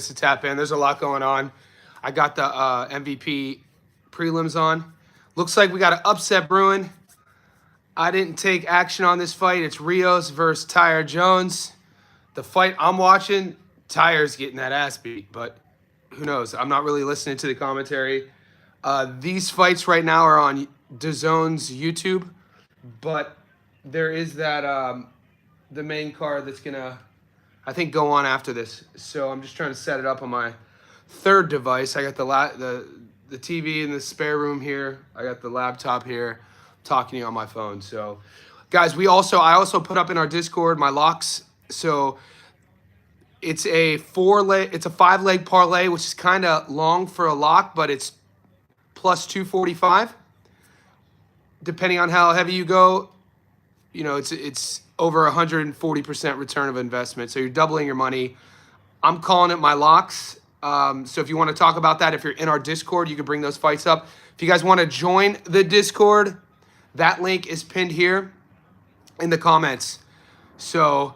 to tap in. There's a lot going on. I got the MVP prelims on. Looks like we got an upset brewing. I didn't take action on this fight. It's Rios versus Tyre Jones. The fight I'm watching, Tyre's getting that ass beat, but who knows? I'm not really listening to the commentary. These fights right now are on DAZN's YouTube, but there is that the main card that's gonna, I think, go on after this. So I'm just trying to set it up on my third device. I got the TV in the spare room here. I got the laptop here. I'm talking to you on my phone. So, guys, I also put up in our Discord my locks. So it's a 5-leg parlay, which is kind of long for a lock, but it's plus 245. Depending on how heavy you go, you know, it's over 140% return of investment. So you're doubling your money. I'm calling it my locks. So if you want to talk about that, if you're in our Discord, you can bring those fights up. If you guys want to join the Discord, that link is pinned here in the comments. So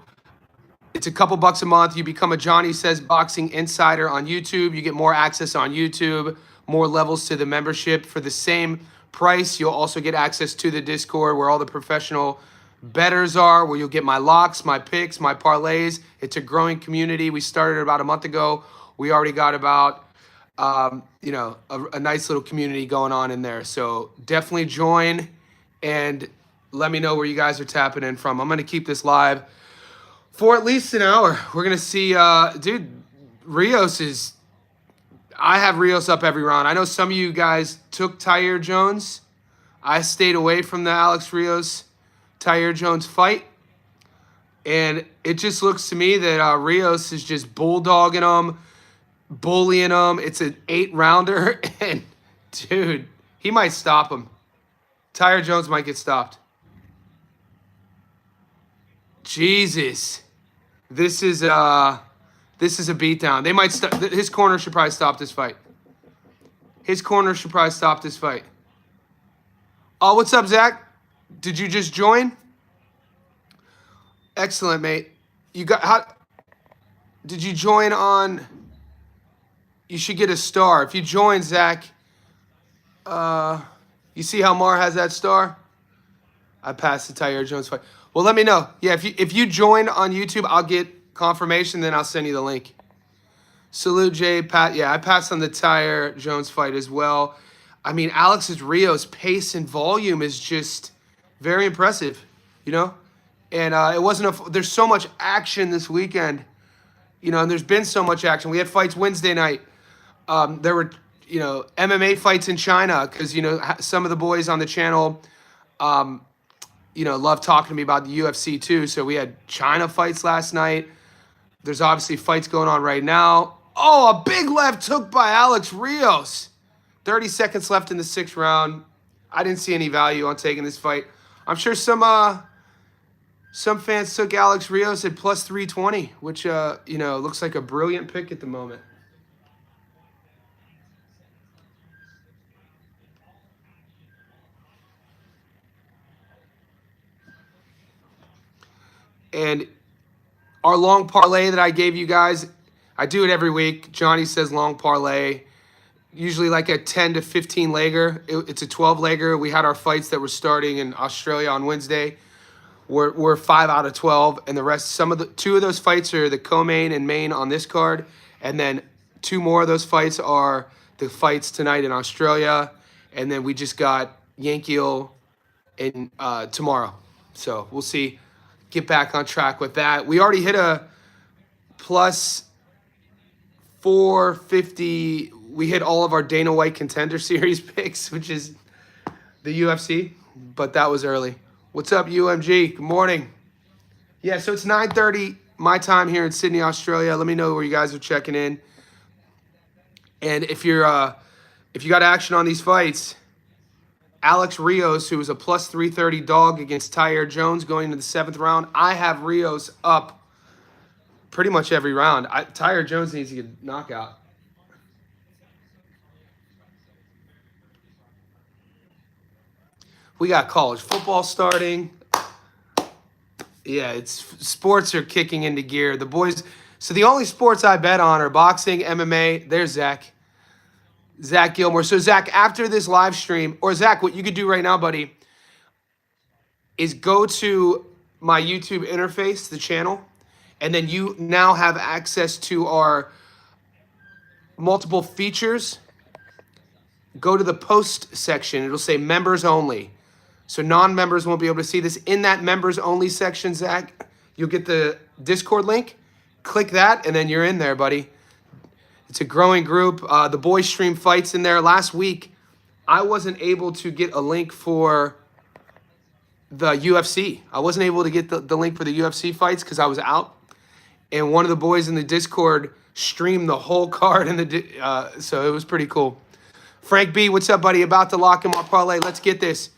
it's a couple bucks a month. You become a Johnny Says Boxing Insider on YouTube. You get more access on YouTube, more levels to the membership. For the same price, you'll also get access to the Discord where all the professional bettors are, where you'll get my locks, my picks, my parlays. It's a growing community. We started about a month ago. We already got about, a nice little community going on in there. So definitely join and let me know where you guys are tapping in from. I'm going to keep this live for at least an hour. We're going to see, dude, I have Rios up every round. I know some of you guys took Tyre Jones. I stayed away from the Alex Rios Tyre Jones fight. And it just looks to me that Rios is just bulldogging him, bullying him. It's an 8-rounder. And, dude, he might stop him. Tyre Jones might get stopped. Jesus. This is a beatdown. They might his corner should probably stop this fight. His corner should probably stop this fight. Oh, what's up, Zach? Did you just join? Excellent, mate. Did you join on? You should get a star. If you join, Zach, you see how Mar has that star? I passed the Tyre Jones fight. Well, let me know. Yeah, if you join on YouTube, I'll get confirmation, then I'll send you the link. Salute, Jay. Pat. Yeah, I passed on the Tyre Jones fight as well. I mean, Rios' pace and volume is just very impressive, you know? And it wasn't there's so much action this weekend, you know, and there's been so much action. We had fights Wednesday night. There were, MMA fights in China because, some of the boys on the channel, love talking to me about the UFC too. So we had China fights last night. There's obviously fights going on right now. Oh, a big left hook by Alex Rios. 30 seconds left in the 6th round. I didn't see any value on taking this fight. I'm sure some fans took Alex Rios at plus 320, which, looks like a brilliant pick at the moment. And our long parlay that I gave you guys, I do it every week. Johnny Says long parlay, usually like a 10 to 15 legger. It's a 12 legger. We had our fights that were starting in Australia on Wednesday. We're 5 out of 12, and the rest, two of those fights are the co-main and main on this card, and then 2 more of those fights are the fights tonight in Australia, and then we just got Yankeel in tomorrow. So we'll see. Get back on track with that. We already hit a plus 450. We hit all of our Dana White Contender Series picks, which is the UFC, but that was early. What's up, UMG? Good morning. Yeah, so it's 9:30 my time here in Sydney, Australia. Let me know where you guys are checking in. And if you got action on these fights, Alex Rios, who was a plus 330 dog against Tyre Jones going into the 7th round. I have Rios up pretty much every round. Tyre Jones needs to get a knockout. We got college football starting. Yeah, sports are kicking into gear. The boys, So the only sports I bet on are boxing, MMA. There's Zach. Zach Gilmore. So Zach, after this live stream, or Zach, what you could do right now, buddy, is go to my YouTube interface, the channel, and then you now have access to our multiple features. Go to the post section. It'll say members only. So non-members won't be able to see this. In that members only section, Zach, you'll get the Discord link. Click that, and then you're in there, buddy. It's a growing group. The boys stream fights in there. Last week, I wasn't able to get a link for the UFC. I wasn't able to get the link for the UFC fights because I was out. And one of the boys in the Discord streamed the whole card, so it was pretty cool. Frank B, what's up, buddy? About to lock him up parlay. Let's get this.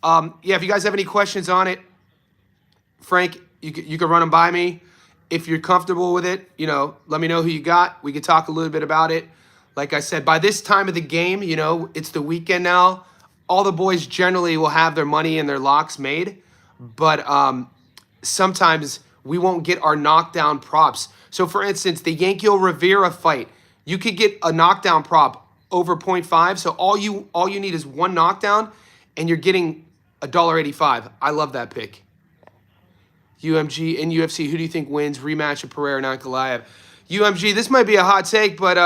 Yeah, if you guys have any questions on it, Frank, you can run them by me. If you're comfortable with it, let me know who you got. We could talk a little bit about it. Like I said, by this time of the game, it's the weekend now. All the boys generally will have their money and their locks made. But sometimes we won't get our knockdown props. So, for instance, the Yankiel Rivera fight, you could get a knockdown prop over 0.5. So all you need is one knockdown, and you're getting $1.85. I love that pick. UMG and UFC, who do you think wins? Rematch of Pereira and Ankalaev. UMG, this might be a hot take, but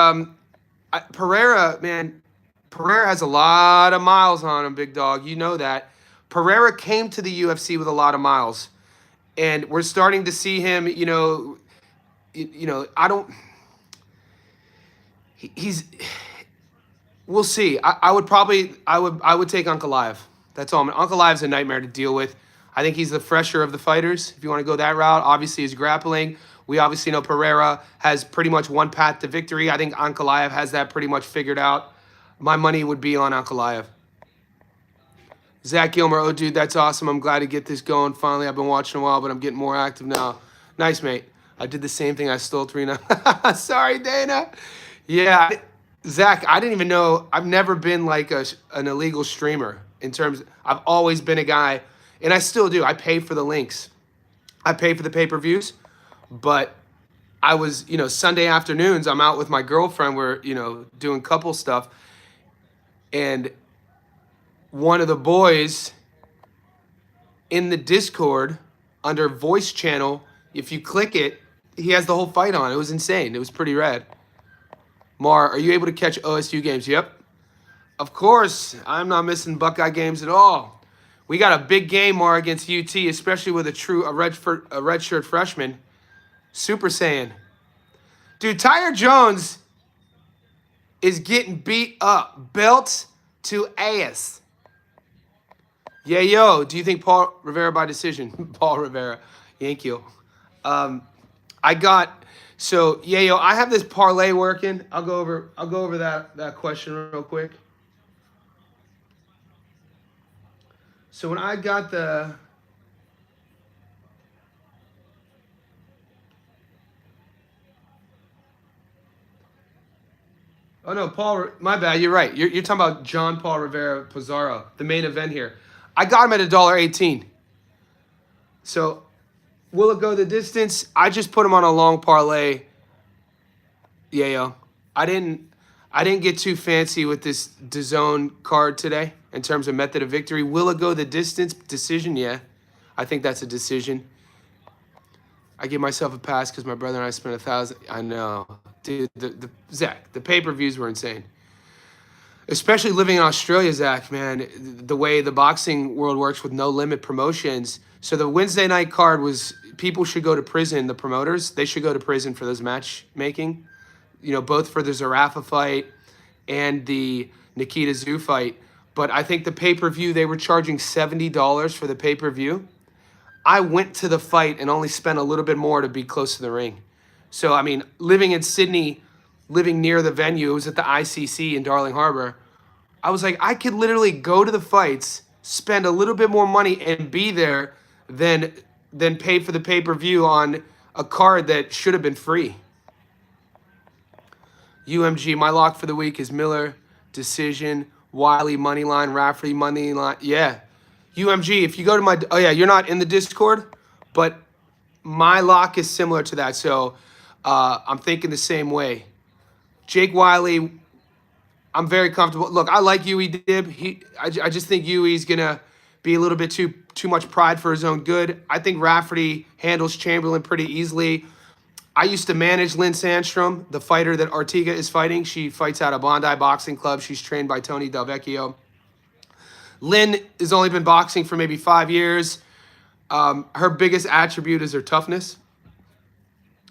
Pereira, man, Pereira has a lot of miles on him, big dog. You know that. Pereira came to the UFC with a lot of miles, and we're starting to see him. We'll see. I would take Ankalaev. That's all. Ankalaev's a nightmare to deal with. I think he's the fresher of the fighters, if you want to go that route. Obviously, his grappling. We obviously know Pereira has pretty much one path to victory. I think Ankalaev has that pretty much figured out. My money would be on Ankalaev. Zach Gilmer, oh, dude, that's awesome. I'm glad to get this going. Finally, I've been watching a while, but I'm getting more active now. Nice, mate. I did the same thing. I stole 3-9. Sorry, Dana. Yeah, Zach, I didn't even know. I've never been like an illegal streamer in terms. I've always been a guy, and I still do. I pay for the links. I pay for the pay-per-views, but I was, Sunday afternoons, I'm out with my girlfriend. We're, doing couple stuff, and one of the boys in the Discord under voice channel, if you click it, he has the whole fight on. It was insane. It was pretty rad. Mar, are you able to catch OSU games? Yep. Of course. I'm not missing Buckeye games at all. We got a big game, Mar, against UT, especially with a redshirt freshman. Super Saiyan. Dude, Tyre Jones is getting beat up. Belt to ass. Yeah, yo. Do you think Paul Rivera by decision? Paul Rivera. Yankiel. I have this parlay working. I'll go over that question real quick. So when I got the Oh no, my bad, you're right. You're talking about John Paul Rivera Pizarro, the main event here. I got him at $1.18. So will it go the distance? I just put him on a long parlay. Yeah, yo. I didn't get too fancy with this DAZN card today in terms of method of victory. Will it go the distance? Decision, yeah. I think that's a decision. I give myself a pass because my brother and I spent $1,000. I know. Dude, Zach, the pay-per-views were insane. Especially living in Australia, Zach, man, the way the boxing world works with no limit promotions. So the Wednesday night card was, people should go to prison, the promoters. They should go to prison for those matchmaking. Both for the Zarafa fight and the Nikita Tszyu fight. But I think the pay-per-view, they were charging $70 for the pay-per-view. I went to the fight and only spent a little bit more to be close to the ring. So, I mean, living in Sydney, living near the venue, it was at the ICC in Darling Harbour. I was like, I could literally go to the fights, spend a little bit more money, and be there than pay for the pay-per-view on a card that should have been free. UMG, my lock for the week is Miller, decision, Wiley, money line, Rafferty, money line. Yeah. UMG, if you go to you're not in the Discord, but my lock is similar to that. So I'm thinking the same way. Jake Wiley, I'm very comfortable. Look, I like Yui Dib. I just think Yui's gonna be a little bit too much pride for his own good. I think Rafferty handles Chamberlain pretty easily. I used to manage Lynn Sandstrom, the fighter that Artiga is fighting. She fights out of Bondi Boxing Club. She's trained by Tony Delvecchio. Lynn has only been boxing for maybe 5 years. Her biggest attribute is her toughness.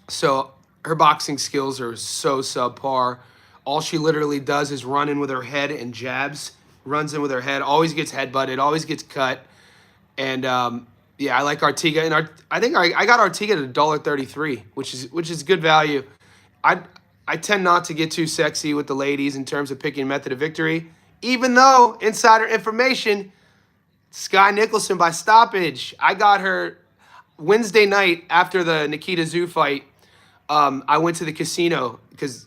So her boxing skills are so subpar. All she literally does is run in with her head and jabs. Runs in with her head. Always gets headbutted. Always gets cut. And yeah, I like Artiga. And I think I got Artiga at $1.33, which is good value. I tend not to get too sexy with the ladies in terms of picking method of victory. Even though, insider information, Sky Nicholson by stoppage. I got her Wednesday night after the Nikita Zoo fight. I went to the casino because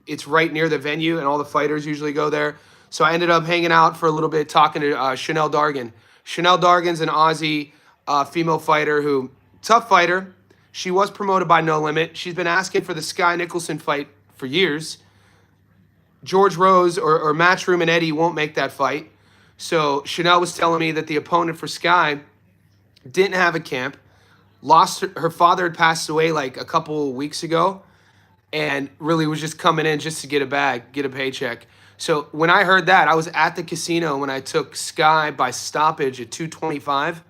it's right near the venue and all the fighters usually go there. So I ended up hanging out for a little bit talking to Chanel Dargan. Chanel Dargan's an Aussie female fighter who, tough fighter. She was promoted by No Limit. She's been asking for the Sky Nicholson fight for years. George Rose or Matchroom and Eddie won't make that fight. So Chanel was telling me that the opponent for Sky didn't have a camp. Lost her father had passed away like a couple weeks ago and really was just coming in just to get a bag, get a paycheck. So when I heard that, I was at the casino when I took Sky by stoppage at 225.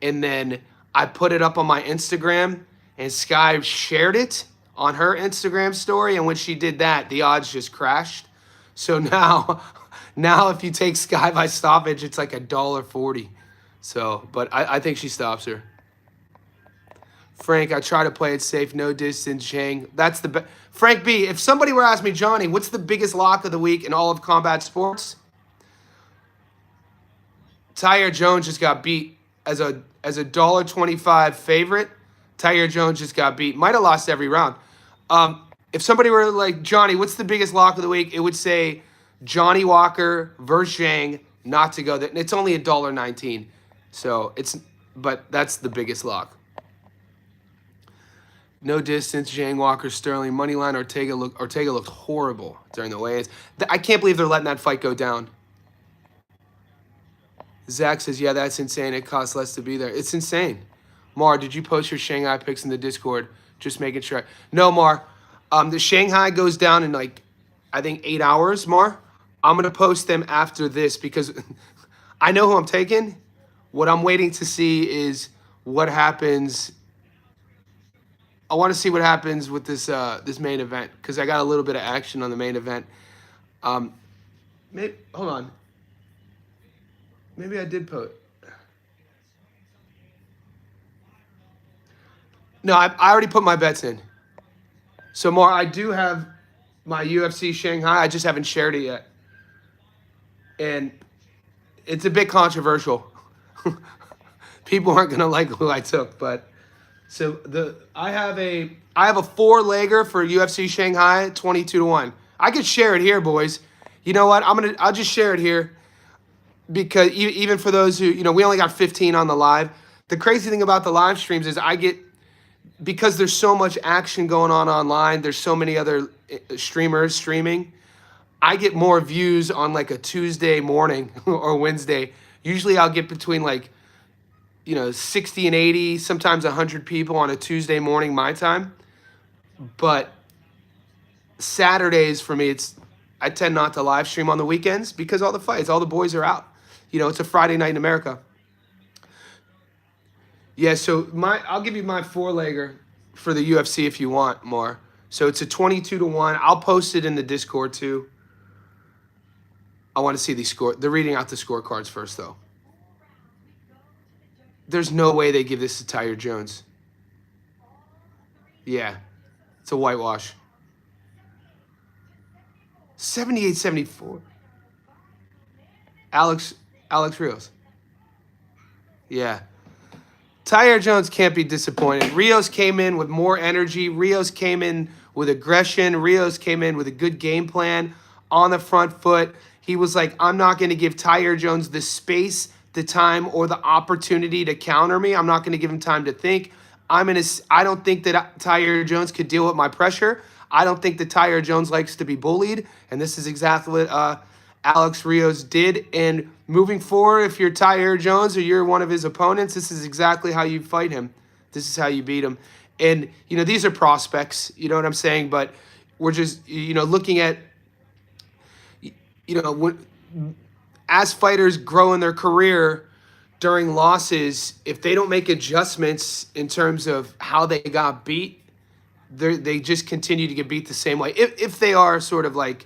And then I put it up on my Instagram and Sky shared it on her Instagram story. And when she did that, the odds just crashed. So now if you take Sky by stoppage, it's like $1.40. So, but I think she stops her. Frank, I try to play it safe, no distance, Shang. That's the best. Frank B, if somebody were asking me, Johnny, what's the biggest lock of the week in all of combat sports? Tyre Jones just got beat as a $1.25 favorite. Tyre Jones just got beat. Might have lost every round. If somebody were like, Johnny, what's the biggest lock of the week? It would say Johnny Walker versus Zhang, not to go there. It's only $1.19. So but that's the biggest lock. No distance, Zhang, Walker, Sterling, moneyline, Ortega looked horrible during the weigh-ins. I can't believe they're letting that fight go down. Zach says, yeah, that's insane. It costs less to be there. It's insane. Mar, did you post your Shanghai picks in the Discord? Just making sure. No, Mar. The Shanghai goes down in like, I think 8 hours, Mar. I'm going to post them after this because I know who I'm taking. What I'm waiting to see is what happens. I want to see what happens with this this main event because I got a little bit of action on the main event. Hold on. Maybe I did post. No, I already put my bets in. So, Mar, I do have my UFC Shanghai. I just haven't shared it yet. And it's a bit controversial. People aren't going to like who I took, but so I have a 4-legger for UFC Shanghai 22-1. I could share it here, boys. You know what? I'll just share it here because even for those who, we only got 15 on the live. The crazy thing about the live streams is because there's so much action going on online, there's so many other streamers streaming, I get more views on like a Tuesday morning or Wednesday. Usually I'll get between 60 and 80, sometimes 100 people on a Tuesday morning my time. But Saturdays for me, I tend not to live stream on the weekends because all the boys are out. It's a Friday night in America. Yeah, so I'll give you my 4-legger for the UFC if you want more. So it's a 22-1. I'll post it in the Discord too. I want to see they're reading out the scorecards first though. There's no way they give this to Tyre Jones. Yeah, it's a whitewash. 78-74. Alex Rios. Yeah. Tyre Jones can't be disappointed. Rios came in with more energy. Rios came in with aggression. Rios came in with a good game plan on the front foot. He was like, I'm not going to give Tyre Jones the space, the time, or the opportunity to counter me. I'm not going to give him time to think. I don't think that Tyre Jones could deal with my pressure. I don't think that Tyre Jones likes to be bullied, and this is exactly what Alex Rios did. And moving forward, if you're Tyre Jones or you're one of his opponents, this is exactly how you fight him. This is how you beat him. And these are prospects. You know what I'm saying? But we're just looking at when, as fighters grow in their career during losses, if they don't make adjustments in terms of how they got beat, they just continue to get beat the same way. If they are sort of like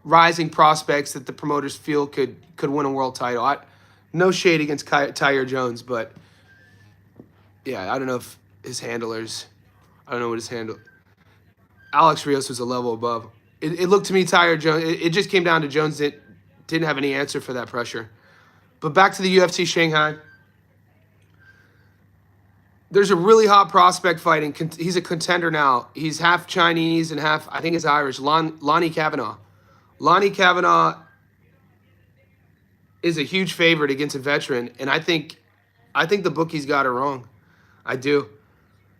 rising prospects that the promoters feel could win a world title. No shade against Tyre Jones, but yeah, I don't know if his handlers. I don't know what his handle. Alex Rios was a level above. It looked to me Tyre Jones. It just came down to Jones that didn't have any answer for that pressure. But back to the UFC Shanghai. There's a really hot prospect fighting. He's a contender now. He's half Chinese and half, I think it's Irish. Lonnie Kavanaugh. Lonnie Kavanaugh is a huge favorite against a veteran, and I think the bookies got it wrong. I do.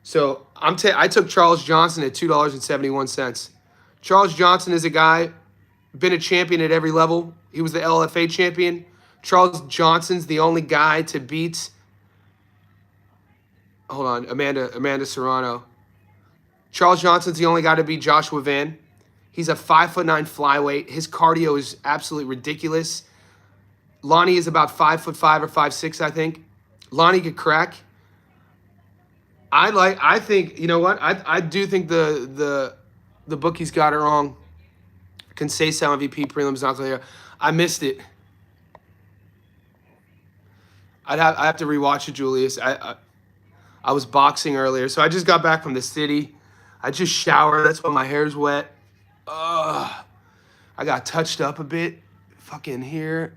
So I took Charles Johnson at $2.71. Charles Johnson is a guy, been a champion at every level. He was the LFA champion. Charles Johnson's the only guy to beat, Amanda Serrano. Charles Johnson's the only guy to beat Joshua Van. He's a 5'9" flyweight. His cardio is absolutely ridiculous. Lonnie is about 5'5" or 5'6", I think. Lonnie could crack. I think, you know what? I do think the bookies got it wrong. Conceição MVP prelims not clear. I missed it. I have to rewatch it, Julius. I was boxing earlier, so I just got back from the city. I just showered. That's why my hair's wet. I got touched up a bit. Fucking here.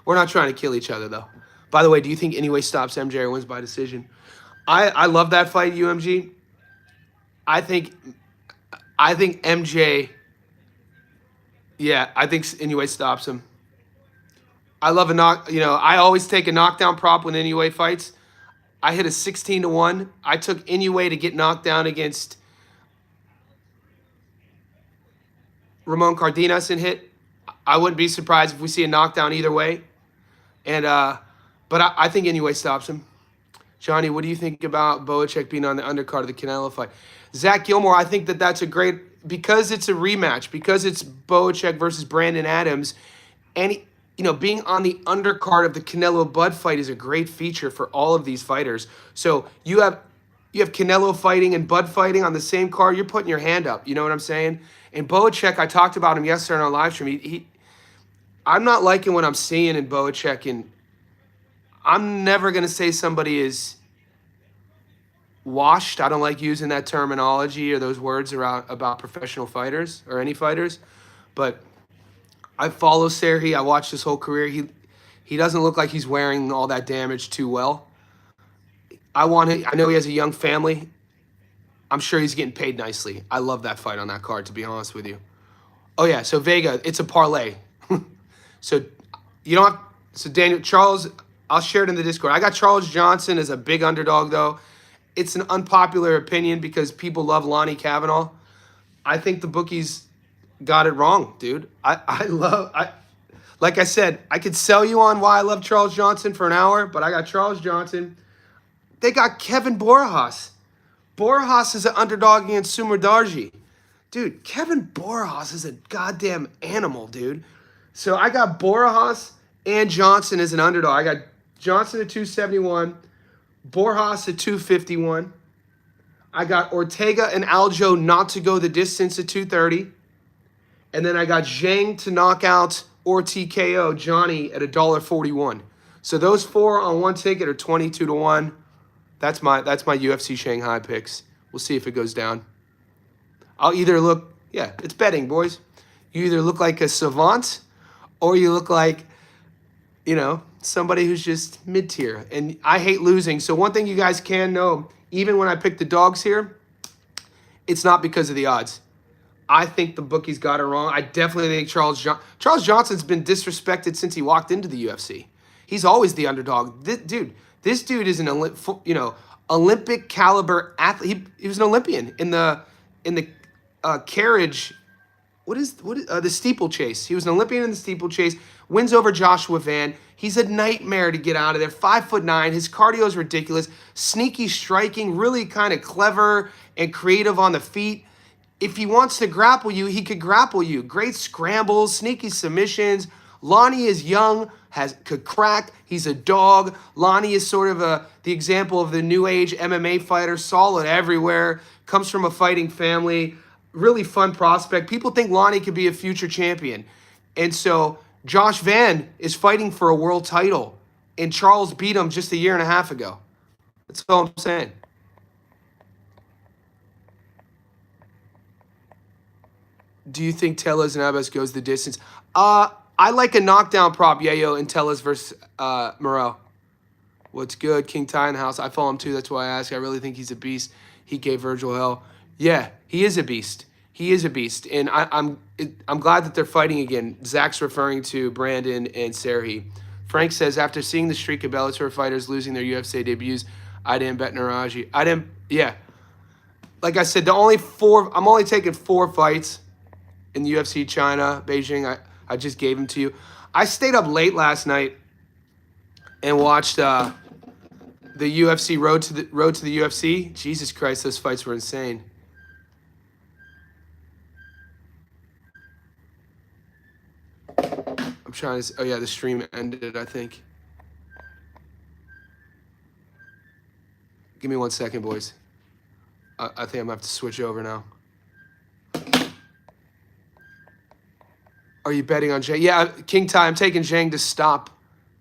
We're not trying to kill each other, though. By the way, do you think Inoue stops MJ or wins by decision? I love that fight, UMG. I think MJ. Yeah, I think Inoue stops him. I love a knock. I always take a knockdown prop when Inoue fights. I hit a 16-1. I took Inoue to get knocked down against Ramon Cardenas and hit. I wouldn't be surprised if we see a knockdown either way. And but I think Inoue stops him. Johnny, what do you think about Boacek being on the undercard of the Canelo fight? Zach Gilmore, I think that's a great, because it's a rematch, because it's Boacek versus Brandon Adams, and being on the undercard of the Canelo Bud fight is a great feature for all of these fighters. So you have Canelo fighting and Bud fighting on the same card. You're putting your hand up. You know what I'm saying? And Boacek, I talked about him yesterday on our live stream. I'm not liking what I'm seeing in Boacek, and I'm never going to say somebody is washed. I don't like using that terminology or those words about professional fighters or any fighters. But I follow Serhi. I watched his whole career. He doesn't look like he's wearing all that damage too well. I know he has a young family. I'm sure he's getting paid nicely. I love that fight on that card, to be honest with you. Oh, yeah, so Vega, it's a parlay. So you don't have, so Daniel, Charles, I'll share it in the Discord. I got Charles Johnson as a big underdog, though. It's an unpopular opinion because people love Lonnie Kavanaugh. I think the bookies got it wrong, dude. Like I said, I could sell you on why I love Charles Johnson for an hour, but I got Charles Johnson. They got Kevin Borjas. Borjas is an underdog against Sumar Darji. Dude, Kevin Borjas is a goddamn animal, dude. So I got Borjas and Johnson as an underdog. I got Johnson at 271, Borjas at 251. I got Ortega and Aljo not to go the distance at 230. And then I got Zhang to knock out or TKO Johnny at $1.41. So those four on one ticket are 22-1. That's my UFC Shanghai picks. We'll see if it goes down. I'll either look, yeah, it's betting, boys. You either look like a savant or you look like, somebody who's just mid-tier. And I hate losing. So one thing you guys can know, even when I pick the dogs here, it's not because of the odds. I think the bookies got it wrong. I definitely think Charles Johnson's been disrespected since he walked into the UFC. He's always the underdog. This dude is an Olympic caliber athlete. He was an Olympian in the carriage. What is the steeplechase? He was an Olympian in the steeplechase. Wins over Joshua Van. He's a nightmare to get out of there. 5'9". His cardio is ridiculous. Sneaky striking, really kind of clever and creative on the feet. If he wants to grapple you, he could grapple you. Great scrambles, sneaky submissions. Lonnie is young, could crack. He's a dog. Lonnie is sort of the example of the new age MMA fighter, solid everywhere. Comes from a fighting family. Really fun prospect. People think Lonnie could be a future champion. And so Josh Van is fighting for a world title. And Charles beat him just a year and a half ago. That's all I'm saying. Do you think Tellez and Abbas goes the distance? I like a knockdown prop, Yayo, in Tellez versus Morel. What's good? King Ty in the house. I follow him too. That's why I ask. I really think he's a beast. He gave Virgil hell. Yeah, he is a beast. He is a beast. And I'm glad that they're fighting again. Zach's referring to Brandon and Serhi. Frank says, after seeing the streak of Bellator fighters losing their UFC debuts, I didn't bet Naraji. Yeah. Like I said, I'm only taking 4 fights in the UFC China, Beijing. I just gave them to you. I stayed up late last night and watched the UFC Road to the UFC. Jesus Christ, those fights were insane. I'm trying to. Oh yeah, the stream ended, I think. Give me 1 second, boys. I think I'm gonna have to switch over now. Are you betting on Zhang? Yeah, King Ty, I'm taking Zhang to stop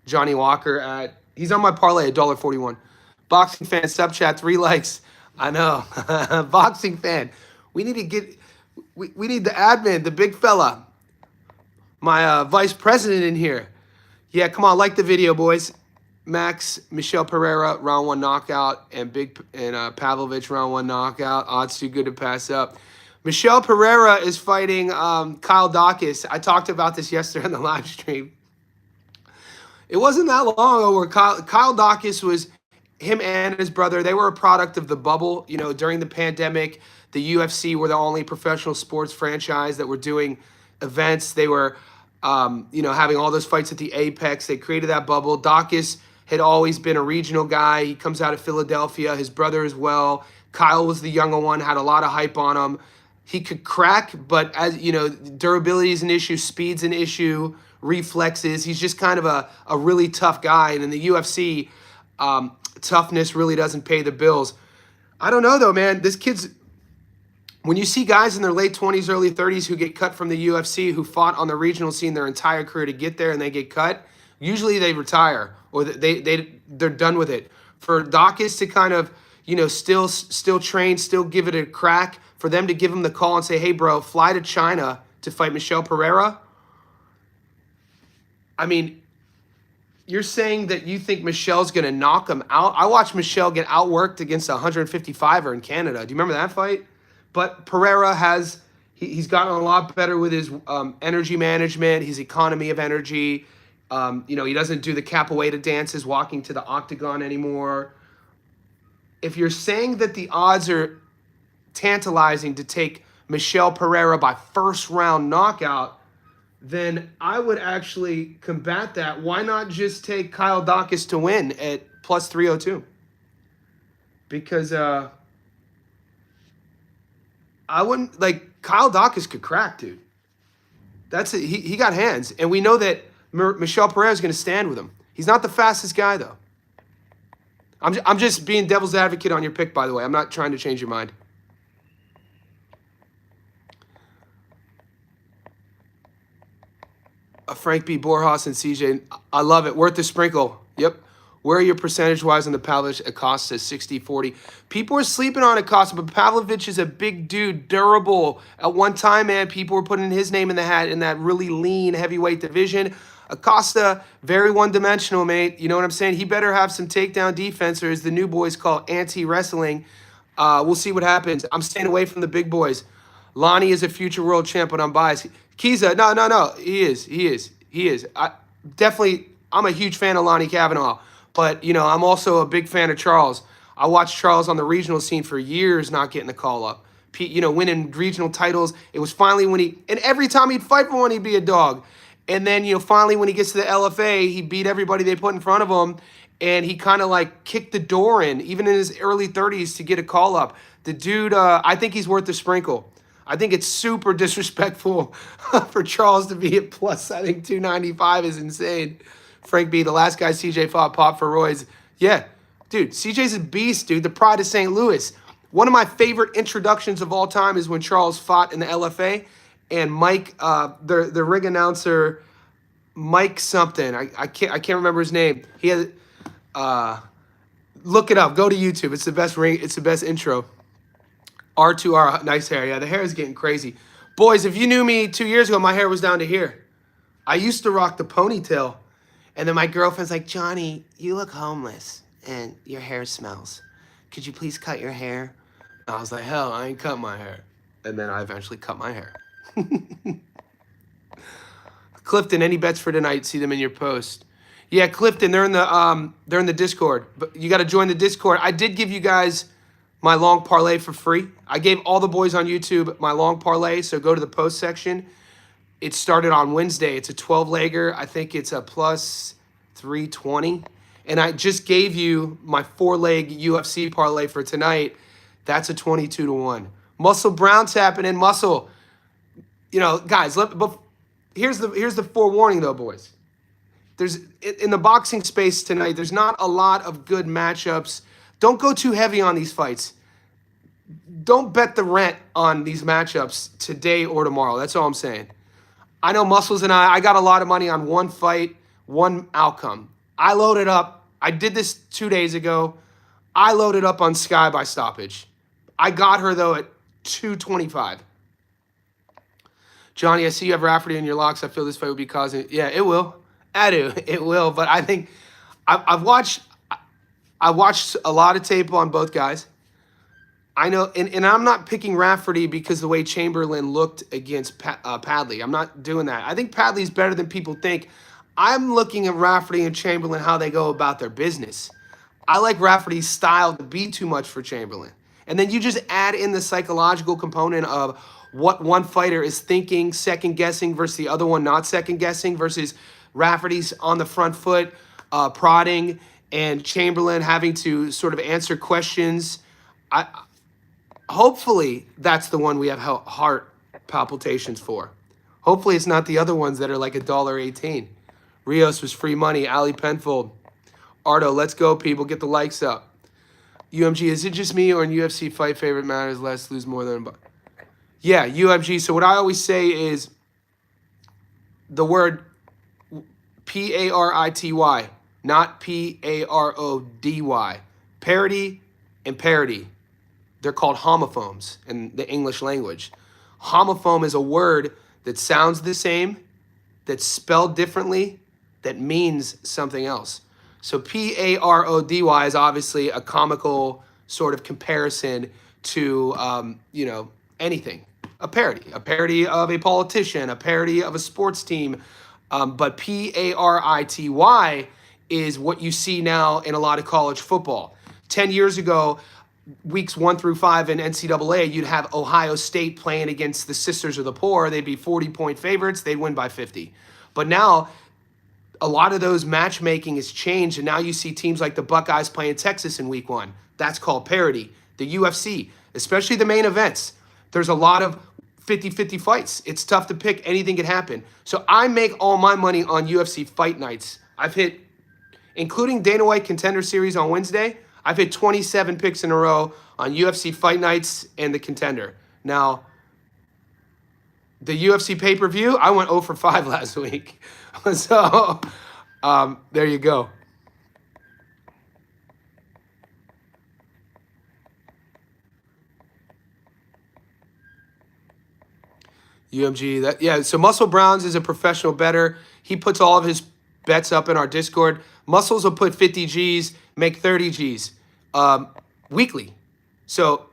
Johnny Walker he's on my parlay, $1.41. Boxing fan, sub chat, 3 likes. I know. Boxing fan. We need to get, we need the admin, the big fella. My vice president in here. Yeah, come on, like the video, boys. Max, Michelle Pereira, round 1 knockout, and Pavlovich, round 1 knockout. Odds too good to pass up. Michelle Pereira is fighting Kyle Dawkins. I talked about this yesterday on the live stream. It wasn't that long ago where Kyle Dawkins was, him and his brother, they were a product of the bubble. You know, during the pandemic, the UFC were the only professional sports franchise that were doing events. They were, having all those fights at the Apex. They created that bubble. Dawkins had always been a regional guy. He comes out of Philadelphia. His brother as well. Kyle was the younger one, had a lot of hype on him. He could crack, but as you know, durability is an issue, speed's an issue, reflexes. He's just kind of a really tough guy. And in the UFC, toughness really doesn't pay the bills. I don't know though, man. This kid's, when you see guys in their late 20s, early 30s who get cut from the UFC, who fought on the regional scene their entire career to get there and they get cut, usually they retire or they're done with it. For Dawkins to kind of, still train, still give it a crack, for them to give him the call and say, hey, bro, fly to China to fight Michelle Pereira. I mean, you're saying that you think Michelle's going to knock him out? I watched Michelle get outworked against a 155er in Canada. Do you remember that fight? But Pereira he's gotten a lot better with his energy management, his economy of energy. He doesn't do the capoeira dances walking to the octagon anymore. If you're saying that the odds are tantalizing to take Michelle Pereira by first round knockout, then I would actually combat that. Why not just take Kyle Dawkins to win at plus 302? Because I wouldn't, Kyle Dawkins could crack, dude. That's it. He got hands. And we know that Michelle Pereira is going to stand with him. He's not the fastest guy, though. I'm just being devil's advocate on your pick, by the way. I'm not trying to change your mind. Frank B. Borjas and CJ. I love it. Worth the sprinkle. Yep. Where are you percentage-wise on the Pavlovich? Acosta 60-40. People are sleeping on Acosta, but Pavlovich is a big dude, durable. At one time, man, people were putting his name in the hat in that really lean heavyweight division. Acosta, very one-dimensional, mate. You know what I'm saying? He better have some takedown defense, or as the new boys call anti-wrestling. We'll see what happens. I'm staying away from the big boys. Lonnie is a future world champ, but I'm biased. Kiza, no. He is. I'm a huge fan of Lonnie Kavanaugh, but I'm also a big fan of Charles. I watched Charles on the regional scene for years, not getting the call up. Winning regional titles. It was finally and every time he'd fight for one, he'd be a dog. And then, finally when he gets to the LFA, he beat everybody they put in front of him, and he kind of like kicked the door in, even in his early 30s, to get a call up. The dude, I think he's worth the sprinkle. I think it's super disrespectful for Charles to be at plus, I think 295 is insane. Frank B, the last guy CJ fought popped for roids. Yeah, dude, CJ's a beast, dude. The pride of St. Louis. One of my favorite introductions of all time is when Charles fought in the LFA, and Mike, the ring announcer, Mike something, I can't remember his name. He had, look it up. Go to YouTube. It's the best ring. It's the best intro. R2R, nice hair. Yeah, the hair is getting crazy. Boys, if you knew me 2 years ago, my hair was down to here. I used to rock the ponytail, and then my girlfriend's like, Johnny, you look homeless, and your hair smells. Could you please cut your hair? And I was like, hell, I ain't cut my hair. And then I eventually cut my hair. Clifton, any bets for tonight? See them in your post. Yeah, Clifton, they're in the Discord. But you got to join the Discord. I did give you guys my long parlay for free. I gave all the boys on YouTube my long parlay, so go to the post section. It started on Wednesday. It's a 12-legger. I think it's a plus 320. And I just gave you my 4-leg UFC parlay for tonight. That's a 22-1. Muscle Brown's happening. Muscle, guys, here's the forewarning though, boys. There's in the boxing space tonight, there's not a lot of good matchups. Don't go too heavy on these fights. Don't bet the rent on these matchups today or tomorrow. That's all I'm saying. I know Muscles and I got a lot of money on one fight, one outcome. I loaded up. I did this 2 days ago. I loaded up on Sky by stoppage. I got her, though, at 225. Johnny, I see you have Rafferty in your locks. I feel this fight will be causing... Yeah, it will. I do. It will. But I think I've watched a lot of tape on both guys. I know, and I'm not picking Rafferty because the way Chamberlain looked against Padley. I'm not doing that. I think Padley's better than people think. I'm looking at Rafferty and Chamberlain, how they go about their business. I like Rafferty's style to be too much for Chamberlain. And then you just add in the psychological component of what one fighter is thinking, second-guessing, versus the other one not second-guessing, versus Rafferty's on the front foot, prodding, and Chamberlain having to sort of answer questions. Hopefully, that's the one we have heart palpitations for. Hopefully, it's not the other ones that are like $1.18. Rios was free money. Ali Penfold. Ardo, let's go, people. Get the likes up. UMG, is it just me or in UFC fight favorite matters less, lose more than... Yeah, UMG. So what I always say is the word P-A-R-I-T-Y, not P-A-R-O-D-Y. Parity and parity. They're called homophones in the English language. Homophone is a word that sounds the same, that's spelled differently, that means something else. So P-A-R-O-D-Y is obviously a comical sort of comparison to, anything. A parody of a politician, a parody of a sports team. But P-A-R-I-T-Y is what you see now in a lot of college football. 10 years ago, weeks 1 through 5 in NCAA, you'd have Ohio State playing against the Sisters of the Poor. They'd be 40-point favorites. They'd win by 50. But now, a lot of those matchmaking has changed, and now you see teams like the Buckeyes playing Texas in week 1. That's called parity. The UFC, especially the main events, there's a lot of 50-50 fights. It's tough to pick. Anything can happen. So I make all my money on UFC fight nights. I've hit, including Dana White Contender Series on Wednesday, I've hit 27 picks in a row on UFC fight nights and the Contender. Now, the UFC pay-per-view, I went 0 for 5 last week. So, there you go. UMG, so Muscle Browns is a professional bettor. He puts all of his bets up in our Discord. Muscles will put 50 G's, make 30 G's weekly. So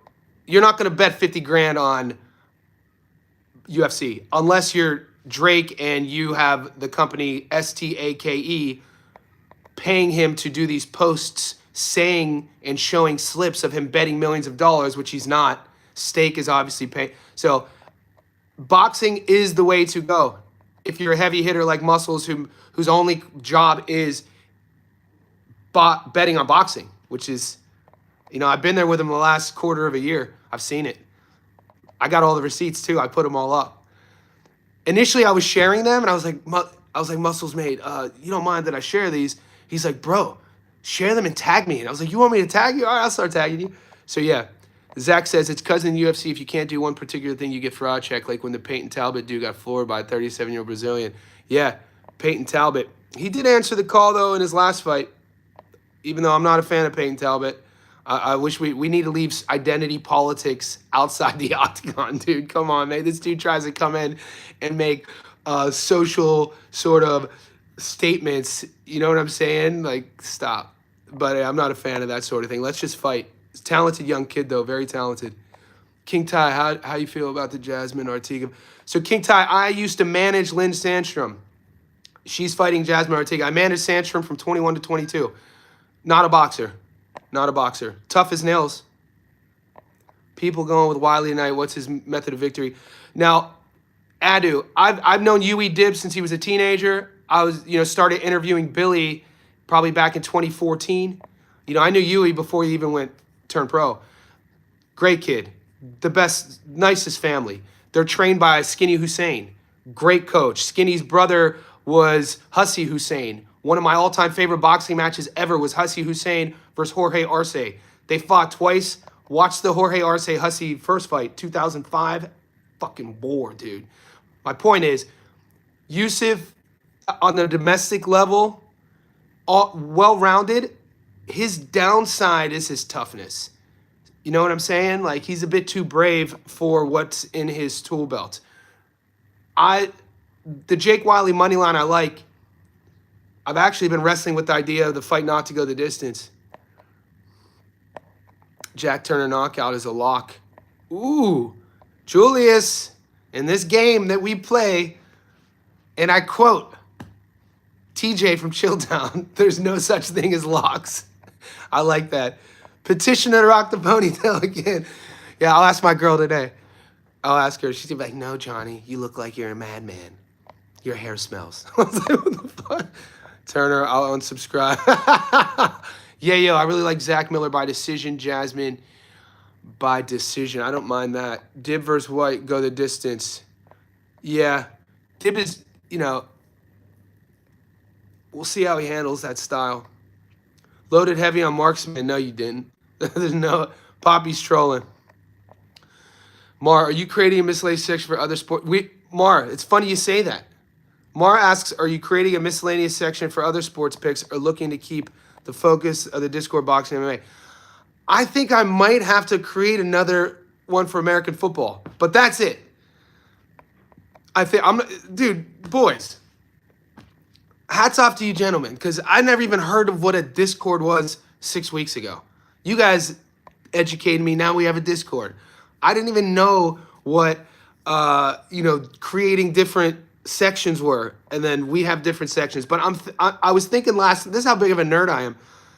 you're not going to bet 50 grand on UFC, unless you're Drake and you have the company STAKE paying him to do these posts saying and showing slips of him betting millions of dollars, which he's not. Stake is obviously paying. So boxing is the way to go. If you're a heavy hitter like Muscles, whose only job is betting on boxing, which is, I've been there with him the last quarter of a year. I've seen it. I got all the receipts too. I put them all up. Initially, I was sharing them, and I was like, Muscles, mate, you don't mind that I share these? He's like, bro, share them and tag me. And I was like, you want me to tag you? All right, I'll start tagging you. So yeah, Zach says it's cousin in UFC. If you can't do one particular thing, you get fraud check, like when the Peyton Talbot dude got floored by a 37-year-old Brazilian. Yeah, Peyton Talbot. He did answer the call, though, in his last fight, even though I'm not a fan of Peyton Talbot. I wish we need to leave identity politics outside the octagon, dude. Come on, man. This dude tries to come in and make social sort of statements. You know what I'm saying? Like, stop. But I'm not a fan of that sort of thing. Let's just fight. Talented young kid, though. Very talented. King Ty, how you feel about the Jasmine Ortega? So, King Ty, I used to manage Lynn Sandstrom. She's fighting Jasmine Ortega. I managed Sandstrom from 21 to 22. Not a boxer. Not a boxer. Tough as nails. People going with Wiley tonight. What's his method of victory? Now, Adu, I've known Yui Dibbs since he was a teenager. I was, started interviewing Billy probably back in 2014. I knew Yui before he even turned pro. Great kid. The best, nicest family. They're trained by Skinny Hussein. Great coach. Skinny's brother was Hussey Hussein. One of my all-time favorite boxing matches ever was Hussey Hussein versus Jorge Arce. They fought twice. Watched the Jorge Arce Hussey first fight, 2005. Fucking war, dude. My point is, Yusuf, on the domestic level, well-rounded. His downside is his toughness. You know what I'm saying? Like, he's a bit too brave for what's in his tool belt. The Jake Wiley money line I like. I've actually been wrestling with the idea of the fight not to go the distance. Jack Turner knockout is a lock. Ooh, Julius, in this game that we play, and I quote TJ from Chilltown, there's no such thing as locks. I like that. Petition to rock the ponytail again. Yeah, I'll ask my girl today. I'll ask her. She's gonna be like, no, Johnny, you look like you're a madman. Your hair smells. I was like, what the fuck? Turner, I'll unsubscribe. Yeah, I really like Zach Miller by decision. Jasmine by decision. I don't mind that. Dib versus White, go the distance. Yeah. Dib is, we'll see how he handles that style. Loaded heavy on marksman. No, you didn't. There's no. Poppy's trolling. Mar, are you creating a miscellaneous section for other sports? Mar, it's funny you say that. Mar asks, are you creating a miscellaneous section for other sports picks or looking to keep the focus of the Discord boxing MMA? I think I might have to create another one for American football, but that's it. Dude, boys, hats off to you gentlemen, because I never even heard of what a Discord was 6 weeks ago. You guys educated me. Now we have a Discord. I didn't even know what, creating different sections were, and then we have different sections. But I was thinking this is how big of a nerd I am.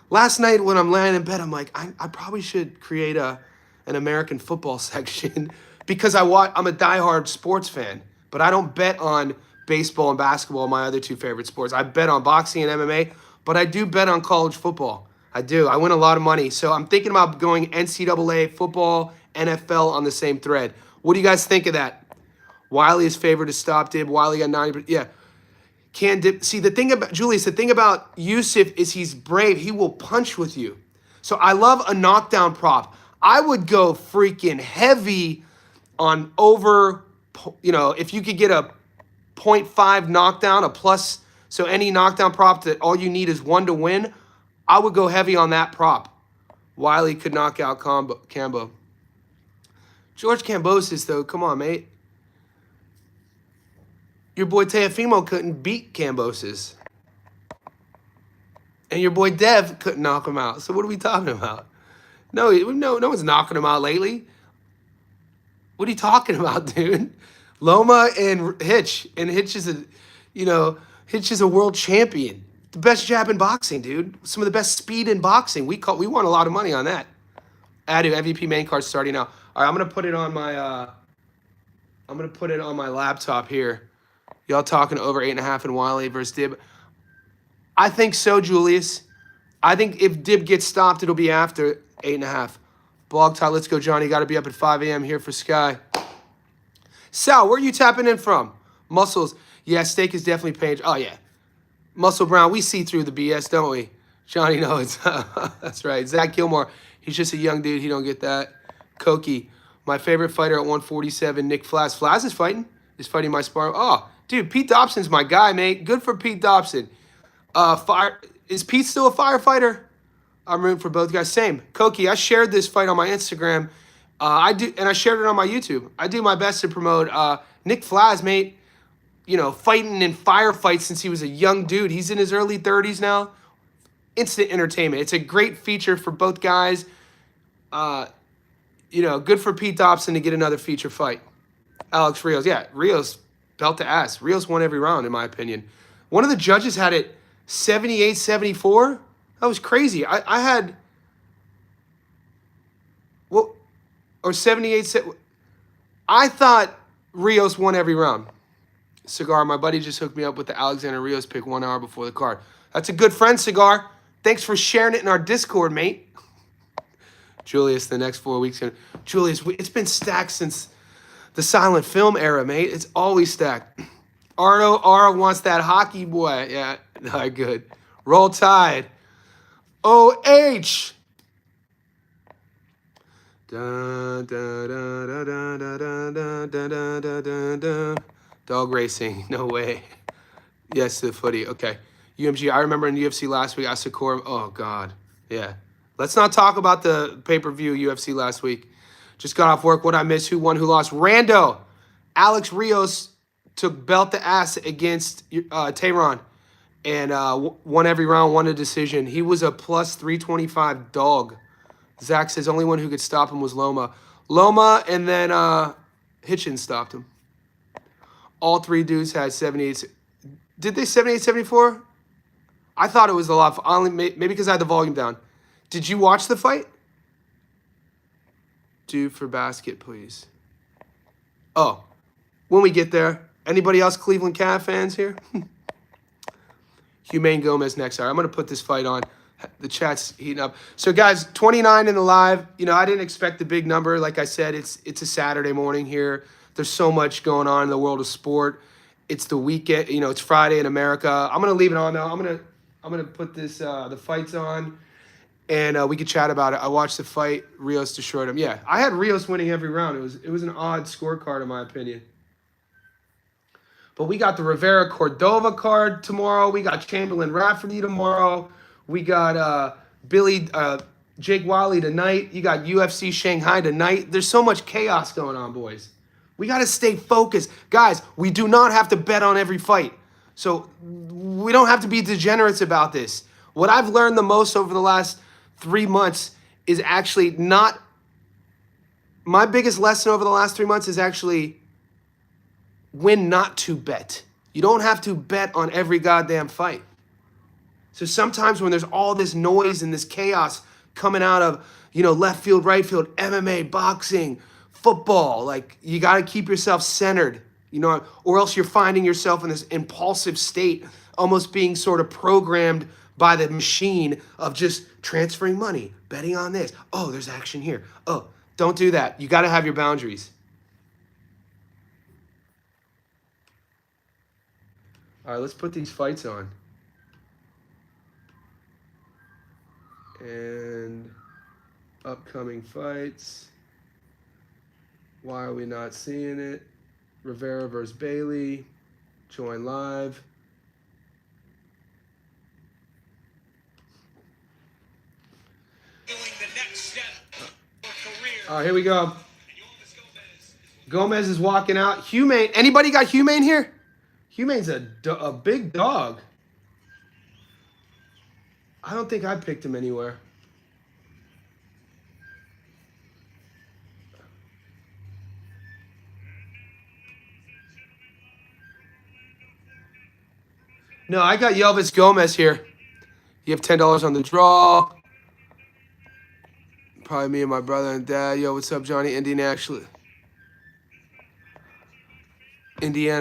Last night when I'm laying in bed, I'm like, I probably should create an American football section because I'm a diehard sports fan, but I don't bet on baseball and basketball, my other two favorite sports. I bet on boxing and MMA, but I do bet on college football. I do. I win a lot of money. So I'm thinking about going NCAA, football, NFL on the same thread. What do you guys think of that? Wiley is favored to stop Dib. Wiley got 90%. Yeah. Can Dib. See, the thing about Julius, the thing about Yusuf is he's brave. He will punch with you. So I love a knockdown prop. I would go freaking heavy on over, if you could get a 0.5 knockdown, a plus, so any knockdown prop that all you need is 1 to win, I would go heavy on that prop. Wiley could knock out Cambo. George Kambosos, though, come on, mate. Your boy Teofimo couldn't beat Kambosos. And your boy Dev couldn't knock him out. So what are we talking about? No one's knocking him out lately. What are you talking about, dude? Loma and Hitch, and Hitch is you know, Hitch is a world champion, the best jab in boxing, dude. Some of the best speed in boxing. We won a lot of money on that. Added MVP main card starting now. All right, I'm gonna put it on my laptop here. Y'all talking over 8.5 in Wiley versus Dib. I think so, Julius. I think if Dib gets stopped, it'll be after 8.5. Blog talk, let's go, Johnny. Got to be up at 5 a.m. here for Sky. Sal, where are you tapping in from? Muscles. Yeah, steak is definitely paying. Oh, yeah. Muscle Brown, we see through the BS, don't we? Johnny knows. That's right. Zach Gilmore, he's just a young dude. He don't get that. Koki, my favorite fighter at 147, Nick Flaz. Flaz is fighting. He's fighting my sparring. Oh, dude, Pete Dobson's my guy, mate. Good for Pete Dobson. Is Pete still a firefighter? I'm rooting for both guys. Same. Koki, I shared this fight on my Instagram. I shared it on my YouTube. I do my best to promote Nick Flaz, mate. You know, fighting in firefights since he was a young dude. He's in his early 30s now. Instant entertainment. It's a great feature for both guys. You know, good for Pete Dobson to get another feature fight. Alex Rios. Yeah, Rios belt to ass. Rios won every round, in my opinion. One of the judges had it 78-74. That was crazy. I had, well, or 78. I thought Rios won every round. Cigar, my buddy just hooked me up with the Alexander Rios pick 1 hour before the card. That's a good friend, Cigar. Thanks for sharing it in our Discord, mate. Julius, the next 4 weeks. Julius, it's been stacked since the silent film era, mate. It's always stacked. Ara wants that hockey boy. Yeah, not good. Roll Tide. OH. Dog racing. No way. Yes, the footy. Okay. UMG. I remember in UFC last week, Asakura. Oh, God. Yeah. Let's not talk about the pay-per-view UFC last week. Just got off work. What I miss? Who won? Who lost? Rando. Alex Rios took belt to ass against Tehran and won every round, won a decision. He was a plus 325 dog. Zach says only one who could stop him was Loma. Loma and then Hitchens stopped him. All three dudes had 78. Did they 78-74? I thought it was a lot. Maybe because I had the volume down. Did you watch the fight? Do for basket, please. Oh, when we get there. Anybody else Cleveland Cavs fans here? Humane Gomez next. All right, I'm going to put this fight on. The chat's heating up. So, guys, 29 in the live. You know, I didn't expect a big number. Like I said, it's a Saturday morning here. There's so much going on in the world of sport. It's the weekend. You know, it's Friday in America. I'm going to leave it on, though. I'm gonna put this the fights on, and we could chat about it. I watched the fight. Rios destroyed him. Yeah, I had Rios winning every round. It was an odd scorecard, in my opinion. But we got the Rivera Cordova card tomorrow. We got Chamberlain Rafferty tomorrow. We got Jake Wiley tonight. You got UFC Shanghai tonight. There's so much chaos going on, boys. We got to stay focused. Guys, we do not have to bet on every fight. So we don't have to be degenerates about this. What I've learned the most over the last 3 months is actually not... My biggest lesson over the last 3 months is actually when not to bet. You don't have to bet on every goddamn fight. So sometimes when there's all this noise and this chaos coming out of, you know, left field, right field, MMA, boxing, football, like you got to keep yourself centered, you know, or else you're finding yourself in this impulsive state, almost being sort of programmed by the machine of just transferring money, betting on this. Oh, there's action here. Oh, don't do that. You got to have your boundaries. All right, let's put these fights on. And upcoming fights. Why are we not seeing it? Rivera versus Bailey. Join live. All right, here we go. Gomez is walking out. Humane. Anybody got Humane here? Humane's a big dog. I don't think I picked him anywhere. No, I got Yelvis Gomez here. You have $10 on the draw. Probably me and my brother and dad. Yo, what's up, Johnny? Indiana,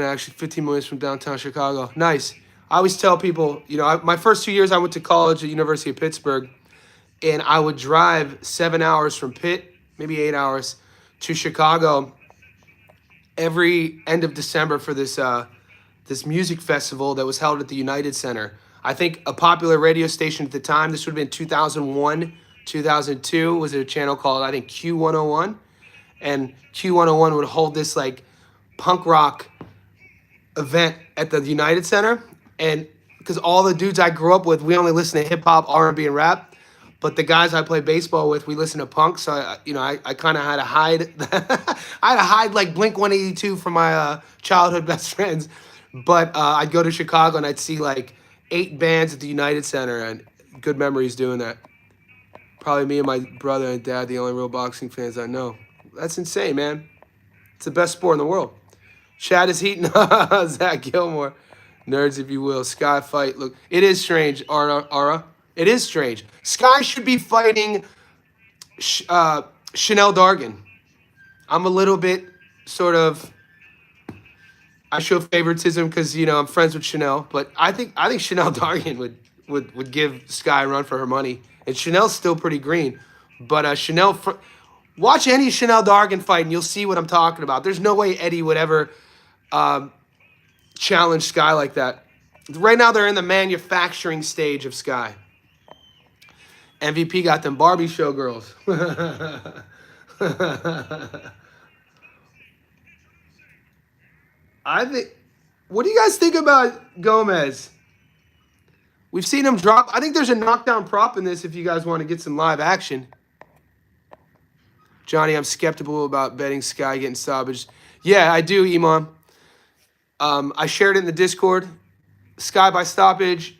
actually 15 minutes from downtown Chicago. Nice. I always tell people, my first 2 years I went to college at University of Pittsburgh, and I would drive 7 hours from Pitt, maybe 8 hours, to Chicago every end of December for this music festival that was held at the United Center. I think a popular radio station at the time, this would have been 2001, 2002, was a channel called, I think, Q101. And Q101 would hold this like punk rock event at the United Center. And because all the dudes I grew up with, we only listen to hip hop, R&B, and rap. But the guys I play baseball with, we listen to punk. So I kind of had to hide. I had to hide like Blink 182 from my childhood best friends. But I'd go to Chicago and I'd see like 8 bands at the United Center, and good memories doing that. Probably me and my brother and dad, the only real boxing fans I know. That's insane, man. It's the best sport in the world. Chad is heating up. Zach Gilmore. Nerds, if you will. Sky fight. Look, it is strange, Ara. It is strange. Sky should be fighting Chanel Dargan. I'm a little bit sort of... I show favoritism because, I'm friends with Chanel. But I think Chanel Dargan would give Sky a run for her money. And Chanel's still pretty green. But Chanel... Watch any Chanel Dargan fight and you'll see what I'm talking about. There's no way Eddie would ever challenge Sky like that. Right now they're in the manufacturing stage of Sky. MVP got them Barbie showgirls. What do you guys think about Gomez? We've seen him drop. I think there's a knockdown prop in this if you guys want to get some live action. Johnny, I'm skeptical about betting Sky getting stoppage. Yeah, I do, Iman. I shared it in the Discord. Sky by stoppage.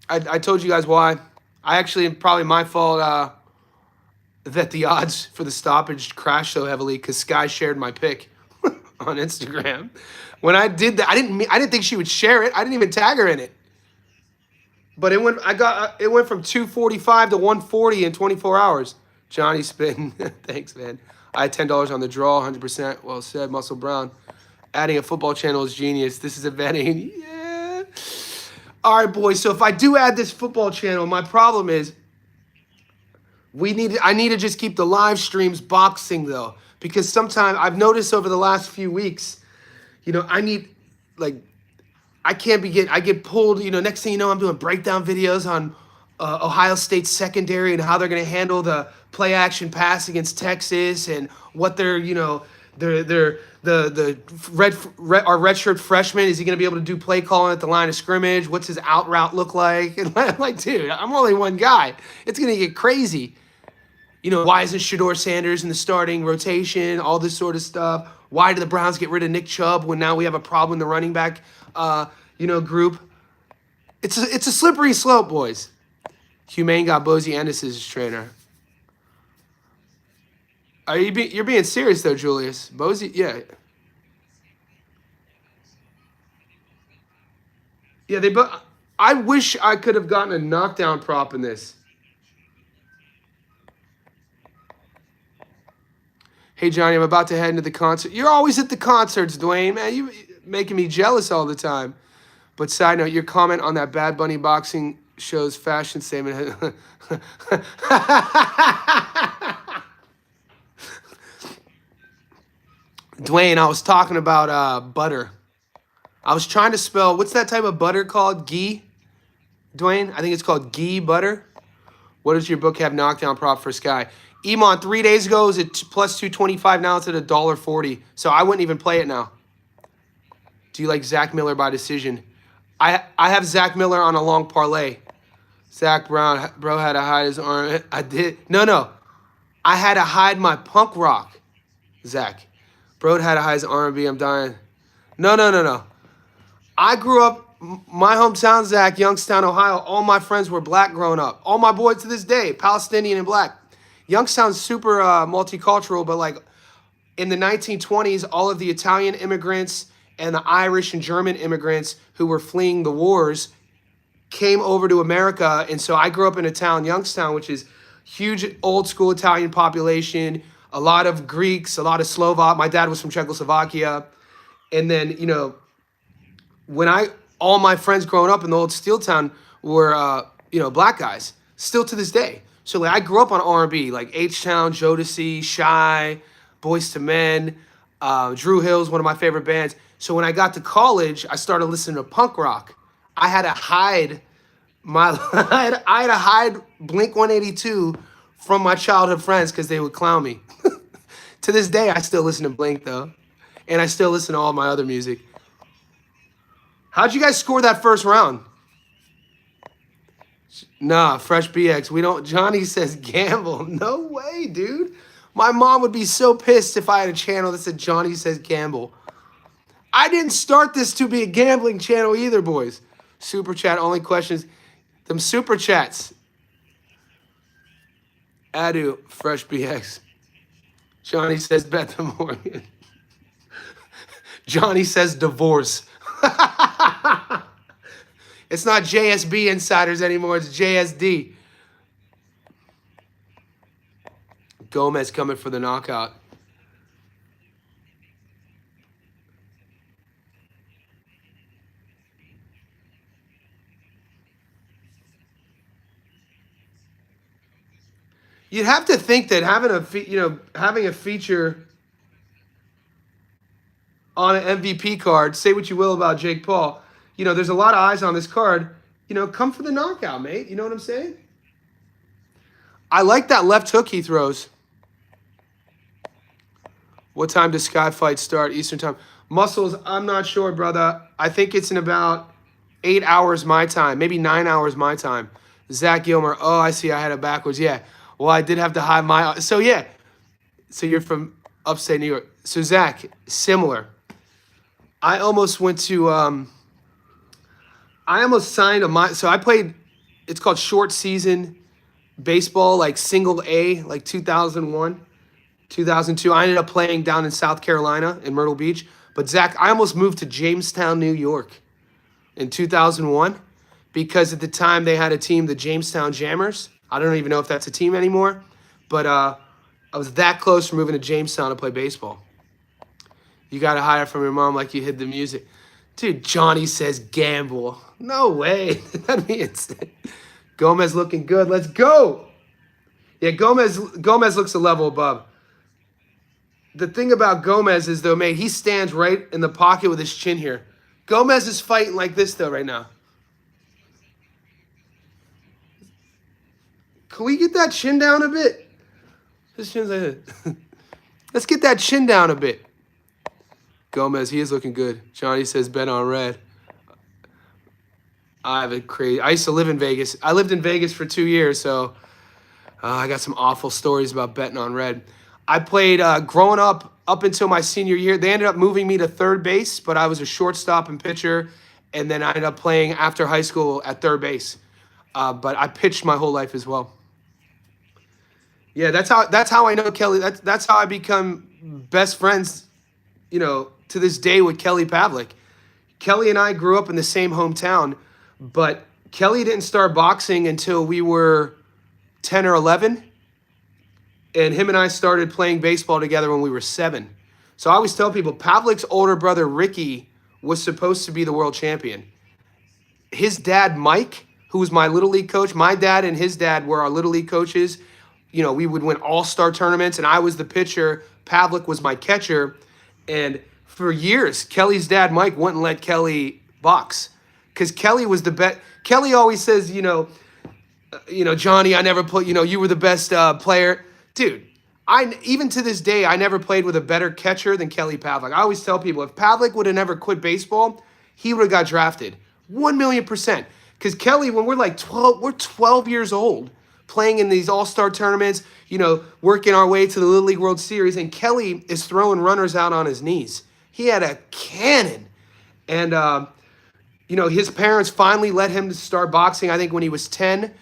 I told you guys why. I actually, probably my fault that the odds for the stoppage crashed so heavily because Sky shared my pick on Instagram. When I did that, I didn't think she would share it. I didn't even tag her in it. But it went from 245 to 140 in 24 hours. Johnny spin. Thanks, man. I had $10 on the draw, 100%. Well said, Muscle Brown. Adding a football channel is genius. This is a betting. Yeah. All right, boys. So if I do add this football channel, my problem is I need to just keep the live streams boxing, though. Because sometimes I've noticed over the last few weeks, I need, like, I get pulled, next thing you know, I'm doing breakdown videos on Ohio State's secondary and how they're going to handle the play action pass against Texas and what they're, our redshirt freshman, is he going to be able to do play calling at the line of scrimmage? What's his out route look like? And I'm like, dude, I'm only one guy. It's going to get crazy. Why isn't Shador Sanders in the starting rotation? All this sort of stuff. Why did the Browns get rid of Nick Chubb when now we have a problem in the running back, group? It's a slippery slope, boys. Humane got Bozy Ennis as his trainer. You're being serious though, Julius? Bozy, yeah. Yeah, I wish I could have gotten a knockdown prop in this. Hey, Johnny, I'm about to head into the concert. You're always at the concerts, Dwayne, man. You making me jealous all the time. But side note, your comment on that Bad Bunny boxing show's fashion statement. Dwayne, I was talking about butter. I was trying to spell, what's that type of butter called? Ghee? Dwayne, I think it's called ghee butter. What does your book have knockdown prop for Sky? Iman, 3 days ago, it was at plus 225. Now it's at $1.40. So I wouldn't even play it now. Do you like Zach Miller by decision? I have Zach Miller on a long parlay. Zach Brown, bro had to hide his arm. I did. No. I had to hide my punk rock, Zach. Bro had to hide his R&B. I'm dying. No. I grew up, my hometown, Zach, Youngstown, Ohio. All my friends were black growing up. All my boys to this day, Palestinian and black. Youngstown's super multicultural, but like in the 1920s, all of the Italian immigrants and the Irish and German immigrants who were fleeing the wars came over to America. And so I grew up in a town, Youngstown, which is huge old school Italian population, a lot of Greeks, a lot of Slovak. My dad was from Czechoslovakia. And then, when all my friends growing up in the old steel town were, black guys, still to this day. So like I grew up on R&B, like H-Town, Jodeci, Shy, Boyz II Men, Drew Hill's one of my favorite bands. So when I got to college, I started listening to punk rock. I had to hide I had to hide Blink 182 from my childhood friends because they would clown me. To this day, I still listen to Blink though, and I still listen to all my other music. How'd you guys score that first round? Nah, Fresh BX. We don't. Johnny says gamble. No way, dude. My mom would be so pissed if I had a channel that said Johnny says gamble. I didn't start this to be a gambling channel either, boys. Super chat only questions. Them super chats. Adu, Fresh BX. Johnny says bet the Morgan. Johnny says divorce. It's not JSB insiders anymore. It's JSD. Gomez coming for the knockout. You'd have to think that having a feature on an MVP card, say what you will about Jake Paul, there's a lot of eyes on this card. Come for the knockout, mate. You know what I'm saying? I like that left hook he throws. What time does Sky Fight start? Eastern time. Muscles, I'm not sure, brother. I think it's in about 8 hours my time, maybe 9 hours my time. Zach Gilmer. Oh, I see. I had it backwards. Yeah. Well, I did have to hide my. So, yeah. So, you're from upstate New York. So, Zach, similar. I almost went to. I almost signed so I played. It's called short season baseball, like single A, like 2001, 2002. I ended up playing down in South Carolina in Myrtle Beach. But, Zach, I almost moved to Jamestown, New York in 2001 because at the time they had a team, the Jamestown Jammers. I don't even know if that's a team anymore, but I was that close from moving to Jamestown to play baseball. You got to hide from your mom like you hid the music. Dude, Johnny says gamble. No way. That'd be insane. Gomez looking good. Let's go. Yeah, Gomez looks a level above. The thing about Gomez is, though, mate, he stands right in the pocket with his chin here. Gomez is fighting like this, though, right now. Can we get that chin down a bit? His chin's like this. Let's get that chin down a bit. Gomez, he is looking good. Johnny says bet on red. I used to live in Vegas. I lived in Vegas for 2 years, so I got some awful stories about betting on red. I played growing up until my senior year. They ended up moving me to third base, but I was a shortstop and pitcher, and then I ended up playing after high school at third base. But I pitched my whole life as well. Yeah, that's how I know Kelly. That's how I become best friends, to this day with Kelly Pavlik. Kelly and I grew up in the same hometown, but Kelly didn't start boxing until we were 10 or 11. And him and I started playing baseball together when we were 7. So I always tell people, Pavlik's older brother, Ricky, was supposed to be the world champion. His dad, Mike, who was my Little League coach, my dad and his dad were our Little League coaches. We would win all-star tournaments, and I was the pitcher. Pavlik was my catcher. And for years, Kelly's dad, Mike, wouldn't let Kelly box because Kelly was the best. Kelly always says, Johnny, I never put, you were the best player. Dude, even to this day, I never played with a better catcher than Kelly Pavlik. I always tell people, if Pavlik would have never quit baseball, he would have got drafted. 1,000,000%. Because Kelly, when we're like 12, we're 12 years old, playing in these all-star tournaments, working our way to the Little League World Series, and Kelly is throwing runners out on his knees. He had a cannon. And, his parents finally let him start boxing, I think, when he was 10.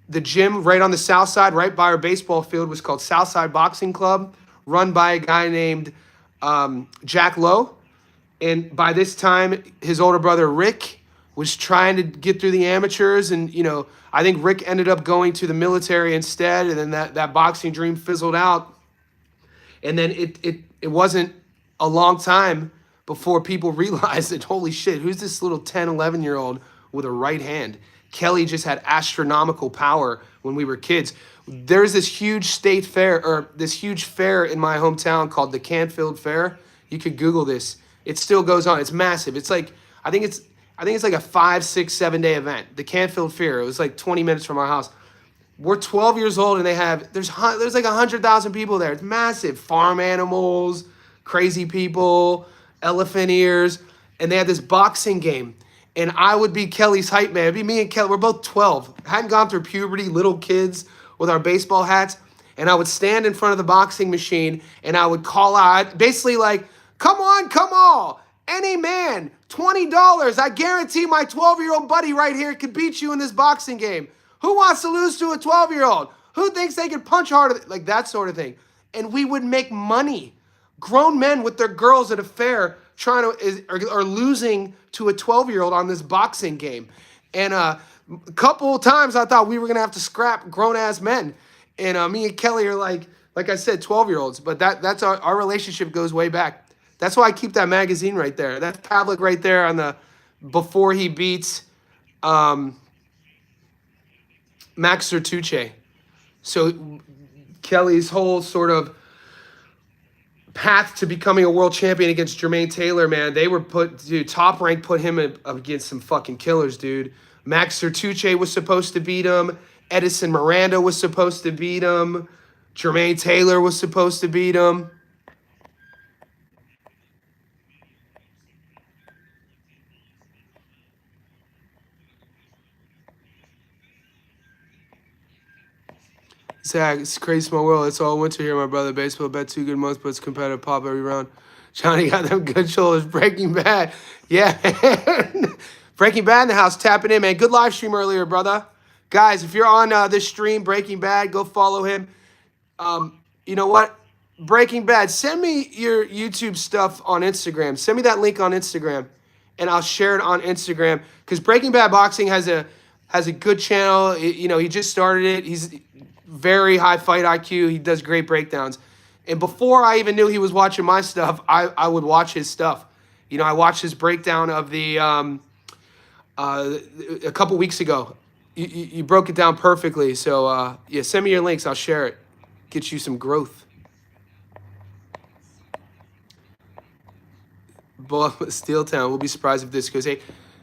The gym right on the south side, right by our baseball field, was called Southside Boxing Club, run by a guy named Jack Lowe. And by this time, his older brother Rick was trying to get through the amateurs, and I think Rick ended up going to the military instead, and then that boxing dream fizzled out. And then it wasn't a long time before people realized that, holy shit, who's this little 10, 11-year-old with a right hand? Kelly just had astronomical power when we were kids. There's this huge state fair, or this huge fair in my hometown called the Canfield Fair. You could Google this. It still goes on. It's massive. It's like, I think it's like a 5, 6, 7-day event. The Canfield Fair. It was like 20 minutes from our house. We're 12 years old, and there's like 100,000 people there. It's massive. Farm animals, crazy people, elephant ears, and they had this boxing game. And I would be Kelly's hype man. It'd be me and Kelly. We're both 12. Hadn't gone through puberty, little kids with our baseball hats. And I would stand in front of the boxing machine, and I would call out, basically like, come on, any man, $20. I guarantee my 12-year-old buddy right here could beat you in this boxing game. Who wants to lose to a 12-year-old? Who thinks they can punch harder? Like that sort of thing. And we would make money. Grown men with their girls at a fair are losing to a 12-year-old on this boxing game. And a couple of times I thought we were going to have to scrap grown-ass men. And me and Kelly are like I said, 12-year-olds. But that's our relationship goes way back. That's why I keep that magazine right there. That's Pavlik right there on the before he beats Max Sertuche. So Kelly's whole sort of path to becoming a world champion against Jermaine Taylor, man, they were Top Rank put him up against some fucking killers, dude. Max Sertuche was supposed to beat him. Edison Miranda was supposed to beat him. Jermaine Taylor was supposed to beat him. Zach, it's a crazy small world. It's all winter here, my brother. Baseball bet 2 good months, but it's competitive pop every round. Johnny got them good shoulders. Breaking Bad. Yeah, man. Breaking Bad in the house. Tapping in, man. Good live stream earlier, brother. Guys, if you're on this stream, Breaking Bad, go follow him. You know what? Breaking Bad, send me your YouTube stuff on Instagram. Send me that link on Instagram, and I'll share it on Instagram. Because Breaking Bad Boxing has a good channel. He just started it. He's very high fight IQ. He does great breakdowns. And before I even knew he was watching my stuff, I would watch his stuff. I watched his breakdown of the a couple weeks ago. You broke it down perfectly. So yeah, send me your links. I'll share it. Get you some growth. Steel Town. We'll be surprised if this goes. Hey,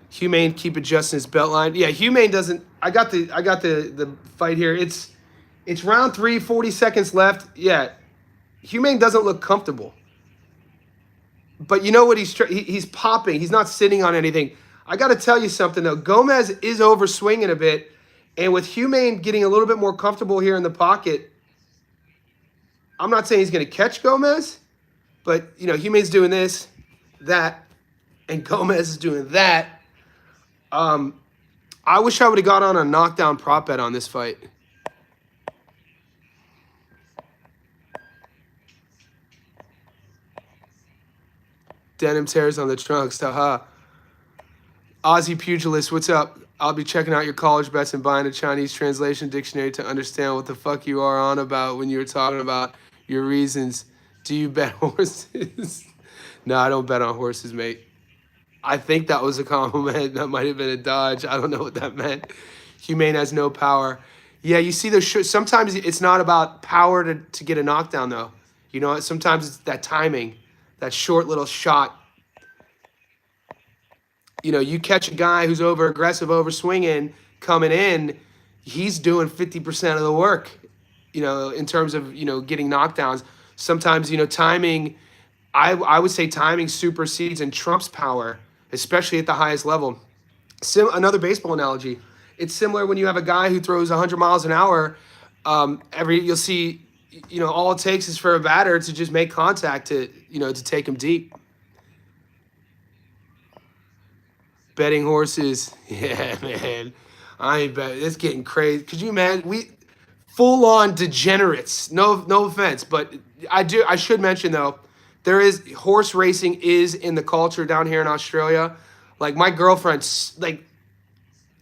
Humane, keep adjusting his belt line. Yeah, Humane doesn't. I got the fight here. It's round 3, 40 seconds left. Yeah, Humane doesn't look comfortable. But you know what? He's popping. He's not sitting on anything. I got to tell you something, though. Gomez is over swinging a bit. And with Humane getting a little bit more comfortable here in the pocket, I'm not saying he's going to catch Gomez. But, Humane's doing this, that, and Gomez is doing that. I wish I would have got on a knockdown prop bet on this fight. Denim tears on the trunks. Haha. Aussie Pugilist, what's up? I'll be checking out your college bets and buying a Chinese translation dictionary to understand what the fuck you are on about when you were talking about your reasons. Do you bet horses? No, I don't bet on horses, mate. I think that was a compliment. That might have been a dodge. I don't know what that meant. Humane has no power. Yeah, you see those sometimes it's not about power to get a knockdown, though. Sometimes it's that timing, that short little shot. You catch a guy who's over-aggressive, over-swinging, coming in, he's doing 50% of the work, in terms of, getting knockdowns. Sometimes, timing, I would say timing supersedes and trumps power, especially at the highest level. Another baseball analogy. It's similar when you have a guy who throws 100 miles an hour. You'll see, all it takes is for a batter to just make contact to take him deep. Betting horses, yeah, man. I ain't bet. It's getting crazy. Could you imagine? We full on degenerates. No offense, but I should mention though, there is horse racing is in the culture down here in Australia. Like my girlfriend's like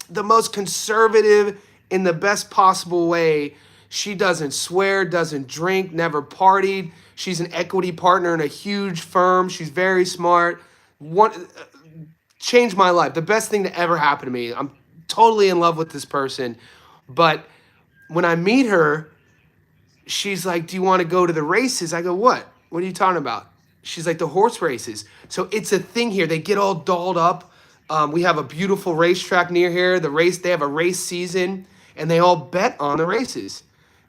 the most conservative in the best possible way. She doesn't swear, doesn't drink, never partied. She's an equity partner in a huge firm. She's very smart. One changed my life. The best thing to ever happen to me. I'm totally in love with this person. But when I meet her, she's like, "Do you want to go to the races?" I go, "What? What are you talking about?" She's like, "The horse races." So it's a thing here. They get all dolled up. We have a beautiful racetrack near here. They have a race season, and they all bet on the races.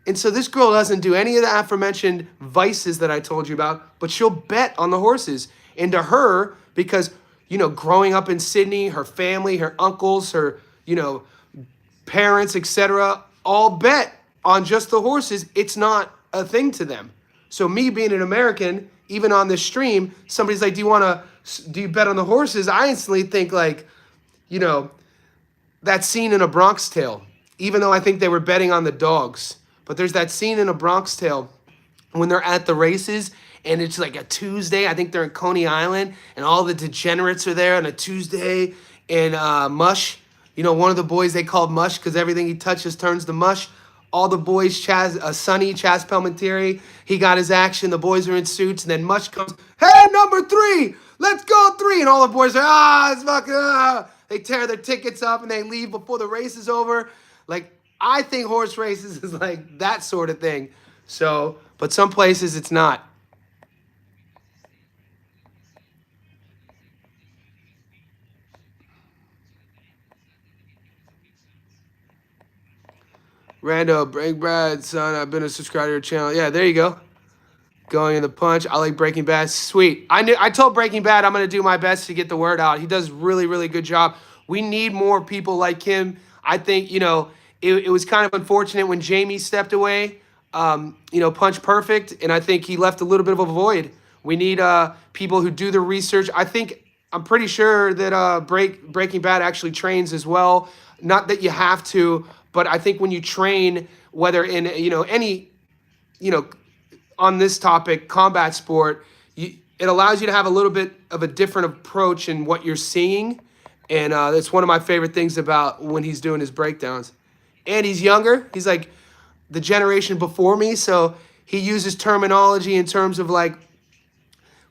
And so this girl doesn't do any of the aforementioned vices that I told you about, but she'll bet on the horses. And to her, because, growing up in Sydney, her family, her uncles, her, parents, etc., all bet on just the horses. It's not a thing to them. So me being an American, even on this stream, somebody's like, do you bet on the horses? I instantly think like, that scene in A Bronx Tale, even though I think they were betting on the dogs. But there's that scene in A Bronx Tale when they're at the races and it's like a Tuesday. I think they're in Coney Island and all the degenerates are there on a Tuesday. And Mush, one of the boys they called Mush because everything he touches turns to mush. All the boys, Sonny, Chaz Palminteri, he got his action. The boys are in suits. And then Mush comes, "Hey, number 3, let's go 3." And all the boys are, it's fucking, They tear their tickets up and they leave before the race is over. Like, I think horse races is like that sort of thing. So, but some places it's not. Rando, Break Brad, son, I've been a subscriber to your channel. Yeah, there you go. Going in the punch. I like Breaking Bad. Sweet. I told Breaking Bad I'm going to do my best to get the word out. He does really, really good job. We need more people like him. I think, it was kind of unfortunate when Jamie stepped away, Punch Perfect, and I think he left a little bit of a void. We need people who do the research. I'm pretty sure that Breaking Bad actually trains as well. Not that you have to, but I think when you train, whether in, any, on this topic, combat sport, it allows you to have a little bit of a different approach in what you're seeing. And it's one of my favorite things about when he's doing his breakdowns. And he's younger. He's like the generation before me. So he uses terminology in terms of like,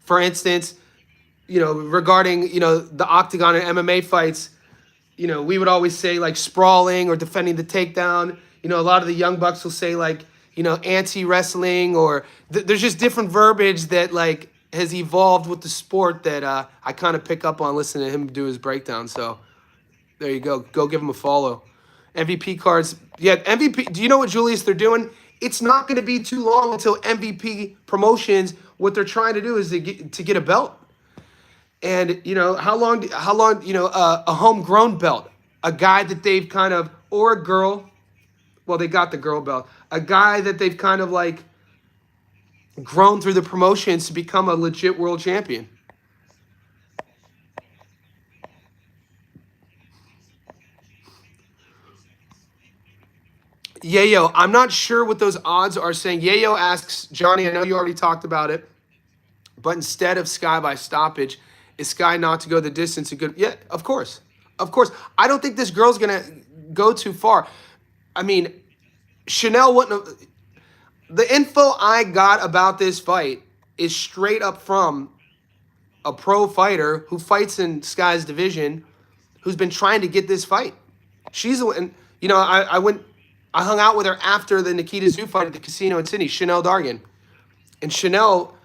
for instance, regarding, the octagon and MMA fights, we would always say like sprawling or defending the takedown. A lot of the young bucks will say like, anti-wrestling or there's just different verbiage that like has evolved with the sport that I kind of pick up on listening to him do his breakdown. So there you go. Go give him a follow. MVP cards. Yeah, MVP. Do you know what, Julius, they're doing? It's not going to be too long until MVP promotions, what they're trying to do is to get a belt. And, how long, a homegrown belt, a guy that they've kind of, or a girl, well, they got the girl belt, a guy that they've kind of like grown through the promotions to become a legit world champion. Yayo, I'm not sure what those odds are saying. Yayo asks, Johnny, I know you already talked about it, but instead of Sky by stoppage, is Sky not to go the distance a good? Yeah, of course. Of course. I don't think this girl's going to go too far. I mean, Chanel wouldn't have. The info I got about this fight is straight up from a pro fighter who fights in Sky's division who's been trying to get this fight. She's, and I hung out with her after the Nikita Tszyu fight at the casino in Sydney, Chanel Dargan. And Chanel,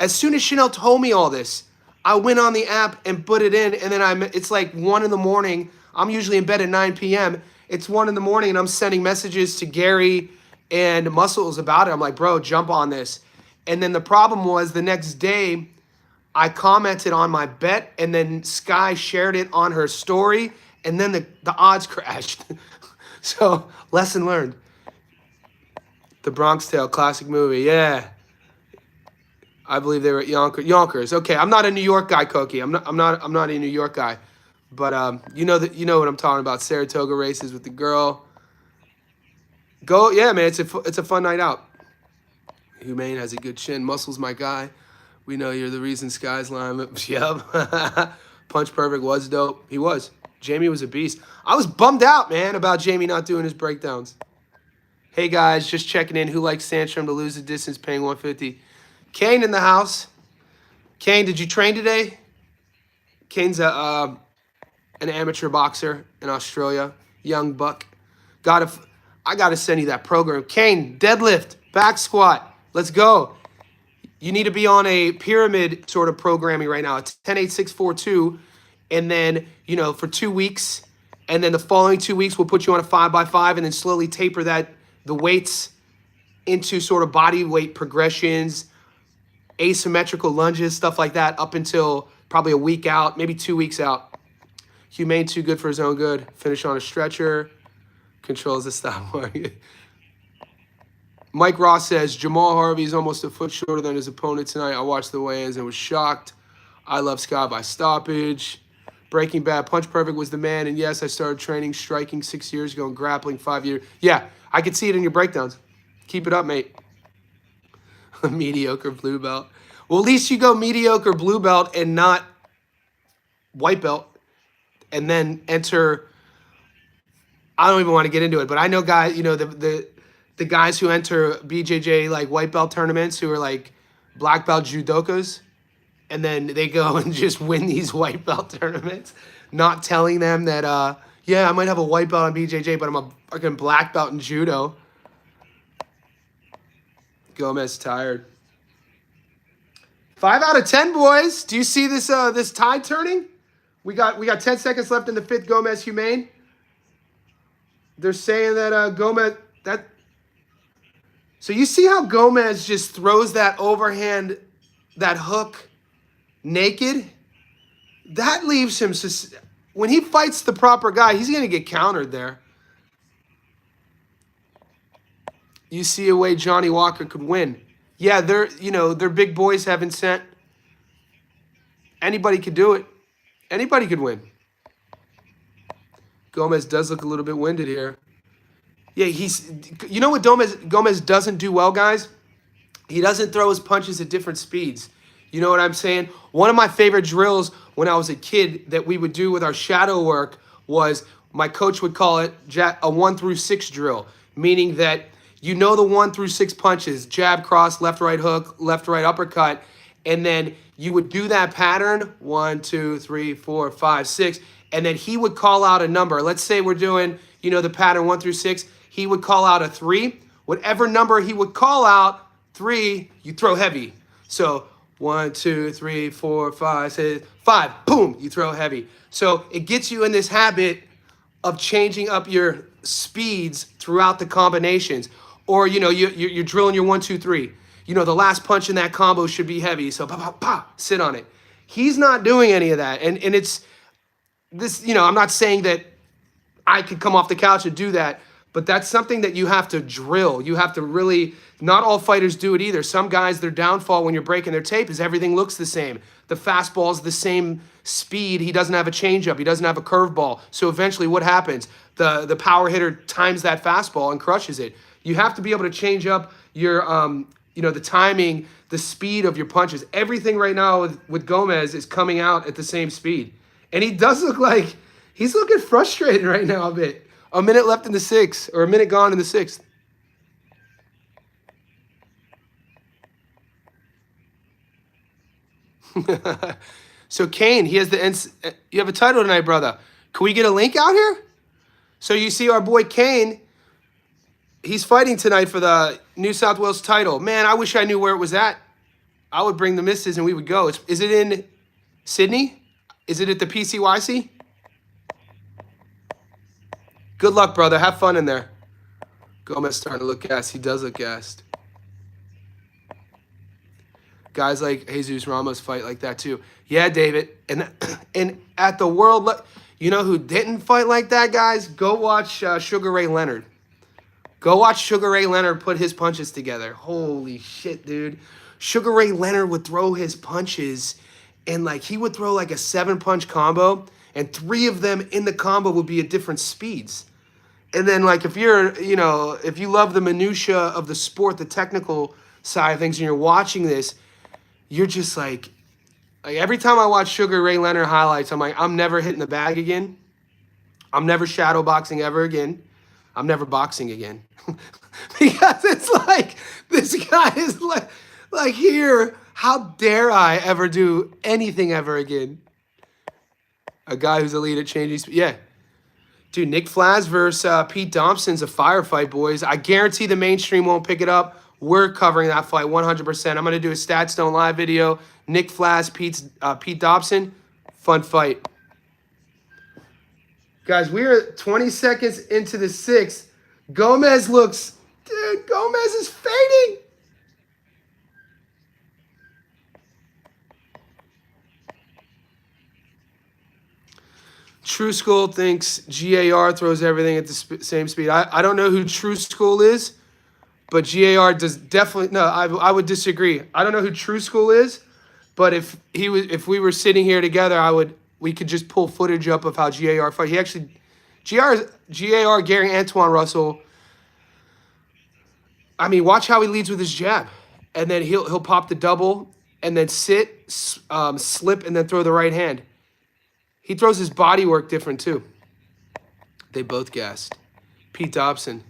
as soon as Chanel told me all this, I went on the app and put it in, and then it's like 1 in the morning. I'm usually in bed at 9 p.m. It's 1 in the morning, and I'm sending messages to Gary and Muscles about it. I'm like, bro, jump on this. And then the problem was the next day, I commented on my bet, and then Sky shared it on her story, and then the odds crashed. So, lesson learned. The Bronx Tale, classic movie. Yeah. I believe they were at Yonkers. Okay, I'm not a New York guy, Koki. I'm not a New York guy. But you know what I'm talking about. Saratoga races with the girl. Yeah, man, it's a fun night out. Humane has a good chin. Muscle's my guy. We know you're the reason Sky's line. Yep. Punch Perfect was dope. He was. Jamie was a beast. I was bummed out, man, about Jamie not doing his breakdowns. Hey, guys, just checking in. Who likes Sandstrom to lose the distance paying 150? Kane in the house. Kane, did you train today? Kane's an amateur boxer in Australia. Young buck. I got to send you that program. Kane, deadlift, back squat. Let's go. You need to be on a pyramid sort of programming right now. It's 10, 8, 6, 4, 2. And then, you know, for 2 weeks. And then the following 2 weeks, we'll put you on a 5x5 and then slowly taper the weights into sort of body weight progressions, asymmetrical lunges, stuff like that, up until probably a week out, maybe 2 weeks out. Humane, too good for his own good. Finish on a stretcher. Controls the stop market. Mike Ross says, Jamal Harvey is almost a foot shorter than his opponent tonight. I watched the weigh-ins and was shocked. I love Scott by stoppage. Breaking Bad, Punch Perfect was the man. And yes, I started training striking 6 years ago and grappling 5 years. Yeah, I could see it in your breakdowns. Keep it up, mate. Mediocre blue belt. Well, at least you go mediocre blue belt and not white belt. And then enter, I don't even want to get into it, but I know guys, you know, the guys who enter BJJ like white belt tournaments who are like black belt judokas, and then they go and just win these white belt tournaments, not telling them that, yeah, I might have a white belt on BJJ, but I'm a fucking black belt in judo. Gomez tired. 5 out of 10, boys. Do you see this this tide turning? We got 10 seconds left in the 5th Gomez Humane. They're saying that Gomez that. So you see how Gomez just throws that overhand, that hook, naked. That leaves him. When he fights the proper guy, he's gonna get countered there. You see a way Johnny Walker could win. Yeah, their big boys haven't sent. Anybody could do it. Anybody could win. Gomez does look a little bit winded here. Yeah, you know what Gomez doesn't do well, guys? He doesn't throw his punches at different speeds. You know what I'm saying? One of my favorite drills when I was a kid that we would do with our shadow work was, my coach would call it a 1 through 6 drill, meaning that you know the 1 through 6 punches, jab, cross, left, right hook, left, right uppercut, and then you would do that pattern, 1, 2, 3, 4, 5, 6, and then he would call out a number. Let's say we're doing, you know, the pattern 1 through 6. He would call out a 3. Whatever number he would call out, 3, you throw heavy. So 1, 2, 3, 4, 5, 6, 5, boom, you throw heavy. So it gets you in this habit of changing up your speeds throughout the combinations. Or, you know, you're drilling your 1, 2, 3. You know, the last punch in that combo should be heavy. So, pa, pa, pa, sit on it. He's not doing any of that. And it's this, you know, I'm not saying that I could come off the couch and do that, but that's something that you have to drill. You have to really, not all fighters do it either. Some guys, their downfall when you're breaking their tape is everything looks the same. The fastball's the same speed. He doesn't have a changeup. He doesn't have a curveball. So eventually what happens? The power hitter times that fastball and crushes it. You have to be able to change up your, you know, the timing, the speed of your punches. Everything right now with Gomez is coming out at the same speed. And he does look like he's looking frustrated right now a bit. A minute left in the 6th, or a minute gone in the 6th. So Kane, he has you have a title tonight, brother. Can we get a link out here? So you see our boy Kane, he's fighting tonight for the New South Wales title. Man, I wish I knew where it was at. I would bring the missus and we would go. Is it in Sydney? Is it at the PCYC? Good luck, brother. Have fun in there. Gomez starting to look gassed. He does look gassed. Guys like Jesus Ramos fight like that too. Yeah, David. And at the world, you know who didn't fight like that, guys? Go watch Sugar Ray Leonard. Go watch Sugar Ray Leonard put his punches together. Holy shit, dude. Sugar Ray Leonard would throw his punches, and like he would throw like a 7-punch combo, and 3 of them in the combo would be at different speeds. And then like if you're, you know, if you love the minutia of the sport, the technical side of things, and you're watching this, you're just like every time I watch Sugar Ray Leonard highlights, I'm like, I'm never hitting the bag again. I'm never shadow boxing ever again. I'm never boxing again. Because it's like, this guy is like here, how dare I ever do anything ever again? A guy who's elite at changing speed. Yeah. Dude, Nick Flaz versus Pete Dobson's a firefight, boys. I guarantee the mainstream won't pick it up. We're covering that fight 100%. I'm going to do a Stats Don't Lie video. Nick Flaz, Pete Dobson. Fun fight. Guys, we are 20 seconds into the sixth. Gomez looks... Dude, Gomez is fading. True School thinks GAR throws everything at the same speed. I don't know who True School is, but GAR does definitely... No, I would disagree. I don't know who True School is, but if we were sitting here together, we could just pull footage up of how GAR fight. He actually... GAR, Gary Antoine Russell... I mean, watch how he leads with his jab. And then he'll pop the double and then sit, slip, and then throw the right hand. He throws his body work different, too. They both gassed. Pete Dobson,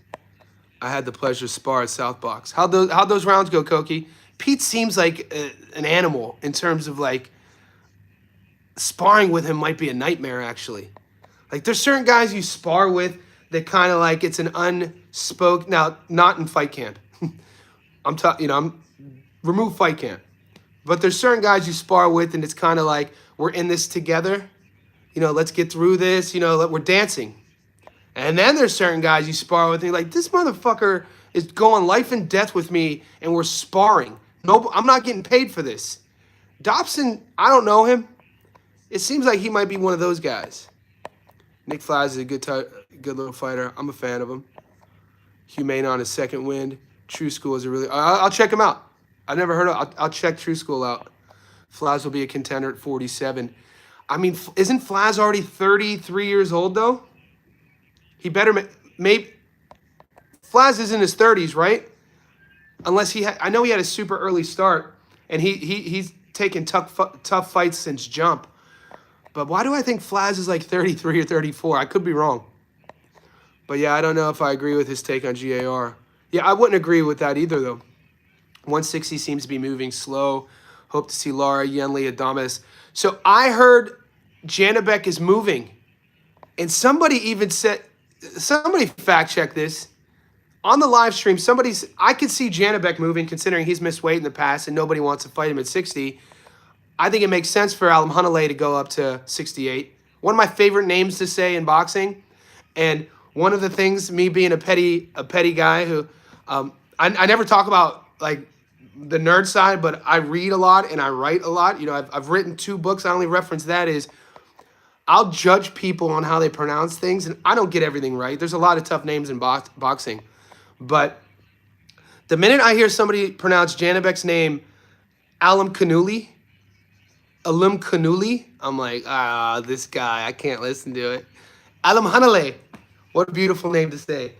I had the pleasure to spar at South Box. How'd those rounds go, Koki? Pete seems like an animal in terms of, like, sparring with him might be a nightmare, actually. Like, there's certain guys you spar with that kind of like it's an unspoken... Now, not in fight camp. I'm remove fight camp. But there's certain guys you spar with and it's kind of like, we're in this together. Let's get through this. We're dancing. And then there's certain guys you spar with and you're like, this motherfucker is going life and death with me and we're sparring. No, I'm not getting paid for this. Dobson, I don't know him. It seems like he might be one of those guys. Nick Flaz is a good little fighter. I'm a fan of him. Humane on his second win. True School is a really... I'll check him out. I never heard of... I'll check True School out. Flaz will be a contender at 47. I mean, isn't Flaz already 33 years old, though? He better... Maybe... Flaz is in his 30s, right? Unless he had... I know he had a super early start, and he's taken tough fights since jump. But why do I think Flaz is like 33 or 34? I could be wrong. But yeah, I don't know if I agree with his take on GAR. Yeah, I wouldn't agree with that either, though. 160 seems to be moving slow. Hope to see Lara, Yenli, Adames. So I heard Janabek is moving. And somebody even said, somebody fact check this. On the live stream, I could see Janabek moving considering he's missed weight in the past and nobody wants to fight him at 60. I think it makes sense for Alam Hanalei to go up to 68. One of my favorite names to say in boxing. And one of the things, me being a petty guy who, I never talk about like the nerd side, but I read a lot and I write a lot. I've written 2 books. I only reference that is I'll judge people on how they pronounce things. And I don't get everything right. There's a lot of tough names in boxing. But the minute I hear somebody pronounce Janabek's name, Alim Kanuli, I'm like, this guy, I can't listen to it. Alam Hanalei, what a beautiful name to say.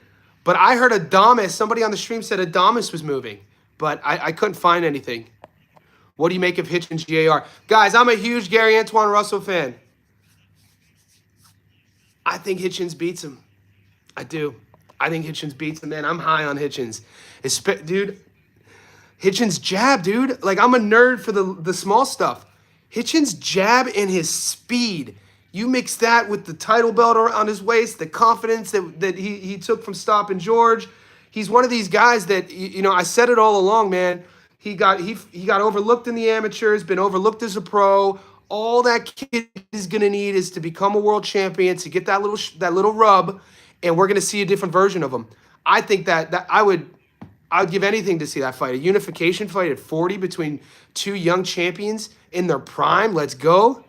But I heard Adames, somebody on the stream said Adames was moving, but I couldn't find anything. What do you make of Hitchens GAR? Guys, I'm a huge Gary Antoine Russell fan. I think Hitchens beats him. I do. I think Hitchens beats him, man. I'm high on Hitchens. Dude, Hitchens jab, dude. Like, I'm a nerd for the small stuff. Hitchens' jab and his speed. You mix that with the title belt around his waist, the confidence that he took from stopping George. He's one of these guys that, I said it all along, man. He got overlooked in the amateurs, been overlooked as a pro. All that kid is going to need is to become a world champion, to get that little rub, and we're going to see a different version of him. I think that I would give anything to see that fight. A unification fight at 40 between 2 young champions in their prime. Let's go.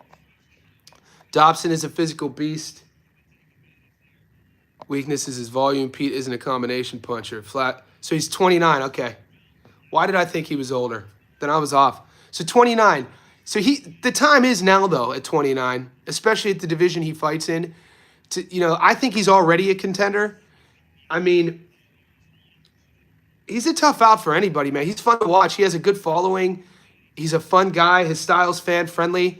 Dobson is a physical beast. Weakness is his volume. Pete isn't a combination puncher. Flat. So he's 29. Okay. Why did I think he was older? Then I was off. So 29. So the time is now, though, at 29, especially at the division he fights in. I think he's already a contender. I mean, he's a tough out for anybody, man. He's fun to watch. He has a good following. He's a fun guy. His style's fan-friendly.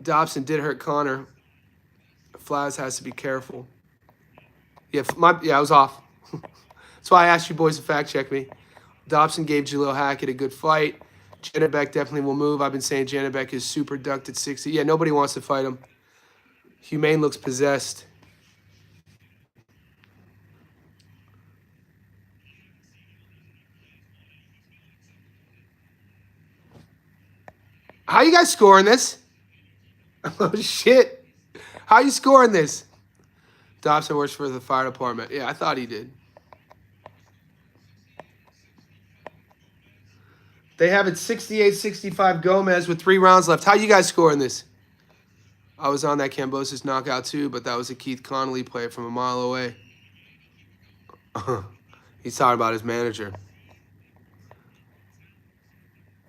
Dobson did hurt Connor. Flaz has to be careful. Yeah, I was off. That's why I asked you boys to fact-check me. Dobson gave Jalil Hackett a good fight. Janibek definitely will move. I've been saying Janibek is super ducked at 60. Yeah, nobody wants to fight him. Humane looks possessed. How you guys scoring this? Oh, shit. How you scoring this? Dobson works for the fire department. Yeah, I thought he did. They have it 68-65 Gomez with 3 rounds left. How you guys scoring this? I was on that Kambosos knockout too, but that was a Keith Connolly play from a mile away. He's talking about his manager.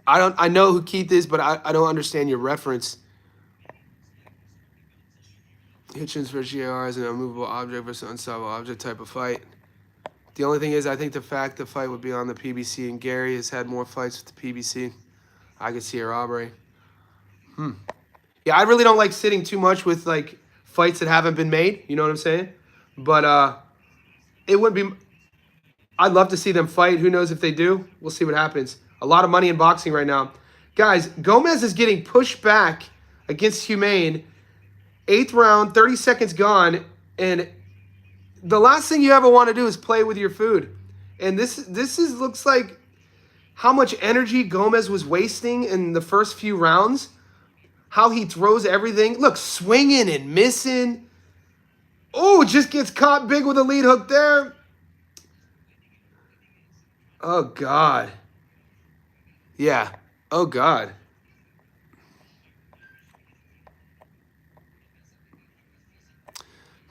I know who Keith is, but I don't understand your reference. Hitchens versus GR is an unmovable object versus unstoppable object type of fight. The only thing is, I think the fight would be on the PBC, and Gary has had more fights with the PBC. I could see a robbery. Yeah, I really don't like sitting too much with like fights that haven't been made. You know what I'm saying? But it would be. I'd love to see them fight. Who knows if they do? We'll see what happens. A lot of money in boxing right now, guys. Gomez is getting pushed back against Humane. 8th round, 30 seconds gone, and the last thing you ever want to do is play with your food. And this looks like how much energy Gomez was wasting in the first few rounds. How he throws everything. Look, swinging and missing. Oh, just gets caught big with a lead hook there. Oh, God. Yeah. Oh, God.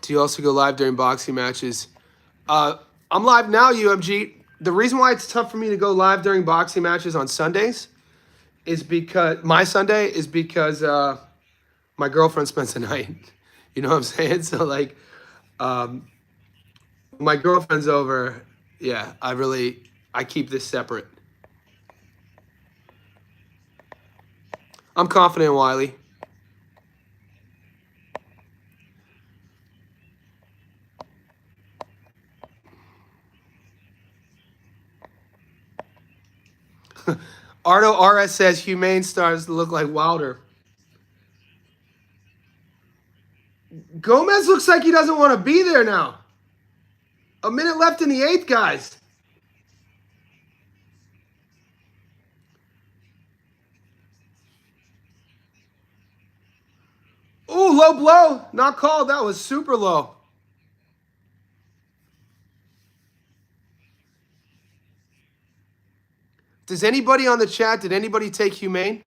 Do you also go live during boxing matches? I'm live now, UMG. The reason why it's tough for me to go live during boxing matches on Sundays is because my girlfriend spends the night. You know what I'm saying? So like, my girlfriend's over. Yeah, I keep this separate. I'm confident in Wiley. Ardo RS says Humane starts to look like Wilder. Gomez looks like he doesn't want to be there now. A minute left in the 8th, guys. Ooh, low blow. Not called. That was super low. Does anybody on the chat, did anybody take Humane?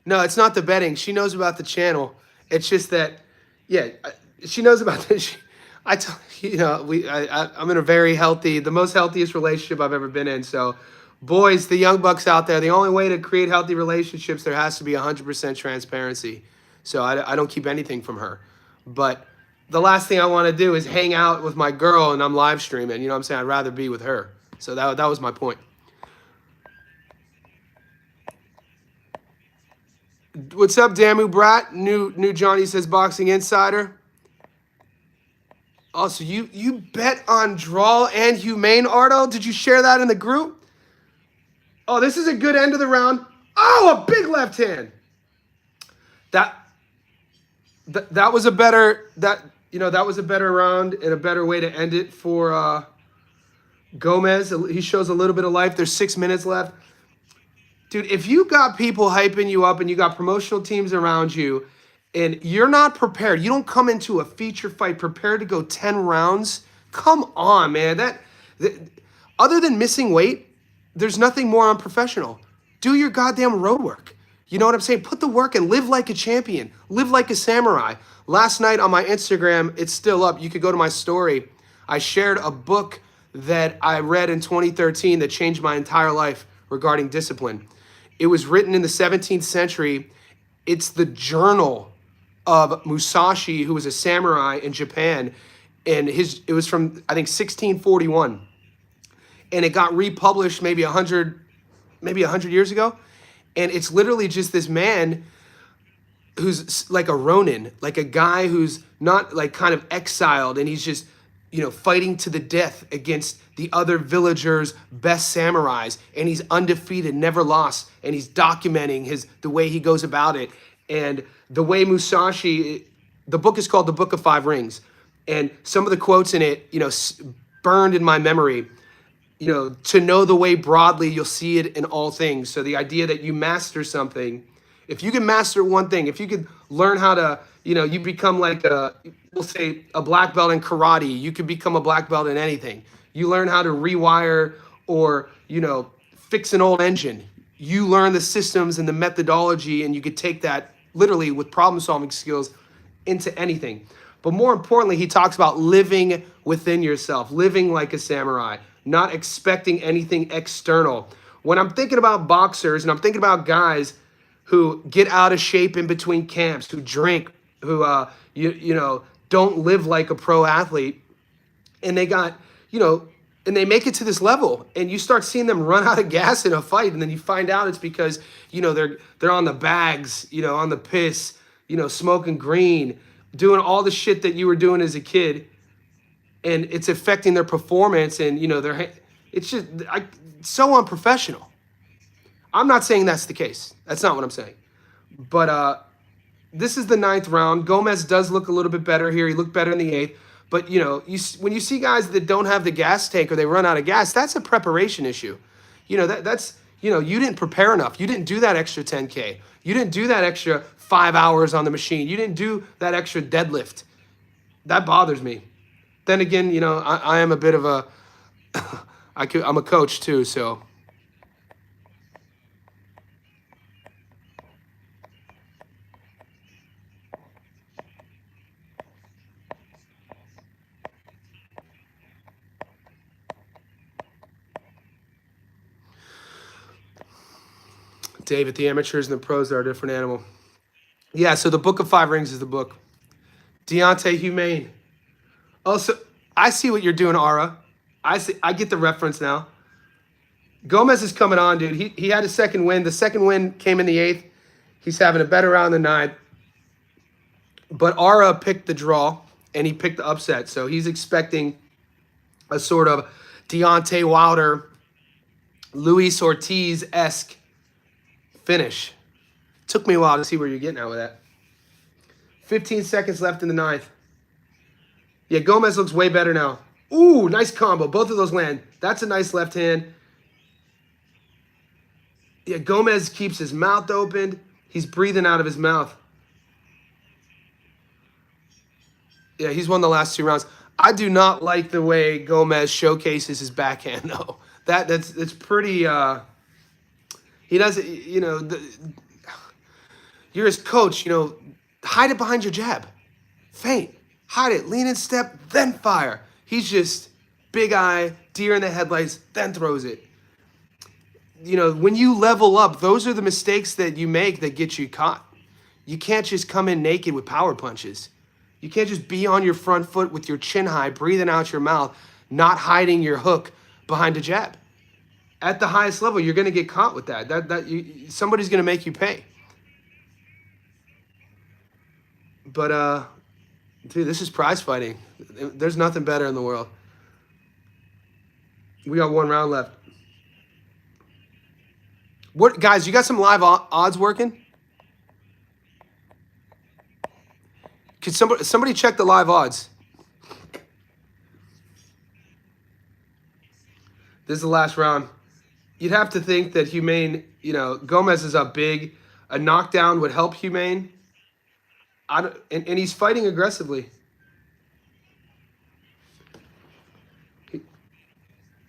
No, it's not the betting. She knows about the channel. It's just that, yeah, she knows about this. I'm in a very healthy, the most healthiest relationship I've ever been in. So, boys, the young bucks out there, the only way to create healthy relationships, there has to be 100% transparency. So I don't keep anything from her. But the last thing I want to do is hang out with my girl and I'm live streaming. You know what I'm saying? I'd rather be with her. So that was my point. What's up, Damu Brat? New Johnny says Boxing Insider. Also, you bet on draw and Humane, Ardo? Did you share that in the group? Oh, this is a good end of the round. Oh, a big left hand. That was a better round and a better way to end it for Gomez. He shows a little bit of life. There's 6 minutes left. Dude, if you got people hyping you up and you got promotional teams around you and you're not prepared, you don't come into a feature fight prepared to go 10 rounds, come on, man. Other than missing weight, there's nothing more unprofessional. Do your goddamn road work. You know what I'm saying? Put the work in. Live like a champion. Live like a samurai. Last night on my Instagram, it's still up. You could go to my story. I shared a book that I read in 2013 that changed my entire life regarding discipline. It was written in the 17th century. It's the journal of Musashi, who was a samurai in Japan. And it was from, I think, 1641. And it got republished maybe 100 maybe 100 years ago. And it's literally just this man who's like a Ronin, like a guy who's not like kind of exiled, and he's just, fighting to the death against the other villagers' best samurais, and he's undefeated, never lost, and he's documenting the way he goes about it. And the way Musashi, the book is called The Book of Five Rings, and some of the quotes in it, burned in my memory. To know the way broadly, you'll see it in all things. So the idea that you master something, if you can master one thing, if you could learn how to, you become like we'll say a black belt in karate, you could become a black belt in anything. You learn how to rewire or, fix an old engine. You learn the systems and the methodology, and you could take that literally with problem solving skills into anything. But more importantly, he talks about living within yourself, living like a samurai, not expecting anything external. When I'm thinking about boxers and I'm thinking about guys who get out of shape in between camps, who drink, who don't live like a pro athlete, and they got, and they make it to this level, and you start seeing them run out of gas in a fight, and then you find out it's because, they're on the bags, on the piss, smoking green, doing all the shit that you were doing as a kid, and it's affecting their performance, and it's just so unprofessional. I'm not saying that's the case. That's not what I'm saying. But this is the 9th round. Gomez does look a little bit better here. He looked better in the 8th. But, when you see guys that don't have the gas tank or they run out of gas, that's a preparation issue. That's you didn't prepare enough. You didn't do that extra 10K. You didn't do that extra 5 hours on the machine. You didn't do that extra deadlift. That bothers me. Then again, I am a bit of a, I'm a coach too, so. David, the amateurs and the pros are a different animal. Yeah, so the Book of Five Rings is the book. Deontay Humane. Also, I see what you're doing, Ara. I get the reference now. Gomez is coming on, dude. He had a second win. The second win came in the 8th. He's having a better round than 9th. But Ara picked the draw, and he picked the upset. So he's expecting a sort of Deontay Wilder, Luis Ortiz-esque finish. Took me a while to see where you're getting at with that. 15 seconds left in the 9th. Yeah, Gomez looks way better now. Ooh, nice combo. Both of those land. That's a nice left hand. Yeah, Gomez keeps his mouth open. He's breathing out of his mouth. Yeah, he's won the last 2 rounds. I do not like the way Gomez showcases his backhand, though. That's pretty... he doesn't, you're his coach, hide it behind your jab. Feint, hide it, lean in step, then fire. He's just big eye, deer in the headlights, then throws it. When you level up, those are the mistakes that you make that get you caught. You can't just come in naked with power punches. You can't just be on your front foot with your chin high, breathing out your mouth, not hiding your hook behind a jab. At the highest level, you're going to get caught with that. Somebody's going to make you pay. But, dude, this is prize fighting. There's nothing better in the world. We got 1 round left. What, guys, you got some live odds working? Could somebody check the live odds? This is the last round. You'd have to think that Humane, Gomez is up big. A knockdown would help Humane. And he's fighting aggressively.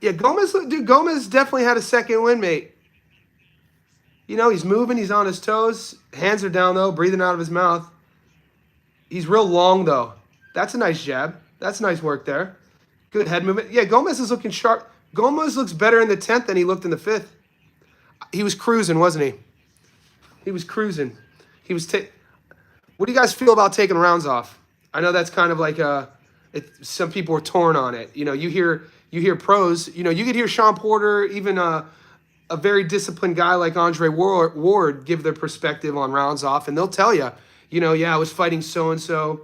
Yeah, Gomez definitely had a second win, mate. He's moving, he's on his toes. Hands are down, though, breathing out of his mouth. He's real long, though. That's a nice jab. That's nice work there. Good head movement. Yeah, Gomez is looking sharp. Gomez looks better in the 10th than he looked in the 5th. He was cruising, wasn't he? He was cruising. He was What do you guys feel about taking rounds off? I know that's kind of like some people are torn on it. You hear pros. You could hear Sean Porter, even a very disciplined guy like Andre Ward give their perspective on rounds off, and they'll tell you, yeah, I was fighting so and so,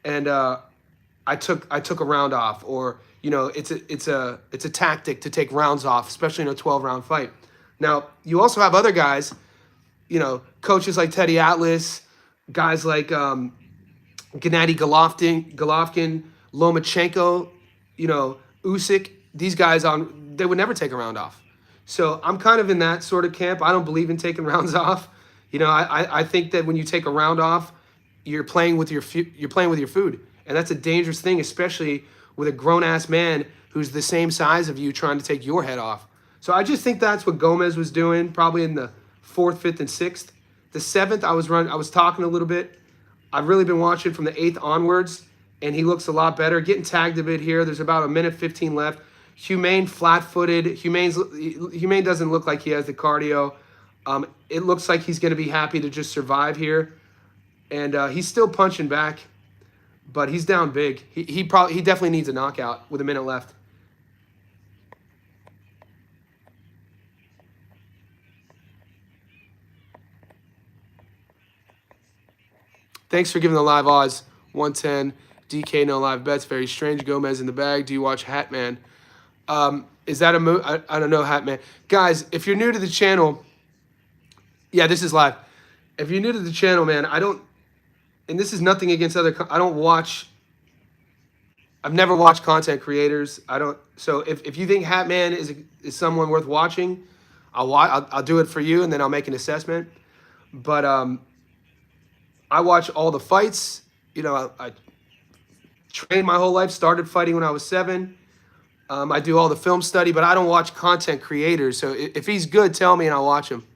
and I took a round off, or it's a tactic to take rounds off, especially in a 12-round fight. Now you also have other guys, coaches like Teddy Atlas, guys like Gennady Golovkin, Lomachenko, Usyk. These guys they would never take a round off. So I'm kind of in that sort of camp. I don't believe in taking rounds off. I think that when you take a round off, you're playing with your food, and that's a dangerous thing, especially with a grown ass man who's the same size of you trying to take your head off. So I just think that's what Gomez was doing, probably in the fourth, fifth, and sixth. The seventh, I was talking a little bit. I've really been watching from the eighth onwards, and he looks a lot better. Getting tagged a bit here. There's about a minute 15 left. Humane flat-footed. Humane doesn't look like he has the cardio. It looks like he's going to be happy to just survive here, and he's still punching back, but he's down big. He definitely needs a knockout with a minute left. Thanks for giving the live odds. 110. DK no live bets. Very strange. Gomez in the bag. Do you watch Hatman? Is that a move? I don't know, Hatman. Guys, if you're new to the channel, yeah, this is live. If you're new to the channel, man, and this is nothing against I've never watched content creators. So if you think Hatman is someone worth watching, I'll do it for you, and then I'll make an assessment. But I watch all the fights. I trained my whole life, started fighting when I was 7. I do all the film study, but I don't watch content creators. So if he's good, tell me and I'll watch him.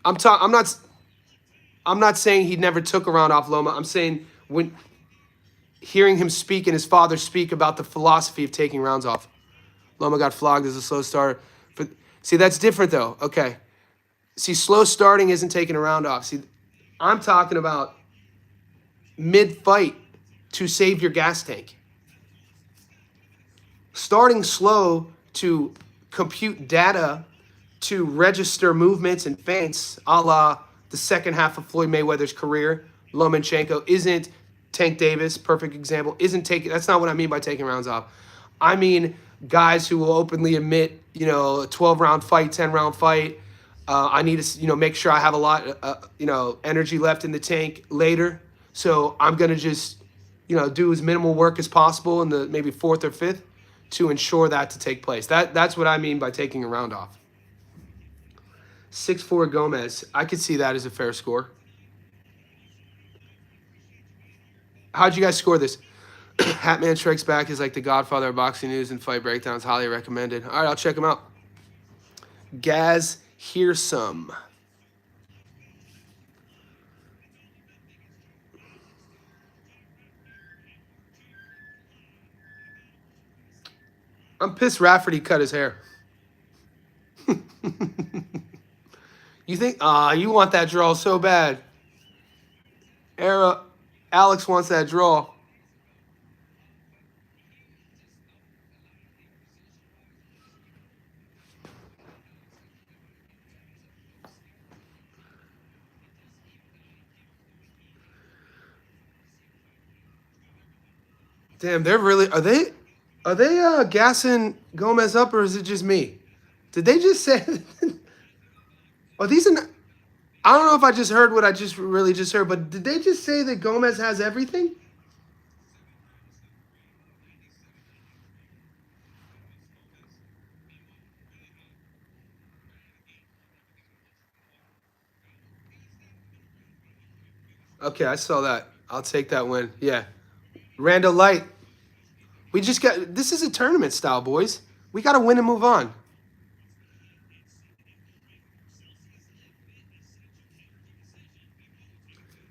I'm not saying he never took a round off Loma. I'm saying when hearing him speak and his father speak about the philosophy of taking rounds off. Loma got flogged as a slow starter. See, that's different though. Okay. See, slow starting isn't taking a round off. See, I'm talking about mid-fight to save your gas tank. Starting slow to compute data, to register movements and feints, a la the second half of Floyd Mayweather's career. Lomachenko isn't Tank Davis, perfect example, that's not what I mean by taking rounds off. I mean guys who will openly admit, a 12-round fight, 10-round fight, I need to, make sure I have a lot, energy left in the tank later. So I'm going to just, do as minimal work as possible in the maybe fourth or fifth to ensure that to take place. That's what I mean by taking a round off. 6'4" Gomez. I could see that as a fair score. How'd you guys score this? Hatman Strikes Back is like the godfather of boxing news and fight breakdowns. Highly recommended. All right, I'll check him out. Gaz Here's some. I'm pissed Rafferty cut his hair. You think, you want that draw so bad. Alex wants that draw. Damn, are they gassing Gomez up, or is it just me? Did they just say are these I don't know if I just heard what I just heard, but did they just say that Gomez has everything? Okay, I saw that. I'll take that win. Yeah. Randall Light. This is a tournament style, boys. We got to win and move on.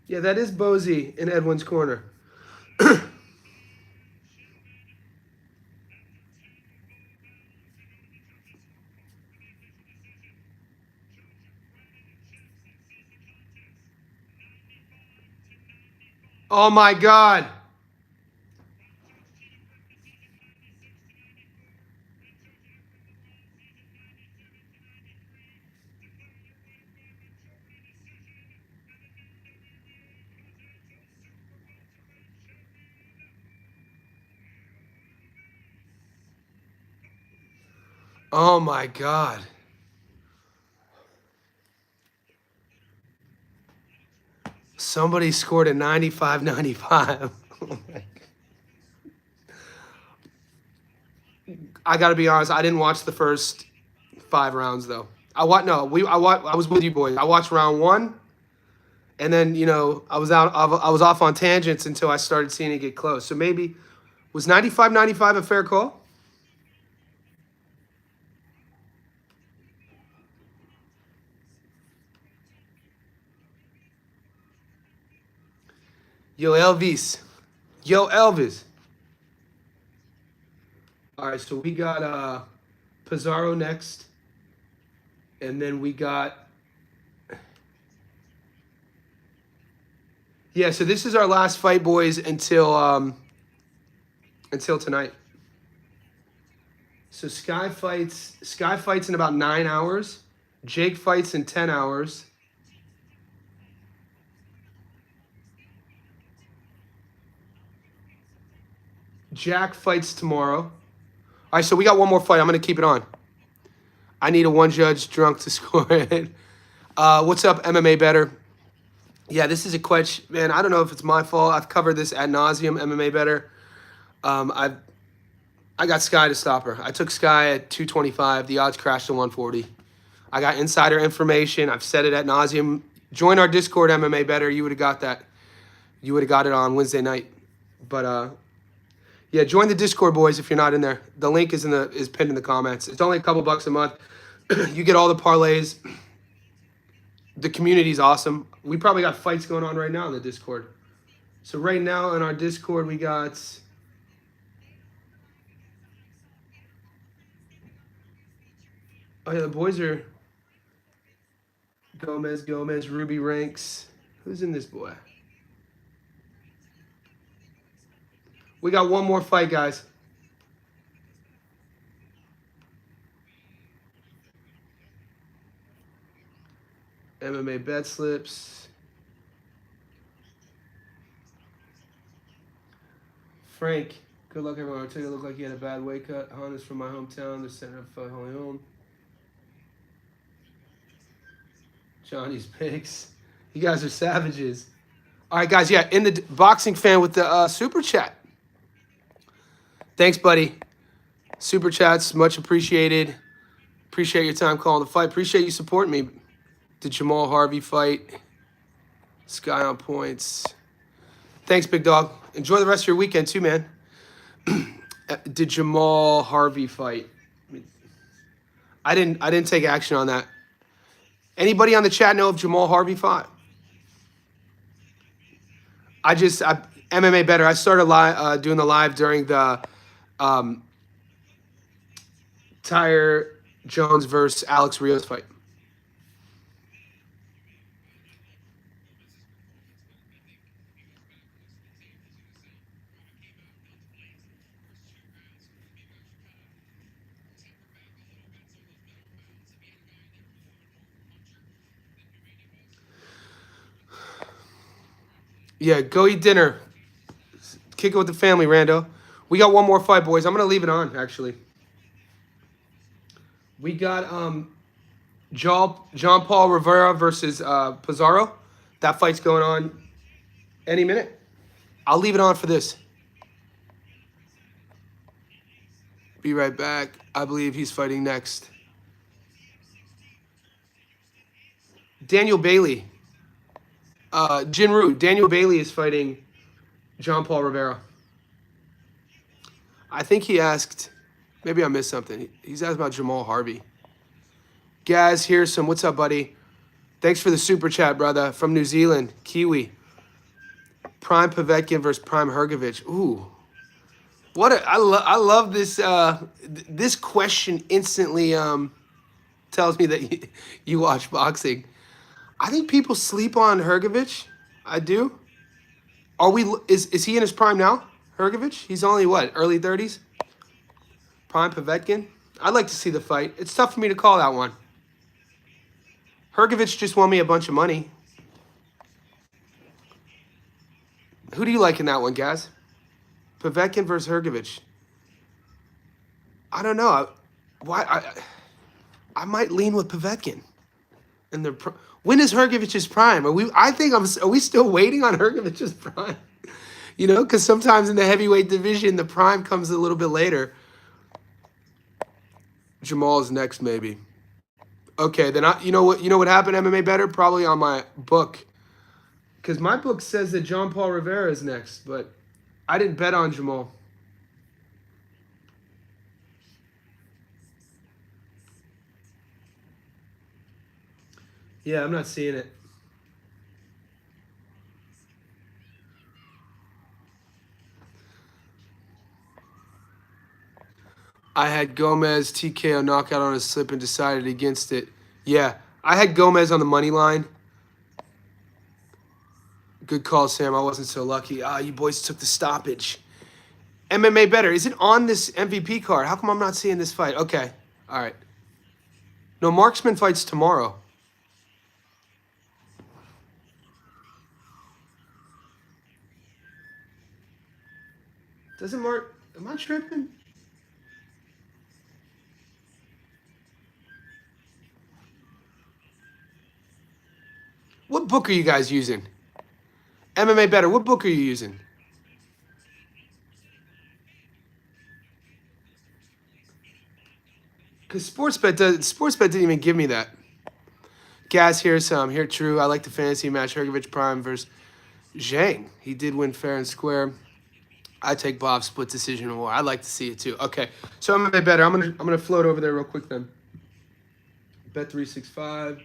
Yeah, that is Bozy in Edwin's corner. Oh my God. Oh my God. Somebody scored a 95-95. Oh my. I got to be honest. I didn't watch the first 5 rounds though. I was with you boys. I watched round one, and then I was off on tangents until I started seeing it get close. So maybe was 95-95 a fair call? Yo Elvis, yo Elvis. All right, so we got Pizarro next, and then we got yeah. So this is our last fight, boys, until tonight. So Sky fights in about 9 hours. Jake fights in 10 hours. Jack fights tomorrow. All right, so we got one more fight. I'm gonna keep it on. I need a one judge drunk to score it. What's up, MMA Better? Yeah, this is a question, man. I don't know if it's my fault. I've covered this ad nauseum. MMA Better. I got Sky to stop her. I took Sky at 225. The odds crashed to 140. I got insider information. I've said it at nauseum. Join our Discord, MMA Better. You would have got that. You would have got it on Wednesday night. But yeah, join the Discord, boys, if you're not in there. The link is pinned in the comments. It's only a couple bucks a month. You get all the parlays. The community's awesome. We probably got fights going on right now in the Discord. So right now in our Discord, we got oh yeah, the boys are Gomez, Ruby Ranks. Who's in this boy? We got one more fight, guys. MMA bet slips. Frank, good luck, everyone. I'll tell you, it looked like he had a bad weight cut. Honda's from my hometown. The center of wholly owned. Johnny's picks. You guys are savages. All right, guys. Yeah, in the boxing fan with the super chat. Thanks, buddy. Super chats, much appreciated. Appreciate your time calling the fight. Appreciate you supporting me. The Jamal Harvey fight. Sky on points. Thanks, big dog. Enjoy the rest of your weekend too, man. The Jamal Harvey fight. I didn't take action on that. Anybody on the chat know if Jamal Harvey fought? MMA Better. I started doing the live during the Tyre Jones versus Alex Rios fight. Yeah, go eat dinner. Kick it with the family, Rando. We got one more fight, boys. I'm gonna leave it on, actually. We got John Paul Rivera versus Pizarro. That fight's going on any minute. I'll leave it on for this. Be right back. I believe he's fighting next. Daniel Bailey. Jinru. Daniel Bailey is fighting John Paul Rivera. I think he asked, maybe I missed something. He's asked about Jamal Harvey. Gaz, here's some. What's up, buddy? Thanks for the super chat, brother. From New Zealand, Kiwi. Prime Povetkin versus Prime Hrgovic. Ooh. I love this. This question instantly tells me that you watch boxing. I think people sleep on Hrgovic. I do. Is he in his prime now? Hrgovic? He's only what, early 30s? Prime Povetkin? I'd like to see the fight. It's tough for me to call that one. Hrgovic just won me a bunch of money. Who do you like in that one, guys? Povetkin versus Hrgovic. I don't know. Why? I might lean with Povetkin. And when is Hrgovic's prime? Are we? I think Are we still waiting on Hrgovic's prime? You know, because sometimes in the heavyweight division, the prime comes a little bit later. Jamal's next, maybe. Okay, then you know what happened, MMA Better? Probably on my book. Because my book says that John Paul Rivera is next, but I didn't bet on Jamal. Yeah, I'm not seeing it. I had Gomez TKO knockout on a slip and decided against it. Yeah, I had Gomez on the money line. Good call, Sam. I wasn't so lucky. You boys took the stoppage. MMA Better. Is it on this MVP card? How come I'm not seeing this fight? Okay. All right. No, Marksman fights tomorrow. Doesn't Mark... Am I tripping? What book are you guys using? MMA Better. What book are you using? Because Sportsbet didn't even give me that. Gas here, some here. True. I like the fantasy match. Hrgovic Prime versus Zhang. He did win fair and square. I take Bob split decision war. I'd like to see it too. Okay, so MMA Better. I'm gonna float over there real quick then. Bet 365.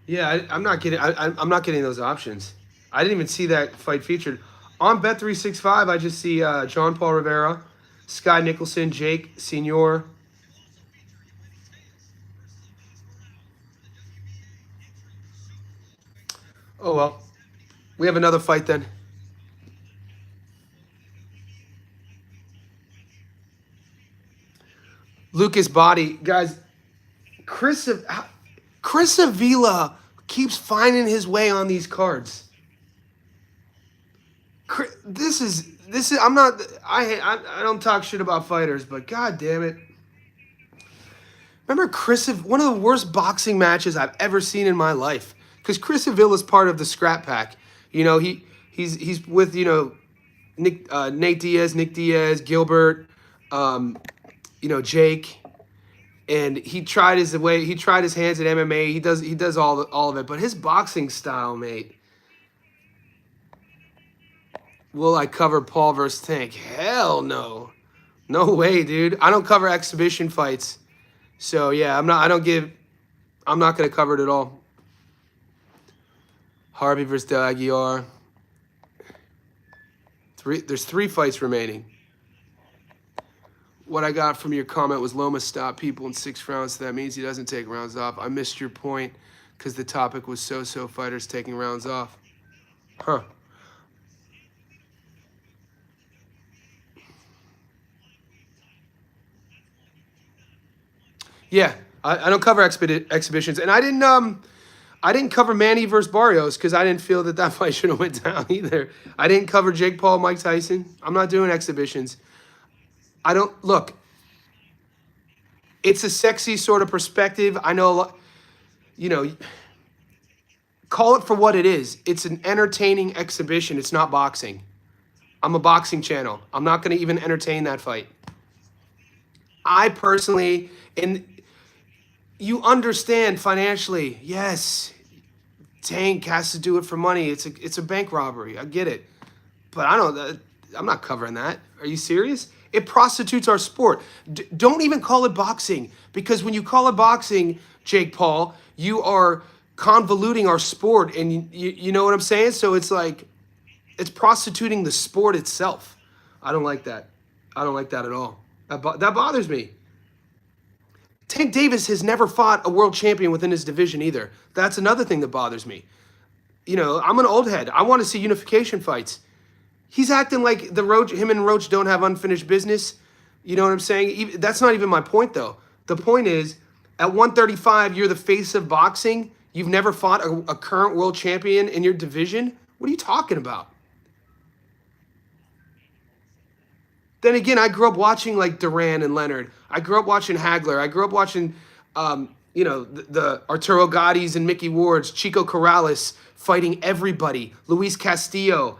Yeah, I'm not getting. I'm not getting those options. I didn't even see that fight featured on Bet 365. I just see John Paul Rivera, Sky Nicholson, Jake Senior. Oh well, we have another fight then. Lucas Body, guys. Chris Avila keeps finding his way on these cards. This is I'm not I don't talk shit about fighters, but god damn it. Remember one of the worst boxing matches I've ever seen in my life. Because Chris Avila is part of the Scrap Pack. You know, he's with, you know, Nick Diaz, Gilbert, Jake. And he tried his hands at MMA. He does all of it, but his boxing style, mate. Will I cover Paul versus Tank? Hell no. No way, dude. I don't cover exhibition fights. So yeah, I'm not gonna cover it at all. Harvey versus Del Aguilar. There's 3 fights remaining. What I got from your comment was Loma stopped people in 6 rounds, so that means he doesn't take rounds off. I missed your point because the topic was so-so fighters taking rounds off. Huh. Yeah, I don't cover exhibitions, and I didn't cover Manny versus Barrios because I didn't feel that fight should have went down either. I didn't cover Jake Paul, Mike Tyson. I'm not doing exhibitions. I don't look. It's a sexy sort of perspective. I know a lot. You know, call it for what it is. It's an entertaining exhibition. It's not boxing. I'm a boxing channel. I'm not going to even entertain that fight. I personally, and you understand financially, yes, Tank has to do it for money. It's a bank robbery. I get it. But I'm not covering that. Are you serious? It prostitutes our sport. Don't even call it boxing, because when you call it boxing, Jake Paul, you are convoluting our sport, and you know what I'm saying? So it's like, it's prostituting the sport itself. I don't like that. I don't like that at all. That bothers me. Tank Davis has never fought a world champion within his division either. That's another thing that bothers me. You know, I'm an old head. I want to see unification fights. He's acting like him and Roach don't have unfinished business. You know what I'm saying? That's not even my point, though. The point is, At 135, you're the face of boxing. You've never fought a current world champion in your division. What are you talking about? Then again, I grew up watching like Duran and Leonard. I grew up watching Hagler. I grew up watching, the Arturo Gotti's and Mickey Ward's, Chico Corrales fighting everybody, Luis Castillo.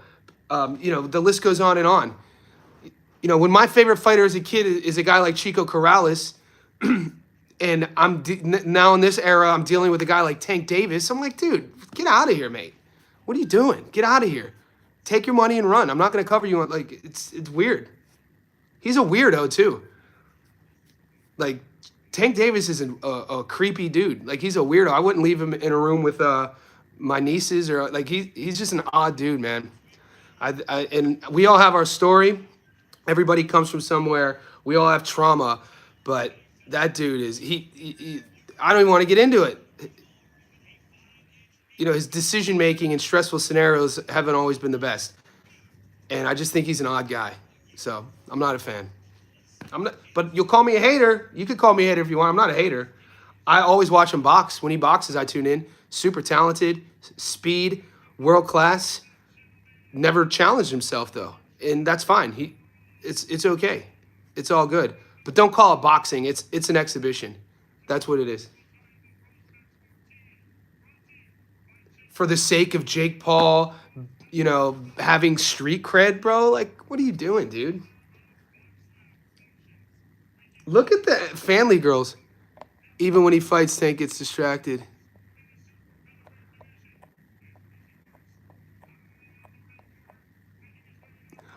The list goes on and on. When my favorite fighter as a kid is a guy like Chico Corrales, and now in this era, I'm dealing with a guy like Tank Davis. I'm like, dude, get out of here, mate. What are you doing? Get out of here. Take your money and run. I'm not going to cover you on, like, it's weird. He's a weirdo too. Like, Tank Davis is a creepy dude. Like, he's a weirdo. I wouldn't leave him in a room with my nieces, or like he's just an odd dude, man. And we all have our story. Everybody comes from somewhere. We all have trauma, but that dude is he I don't even want to get into it. His decision making in stressful scenarios haven't always been the best, and I just think he's an odd guy. So I'm not a fan. But you'll call me a hater. You could call me a hater if you want. I'm not a hater. I always watch him box. When he boxes, I tune in. Super talented, speed, world class. Never challenged himself though, and that's fine. It's okay. It's all good. But don't call it boxing. It's an exhibition. That's what it is. For the sake of Jake Paul, having street cred, bro. Like, what are you doing, dude? Look at the Family Girls. Even when he fights, Tank gets distracted.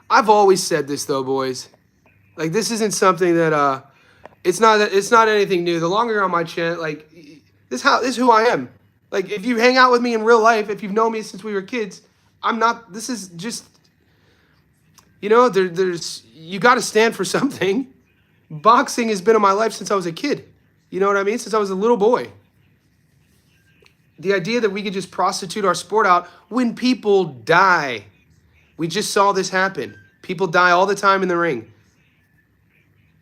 I've always said this though, boys. Like, this isn't something that it's not anything new. The longer you're on my channel, like, this is who I am. Like, if you hang out with me in real life, if you've known me since we were kids, I'm not. This is just, there's you got to stand for something. Boxing has been in my life since I was a kid. You know what I mean? Since I was a little boy. The idea that we could just prostitute our sport out when people die. We just saw this happen. People die all the time in the ring.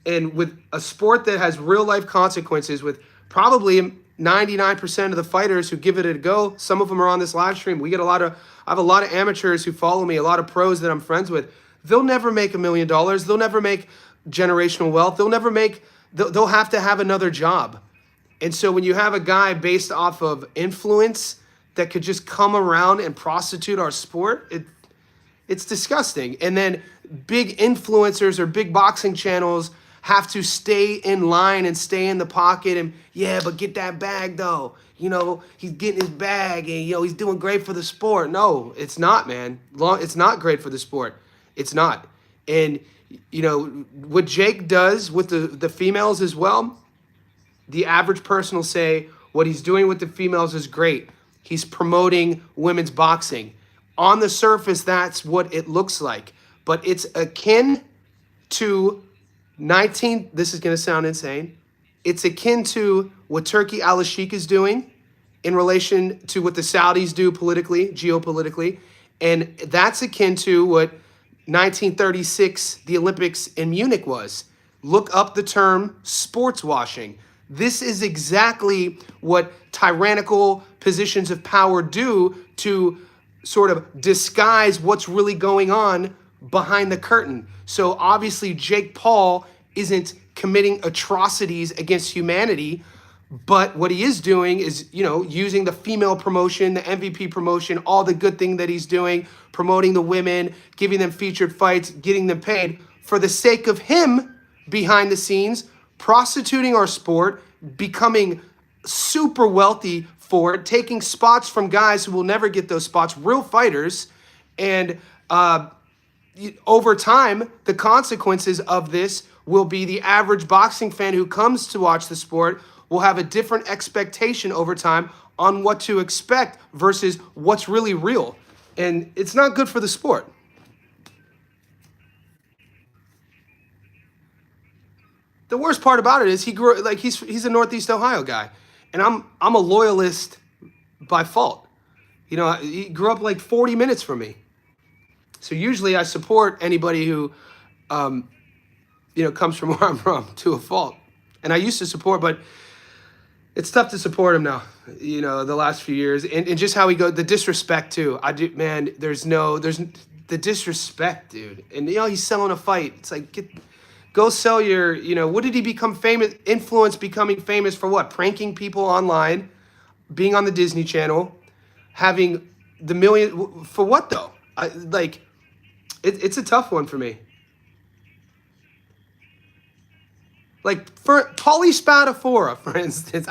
And with a sport that has real life consequences, with probably 99% of the fighters who give it a go, some of them are on this live stream. I have a lot of amateurs who follow me, a lot of pros that I'm friends with. They'll never make $1 million. They'll never make generational wealth. They'll have to have another job. And so when you have a guy based off of influence that could just come around and prostitute our sport, it's disgusting. And then big influencers or big boxing channels have to stay in line and stay in the pocket and, yeah, but get that bag though. He's getting his bag and, he's doing great for the sport. No, it's not, man. It's not great for the sport. It's not. And, what Jake does with the females as well, the average person will say what he's doing with the females is great. He's promoting women's boxing. On the surface, that's what it looks like. But it's akin to this is going to sound insane. It's akin to what Turkey al-Sheikh is doing in relation to what the Saudis do politically, geopolitically. And that's akin to what 1936, the Olympics in Munich was. Look up the term sports washing. This is exactly what tyrannical positions of power do to sort of disguise what's really going on behind the curtain. So obviously Jake Paul isn't committing atrocities against humanity, but what he is doing is, using the female promotion, the MVP promotion, all the good thing that he's doing, promoting the women, giving them featured fights, getting them paid for the sake of him behind the scenes, prostituting our sport, becoming super wealthy for it, taking spots from guys who will never get those spots, real fighters. And over time, the consequences of this will be the average boxing fan who comes to watch the sport will have a different expectation over time on what to expect versus what's really real. And it's not good for the sport. The worst part about it is he grew like he's a Northeast Ohio guy, and I'm a loyalist by fault. He grew up like 40 minutes from me, so usually I support anybody who, comes from where I'm from to a fault. And I used to support, but it's tough to support him now. You know, the last few years, and just how he go, the disrespect too. I do, man. There's the disrespect, dude. And you know, he's selling a fight. It's like go sell your. You know, what did he become famous? Influence becoming famous for what? Pranking people online, being on the Disney Channel, having the million for what though? It's a tough one for me. Like for Paulie Spadafora, for instance,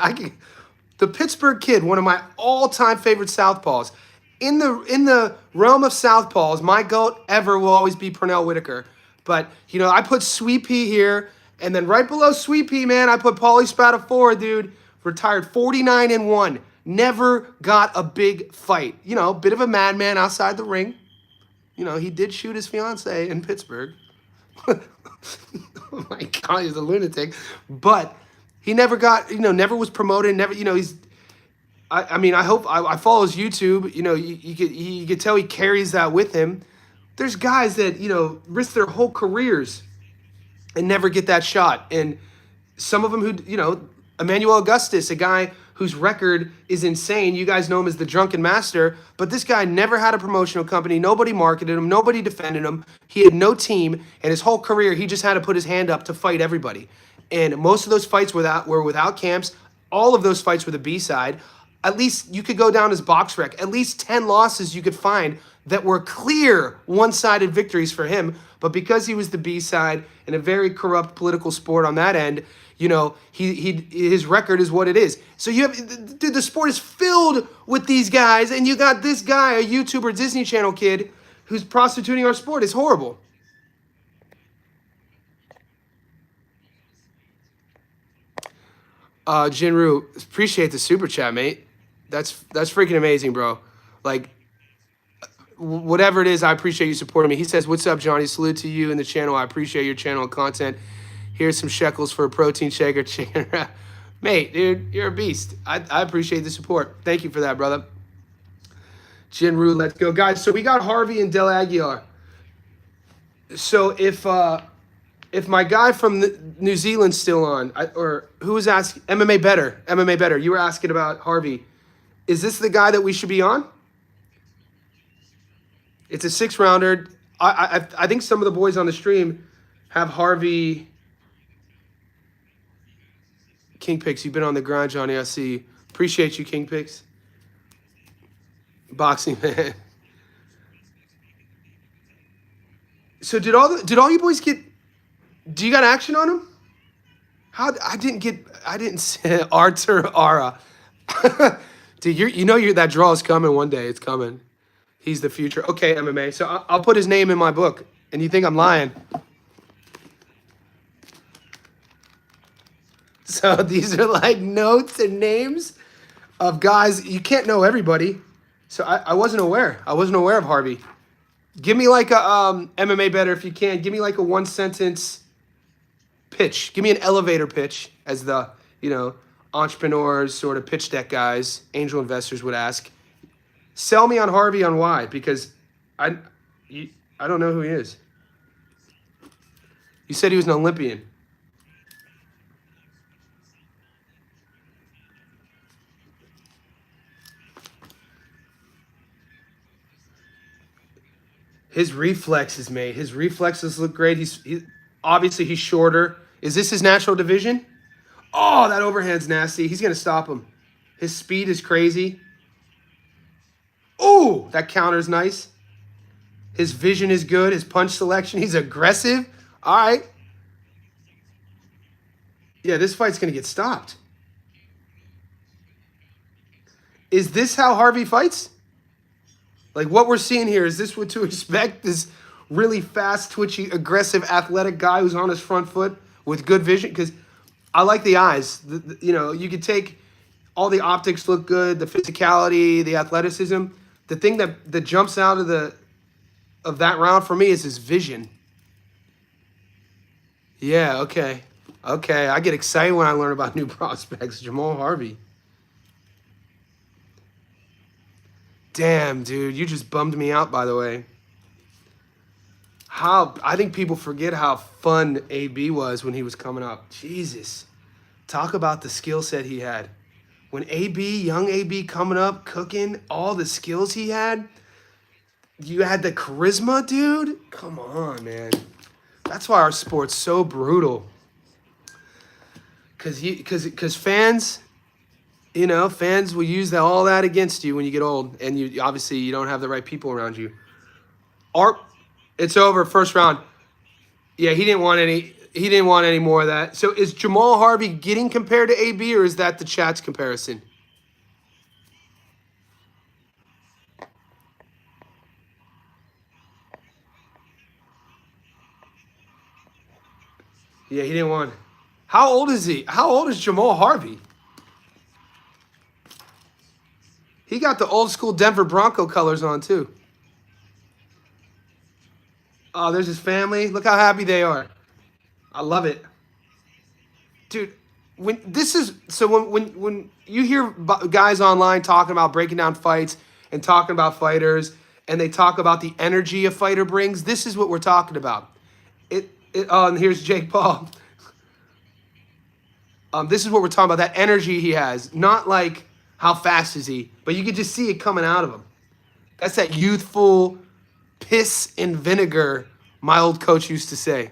the Pittsburgh Kid, one of my all-time favorite southpaws. In the realm of southpaws, my goat ever will always be Pernell Whitaker. But you know, I put Sweet Pea here, and then right below Sweet Pea, man, I put Paulie Spadafora, dude. Retired 49-1. Never got a big fight. You know, bit of a madman outside the ring. You know, he did shoot his fiance in Pittsburgh. Oh my God, he's a lunatic. But he never got, you know, never was promoted. Never, you know, I mean, I hope I follow his YouTube. You know, you could tell he carries that with him. There's guys that, you know, risk their whole careers and never get that shot. And some of them who, you know, Emmanuel Augustus, a guy whose record is insane. You guys know him as the Drunken Master, but this guy never had a promotional company. Nobody marketed him. Nobody defended him. He had no team, and his whole career, he just had to put his hand up to fight everybody. And most of those fights were without camps. All of those fights were the B-side. At least you could go down his box rec. At least 10 losses you could find that were clear one-sided victories for him. But because he was the B-side in a very corrupt political sport on that end, you know, his record is what it is. So you have, dude, the sport is filled with these guys, and you got this guy, a YouTuber, Disney Channel kid, who's prostituting our sport. It's horrible. Jinru, appreciate the super chat, mate. That's freaking amazing, bro. Like, whatever it is, I appreciate you supporting me. He says, "What's up, Johnny? Salute to you and the channel. I appreciate your channel and content. Here's some shekels for a protein shake or chicken." Mate, dude, you're a beast. I appreciate the support. Thank you for that, brother. Jinru, let's go. Guys, so we got Harvey and Del Aguilar. So if my guy from New Zealand's still on, or who was asking, MMA Better, you were asking about Harvey. Is this the guy that we should be on? It's a 6-rounder. I think some of the boys on the stream have Harvey. King Picks, you've been on the grind, Johnny. I see. Appreciate you, King Picks. Boxing man. So did all you boys get? Do you got action on him? I didn't say Artur Ara. Dude, you know that draw is coming one day. It's coming. He's the future. Okay, MMA. So I'll put his name in my book. And you think I'm lying? So these are like notes and names of guys. You can't know everybody. So I wasn't aware. I wasn't aware of Harvey. Give me like a MMA Better if you can. Give me like a 1-sentence pitch. Give me an elevator pitch, as the, you know, entrepreneurs, sort of pitch deck guys, angel investors would ask. Sell me on Harvey on why, because I don't know who he is. You said he was an Olympian. His reflexes, mate. His reflexes look great. Obviously he's shorter. Is this his natural division? Oh, that overhand's nasty. He's gonna stop him. His speed is crazy. Oh, that counter's nice. His vision is good. His punch selection. He's aggressive. All right. Yeah, this fight's gonna get stopped. Is this how Harvey fights? Like what we're seeing here, is this what to expect? This really fast, twitchy, aggressive, athletic guy who's on his front foot with good vision? Because I like the eyes. You know, you could take all the optics look good, the physicality, the athleticism. The thing that jumps out of that round for me is his vision. Yeah, okay. Okay, I get excited when I learn about new prospects. Jamal Harvey. Damn, dude, you just bummed me out, by the way. I think people forget how fun AB was when he was coming up. Jesus. Talk about the skill set he had. When AB, young AB coming up, cooking, all the skills he had, you had the charisma, dude. Come on, man. That's why our sport's so brutal. Cause fans, fans will use all that against you when you get old, and you obviously you don't have the right people around you. Art, it's over. First round. Yeah, he didn't want any. He didn't want any more of that. So is Jamal Harvey getting compared to AB, or is that the chat's comparison? Yeah, he didn't want. How old is he? How old is Jamal Harvey? He got the old school Denver Bronco colors on too. Oh, there's his family. Look how happy they are. I love it, dude. When you hear guys online talking about breaking down fights and talking about fighters, and they talk about the energy a fighter brings, this is what we're talking about. And here's Jake Paul. This is what we're talking about. That energy he has, not like how fast is he, but you could just see it coming out of him. That's that youthful piss and vinegar my old coach used to say.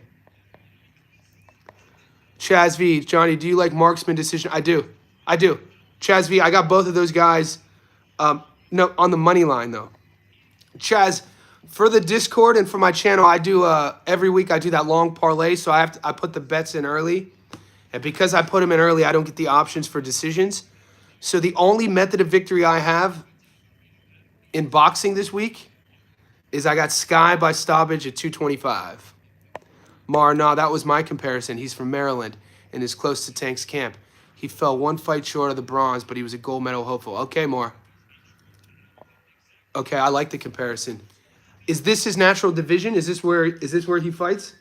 Chaz V, Johnny, do you like marksman decision? I do. Chaz V, I got both of those guys. No, on the money line though. Chaz, for the Discord and for my channel, I do every week I do that long parlay, so I put the bets in early, and because I put them in early, I don't get the options for decisions. So the only method of victory I have in boxing this week is I got Sky by stoppage at 225. No, that was my comparison. He's from Maryland and is close to Tank's camp. He fell one fight short of the bronze, but he was a gold medal hopeful. Okay, Mar. Okay, I like the comparison. Is this his natural division? Is this where he fights?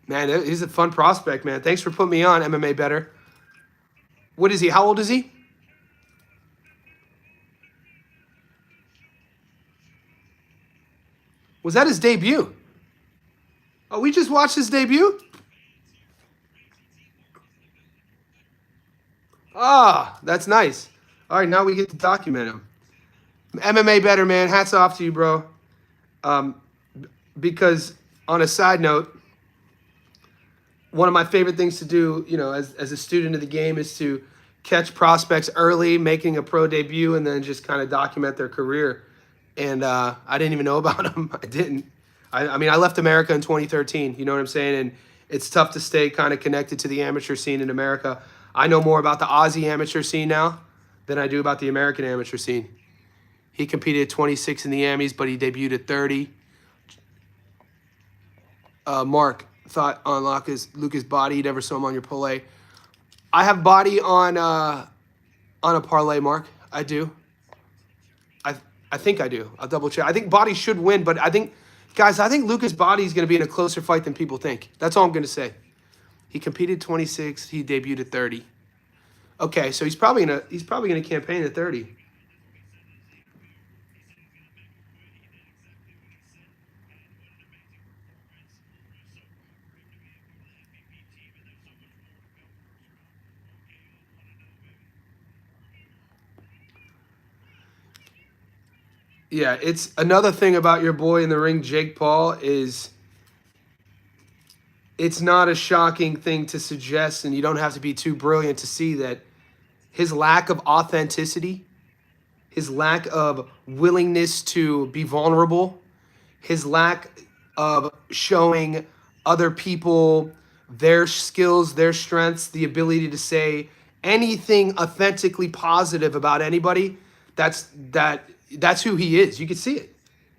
Man, he's a fun prospect, man. Thanks for putting me on, MMA Better. What is he? How old is he? Was that his debut? Oh, we just watched his debut? Ah, that's nice. All right, now we get to document him. MMA Better, man. Hats off to you, bro. Because on a side note, one of my favorite things to do, as a student of the game, is to catch prospects early, making a pro debut, and then just kind of document their career. And I didn't even know about them. I didn't. I mean, I left America in 2013. You know what I'm saying? And it's tough to stay kind of connected to the amateur scene in America. I know more about the Aussie amateur scene now than I do about the American amateur scene. He competed at 26 in the Amis, but he debuted at 30. Mark thought on Lucas' body. You never saw him on your parlay. I have body on a parlay, Mark. I do. I think I do. I'll double check. I think body should win, but I think Lucas' body is going to be in a closer fight than people think. That's all I'm going to say. He competed 26. He debuted at 30. Okay, so he's probably gonna campaign at 30. Yeah, it's another thing about your boy in the ring, Jake Paul, is it's not a shocking thing to suggest, and you don't have to be too brilliant to see that his lack of authenticity, his lack of willingness to be vulnerable, his lack of showing other people their skills, their strengths, the ability to say anything authentically positive about anybody, that's who he is. You can see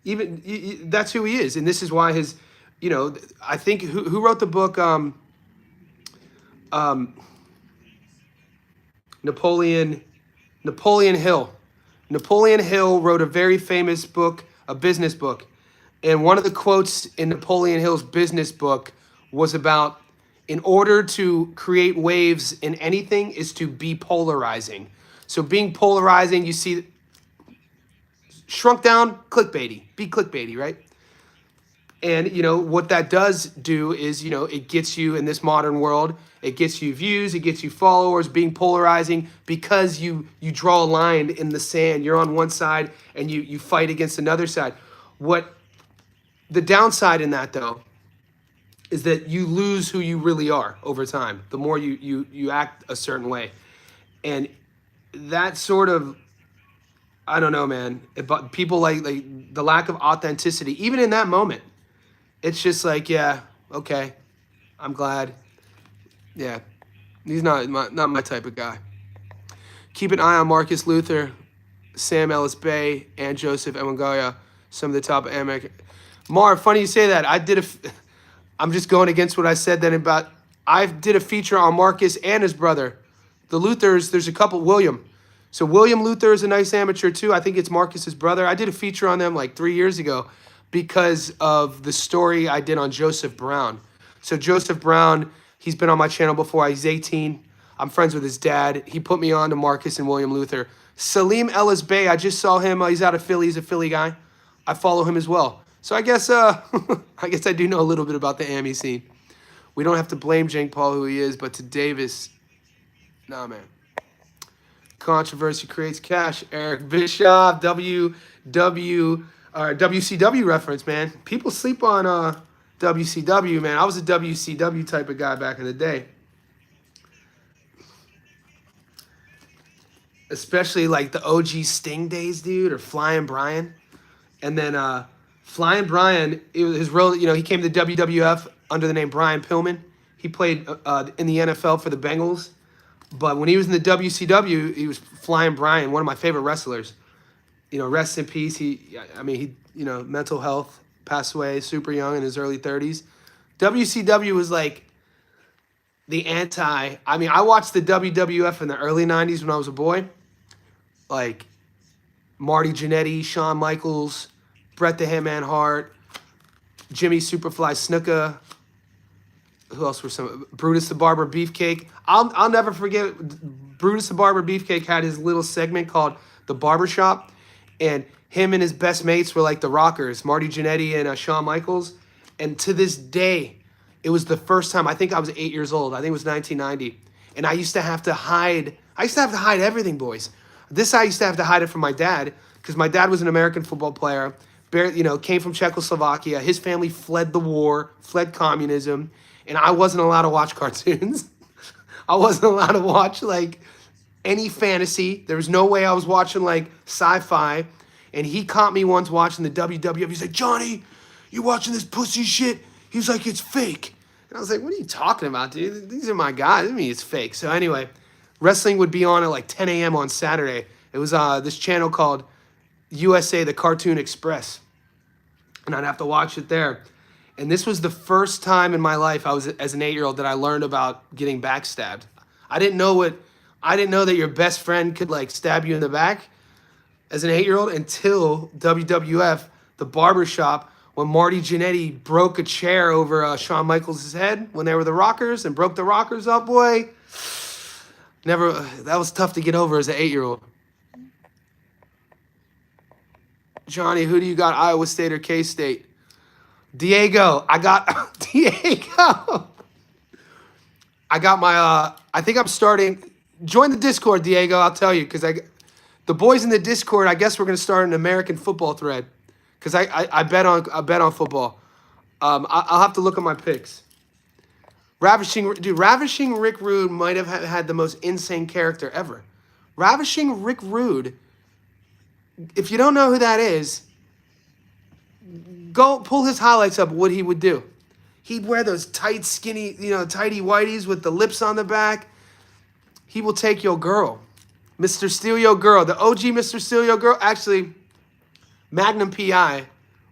it. That's who he is, and this is why his, I think who wrote the book Napoleon Hill. Napoleon Hill wrote a very famous book, a business book, and one of the quotes in Napoleon Hill's business book was about, in order to create waves in anything is to be polarizing. So being polarizing, you see, shrunk down, clickbaity. Be clickbaity, right? And, you know, what that does do is, you know, it gets you in this modern world, it gets you views, it gets you followers, being polarizing because you draw a line in the sand. You're on one side and you fight against another side. What the downside in that, though, is that you lose who you really are over time. The more you act a certain way. And that sort of, I don't know, man. But people like the lack of authenticity, even in that moment. It's just like, yeah, okay, I'm glad. Yeah, he's not my type of guy. Keep an eye on Marcus Luther, Sam Ellis Bay, and Joseph Emangoya, some of the top American. Marv, funny you say that. I'm just going against what I said then about. I did a feature on Marcus and his brother, the Luthers. There's a couple. William. So William Luther is a nice amateur too. I think it's Marcus's brother. I did a feature on them like 3 years ago, because of the story I did on Joseph Brown. So Joseph Brown, he's been on my channel before. He's 18. I'm friends with his dad. He put me on to Marcus and William Luther. Salim Ellis Bey, I just saw him. He's out of Philly. He's a Philly guy. I follow him as well. So I guess I guess I do know a little bit about the AMI scene. We don't have to blame Jake Paul who he is, but to Davis, nah, man. Controversy creates cash. Eric Bischoff, WCW reference, man. People sleep on WCW, man. I was a WCW type of guy back in the day. Especially like the OG Sting days, dude, or Flying Brian. And then Flying Brian, it was his real, you know, he came to the WWF under the name Brian Pillman. He played in the NFL for the Bengals. But when he was in the WCW, he was Flying Brian, one of my favorite wrestlers. You know, rest in peace. He, you know, mental health, passed away super young in his early 30s. WCW was like the anti. I mean, I watched the WWF in the early 90s when I was a boy. Like Marty Jannetty, Shawn Michaels, Bret the Hitman Hart, Jimmy Superfly Snuka. Who else were some? Brutus the Barber Beefcake. I'll never forget. Brutus the Barber Beefcake had his little segment called The Barbershop, and him and his best mates were like the Rockers, Marty Jannetty and Shawn Michaels. And to this day, it was the first time. I think I was 8 years old. I think it was 1990, and I used to have to hide. I used to have to hide everything, boys. This I used to have to hide it from my dad because my dad was an American football player. You know, came from Czechoslovakia. His family fled the war, fled communism. And I wasn't allowed to watch cartoons. I wasn't allowed to watch, like, any fantasy. There was no way I was watching, like, sci-fi. And he caught me once watching the WWF. He's like, Johnny, you watching this pussy shit? He was like, it's fake. And I was like, what are you talking about, dude? These are my guys. I mean, it's fake. So anyway, wrestling would be on at, like, 10 a.m. on Saturday. It was this channel called USA, the Cartoon Express. And I'd have to watch it there. And this was the first time in my life I was as an 8-year-old that I learned about getting backstabbed. I didn't know that your best friend could like stab you in the back as an 8-year-old until WWF, the barbershop, when Marty Jannetty broke a chair over Shawn Michaels' head when they were the Rockers and broke the Rockers up, boy. That was tough to get over as an 8-year-old. Johnny, who do you got, Iowa State or K-State? Diego, I got Diego. I got my. I think I'm starting. Join the Discord, Diego. I'll tell you because the boys in the Discord. I guess we're gonna start an American football thread because I bet on football. I'll have to look at my picks. Ravishing Rick Rude might have had the most insane character ever. Ravishing Rick Rude. If you don't know who that is, go pull his highlights up, what he would do. He'd wear those tight, skinny, tighty whities with the lips on the back. He will take your girl. Mr. Steal Your Girl. The OG Mr. Steal Your Girl. Actually, Magnum P.I.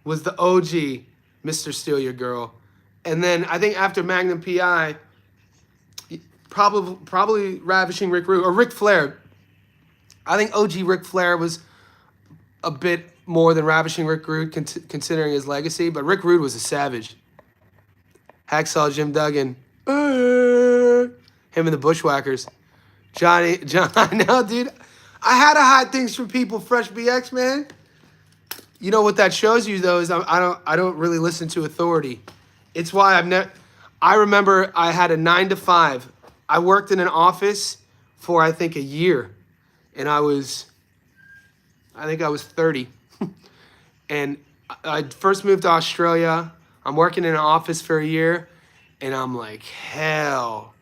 was the OG Mr. Steal Your Girl. And then I think after Magnum P.I., probably Ravishing Rick Rude or Ric Flair. I think OG Ric Flair was a bit more than Ravishing Rick Rude, considering his legacy. But Rick Rude was a savage. Hacksaw Jim Duggan. Him and the Bushwhackers. John, I know, dude. I had to hide things from people, Fresh BX, man. You know what that shows you though is I don't really listen to authority. It's why I've never. I remember I had a 9 to 5. I worked in an office for I think a year, and I think I was 30, and I first moved to Australia. I'm working in an office for a year, and I'm like hell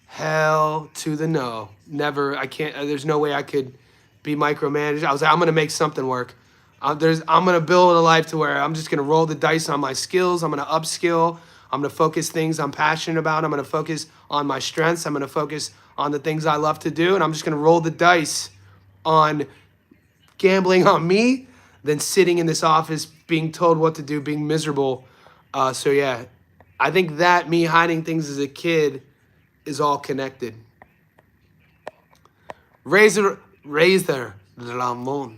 to the no. Never. I can't. There's no way I could be micromanaged. I was like, I'm gonna make something work. I'm gonna build a life to where I'm just gonna roll the dice on my skills. I'm gonna upskill. I'm gonna focus things I'm passionate about. I'm gonna focus on my strengths. I'm gonna focus on the things I love to do, and I'm just gonna roll the dice on gambling on me than sitting in this office being told what to do, being miserable. So yeah, I think that me hiding things as a kid is all connected. Razor Ramon.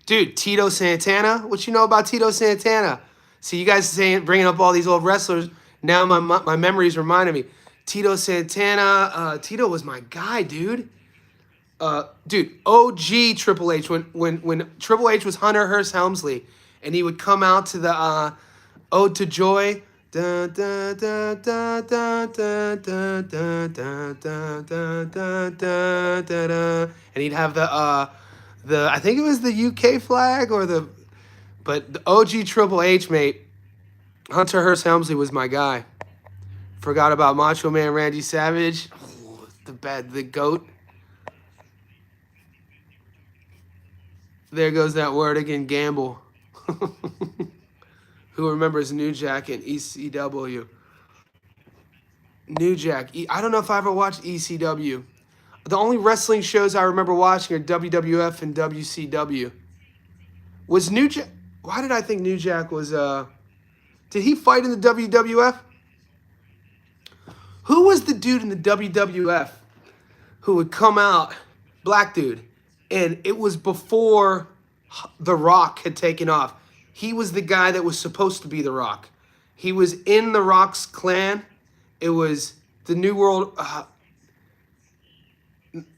Dude, Tito Santana. What you know about Tito Santana? See, you guys bringing up all these old wrestlers. Now my memories reminded me. Tito Santana. Tito was my guy, dude. Dude, OG Triple H. When Triple H was Hunter Hearst Helmsley, and he would come out to the Ode to Joy. Da, da, da, da, da, da, da, da, da, da, da, da, da, da. And he'd have the I think it was the UK flag but the OG Triple H, mate. Hunter Hearst Helmsley was my guy. Forgot about Macho Man Randy Savage. Oh, the GOAT. There goes that word again, gamble. Who remembers New Jack and ECW? New Jack. I don't know if I ever watched ECW. The only wrestling shows I remember watching are WWF and WCW. Was New Jack... Why did I think New Jack was... Did he fight in the WWF? Who was the dude in the WWF who would come out, black dude, and it was before The Rock had taken off. He was the guy that was supposed to be The Rock. He was in The Rock's clan. It was the New World...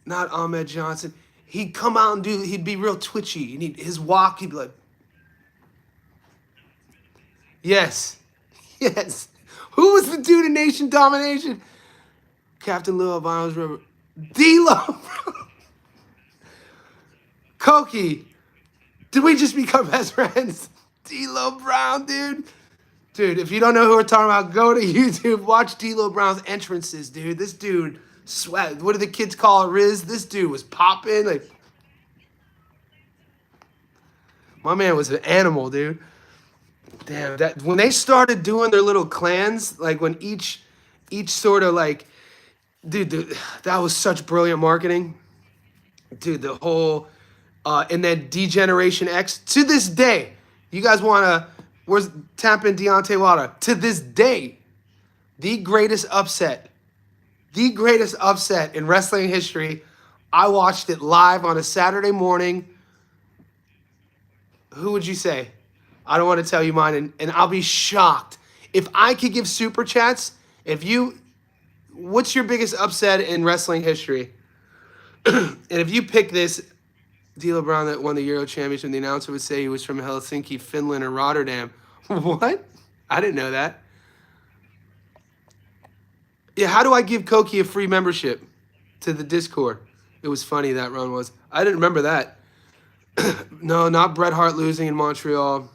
not Ahmed Johnson. He'd come out and he'd be real twitchy. And his walk, he'd be like... Yes. Yes. Who was the dude in Nation Domination? Captain Lou Albano's River. D-Lo. Koki. Did we just become best friends? D-Lo Brown, dude. Dude, if you don't know who we're talking about, go to YouTube. Watch D-Lo Brown's entrances, dude. This dude sweat. What do the kids call it, Riz? This dude was popping. Like, my man was an animal, dude. Damn, that when they started doing their little clans, like when each sort of like, dude, that was such brilliant marketing. Dude, the whole, and then D-Generation X, to this day, you guys want to, where's tapping Deontay Wilder? To this day, the greatest upset in wrestling history. I watched it live on a Saturday morning. Who would you say? I don't want to tell you mine, and I'll be shocked. If I could give super chats, what's your biggest upset in wrestling history? And if you pick this, D'Lo Brown that won the Euro Championship, the announcer would say he was from Helsinki, Finland, or Rotterdam. What? I didn't know that. Yeah, how do I give Koki a free membership to the Discord? It was funny, that run was. I didn't remember that. No, not Bret Hart losing in Montreal.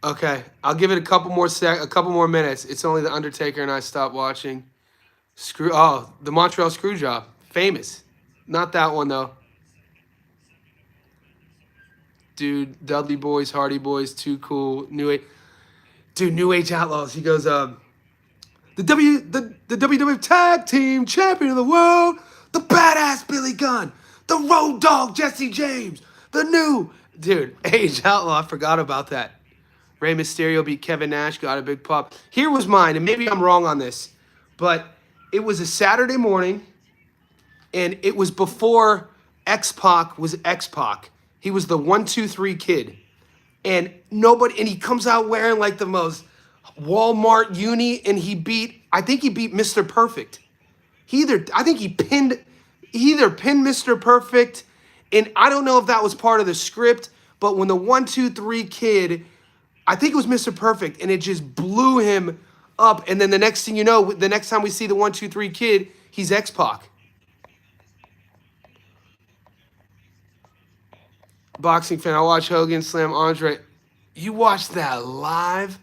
Okay, I'll give it a couple more minutes. It's only The Undertaker and I stopped watching. The Montreal Screwjob. Famous. Not that one, though. Dude, Dudley Boys, Hardy Boys, Too Cool, New Age. Dude, New Age Outlaws. He goes, the WWF Tag Team Champion of the World, the badass Billy Gunn, the Road Dogg Jesse James, the new... Dude, Age Outlaw, I forgot about that. Rey Mysterio beat Kevin Nash, got a big pop. Here was mine, and maybe I'm wrong on this, but it was a Saturday morning, and it was before X-Pac was X-Pac. He was the 1-2-3 kid. And he comes out wearing like the most Walmart uni, and I think he beat Mr. Perfect. He either pinned Mr. Perfect, and I don't know if that was part of the script, But when the 1-2-3 kid, I think it was Mr. Perfect, and it just blew him up. And then the next thing you know, the next time we see the 1-2-3 kid, he's X-Pac. Boxing fan, I watched Hogan slam Andre. You watched that live?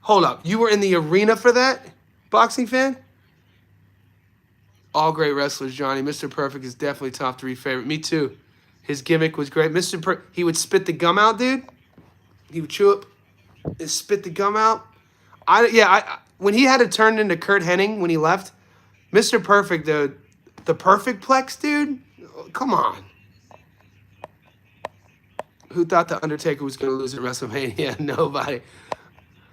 Hold up. You were in the arena for that? Boxing fan? All great wrestlers, Johnny. Mr. Perfect is definitely top 3 favorite. Me too. His gimmick was great. He would spit the gum out, dude. He would chew up and spit the gum out. When he had to turn into Kurt Hennig when he left, Mr. Perfect, the perfect plex, dude. Come on. Who thought The Undertaker was going to lose at WrestleMania? Nobody.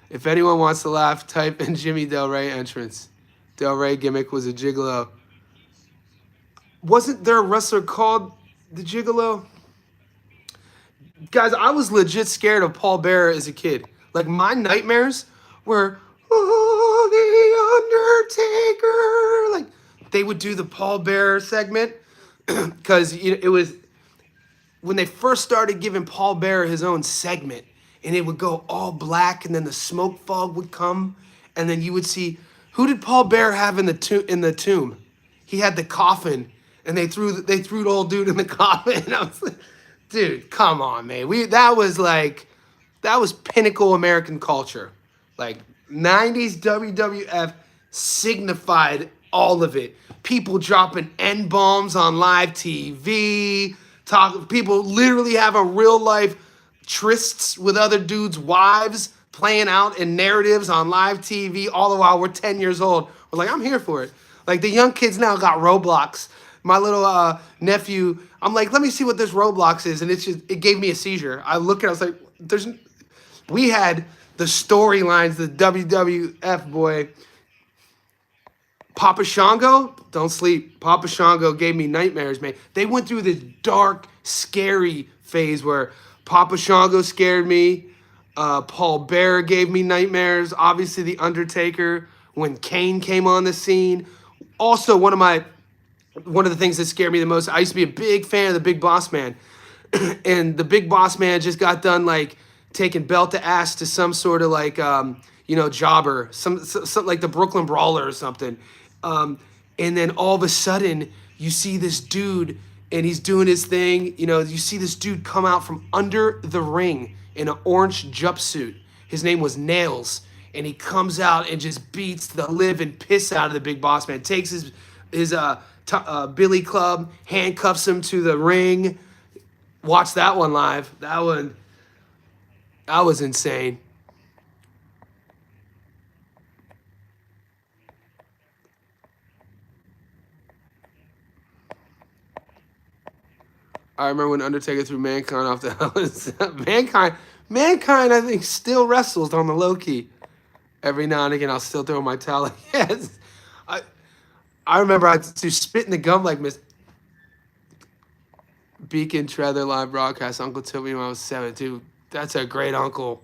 If anyone wants to laugh, type in Jimmy Del Rey entrance. Del Rey gimmick was a gigolo. Wasn't there a wrestler called the Gigolo? Guys, I was legit scared of Paul Bearer as a kid. Like, my nightmares were, oh, the Undertaker. Like, they would do the Paul Bearer segment because it was when they first started giving Paul Bearer his own segment, and it would go all black, and then the smoke fog would come, and then you would see, who did Paul Bearer have in the tomb? He had the coffin, and they threw the old dude in the coffin. And I was like, dude, come on, man. That was pinnacle American culture. Like, 90s WWF signified all of it. People dropping N-bombs on live TV. People literally having real life trysts with other dudes' wives, playing out in narratives on live TV, all the while we're 10 years old. We're like, I'm here for it. Like, the young kids now got Roblox. My little nephew, I'm like, let me see what this Roblox is. And it gave me a seizure. I look at it, I was like, we had the storylines, the WWF, boy. Papa Shango, don't sleep. Papa Shango gave me nightmares, man. They went through this dark, scary phase where Papa Shango scared me. Paul Bearer gave me nightmares. Obviously, The Undertaker, when Kane came on the scene. Also, one of the things that scared me the most, I used to be a big fan of the Big Boss Man. And the Big Boss Man just got done, like, taking belt to ass to some sort of, like, jobber. Some like the Brooklyn Brawler or something. And then all of a sudden, you see this dude, and he's doing his thing. You see this dude come out from under the ring in an orange jumpsuit. His name was Nails. And he comes out and just beats the living piss out of the Big Boss Man. Takes his billy club, handcuffs him to the ring. Watch that one live. That was insane. I remember when Undertaker threw Mankind off the hell. Mankind, I think, still wrestles on the low key. Every now and again, I'll still throw my towel. Yes, I remember I used to spit in the gum like Miss Beacon Treather live broadcast. Uncle took me when I was 7, dude. That's a great uncle.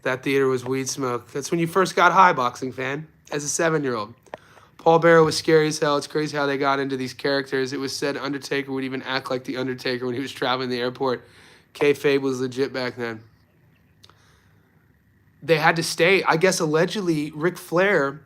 That theater was weed smoke. That's when you first got high, boxing fan, as a 7-year-old. Paul Bearer was scary as hell. It's crazy how they got into these characters. It was said Undertaker would even act like the Undertaker when he was traveling the airport. Kayfabe was legit back then. They had to stay. I guess allegedly Ric Flair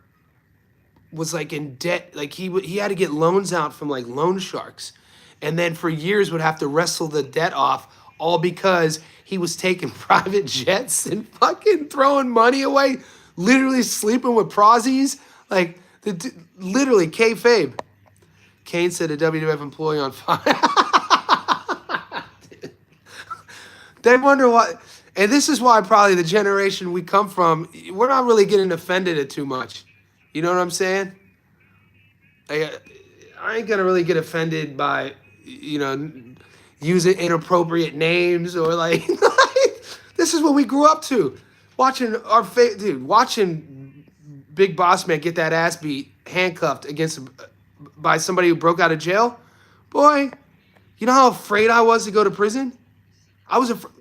was like in debt. Like he had to get loans out from like loan sharks. And then for years would have to wrestle the debt off, all because he was taking private jets and fucking throwing money away, literally sleeping with prozzies. Like, literally, kayfabe. Kane said a WWF employee on fire. They wonder why. And this is why probably the generation we come from, we're not really getting offended at too much. You know what I'm saying? I ain't going to really get offended by, using inappropriate names or like, this is what we grew up to. Watching watching Big Boss Man get that ass beat, handcuffed by somebody who broke out of jail. Boy, you know how afraid I was to go to prison? I was afraid.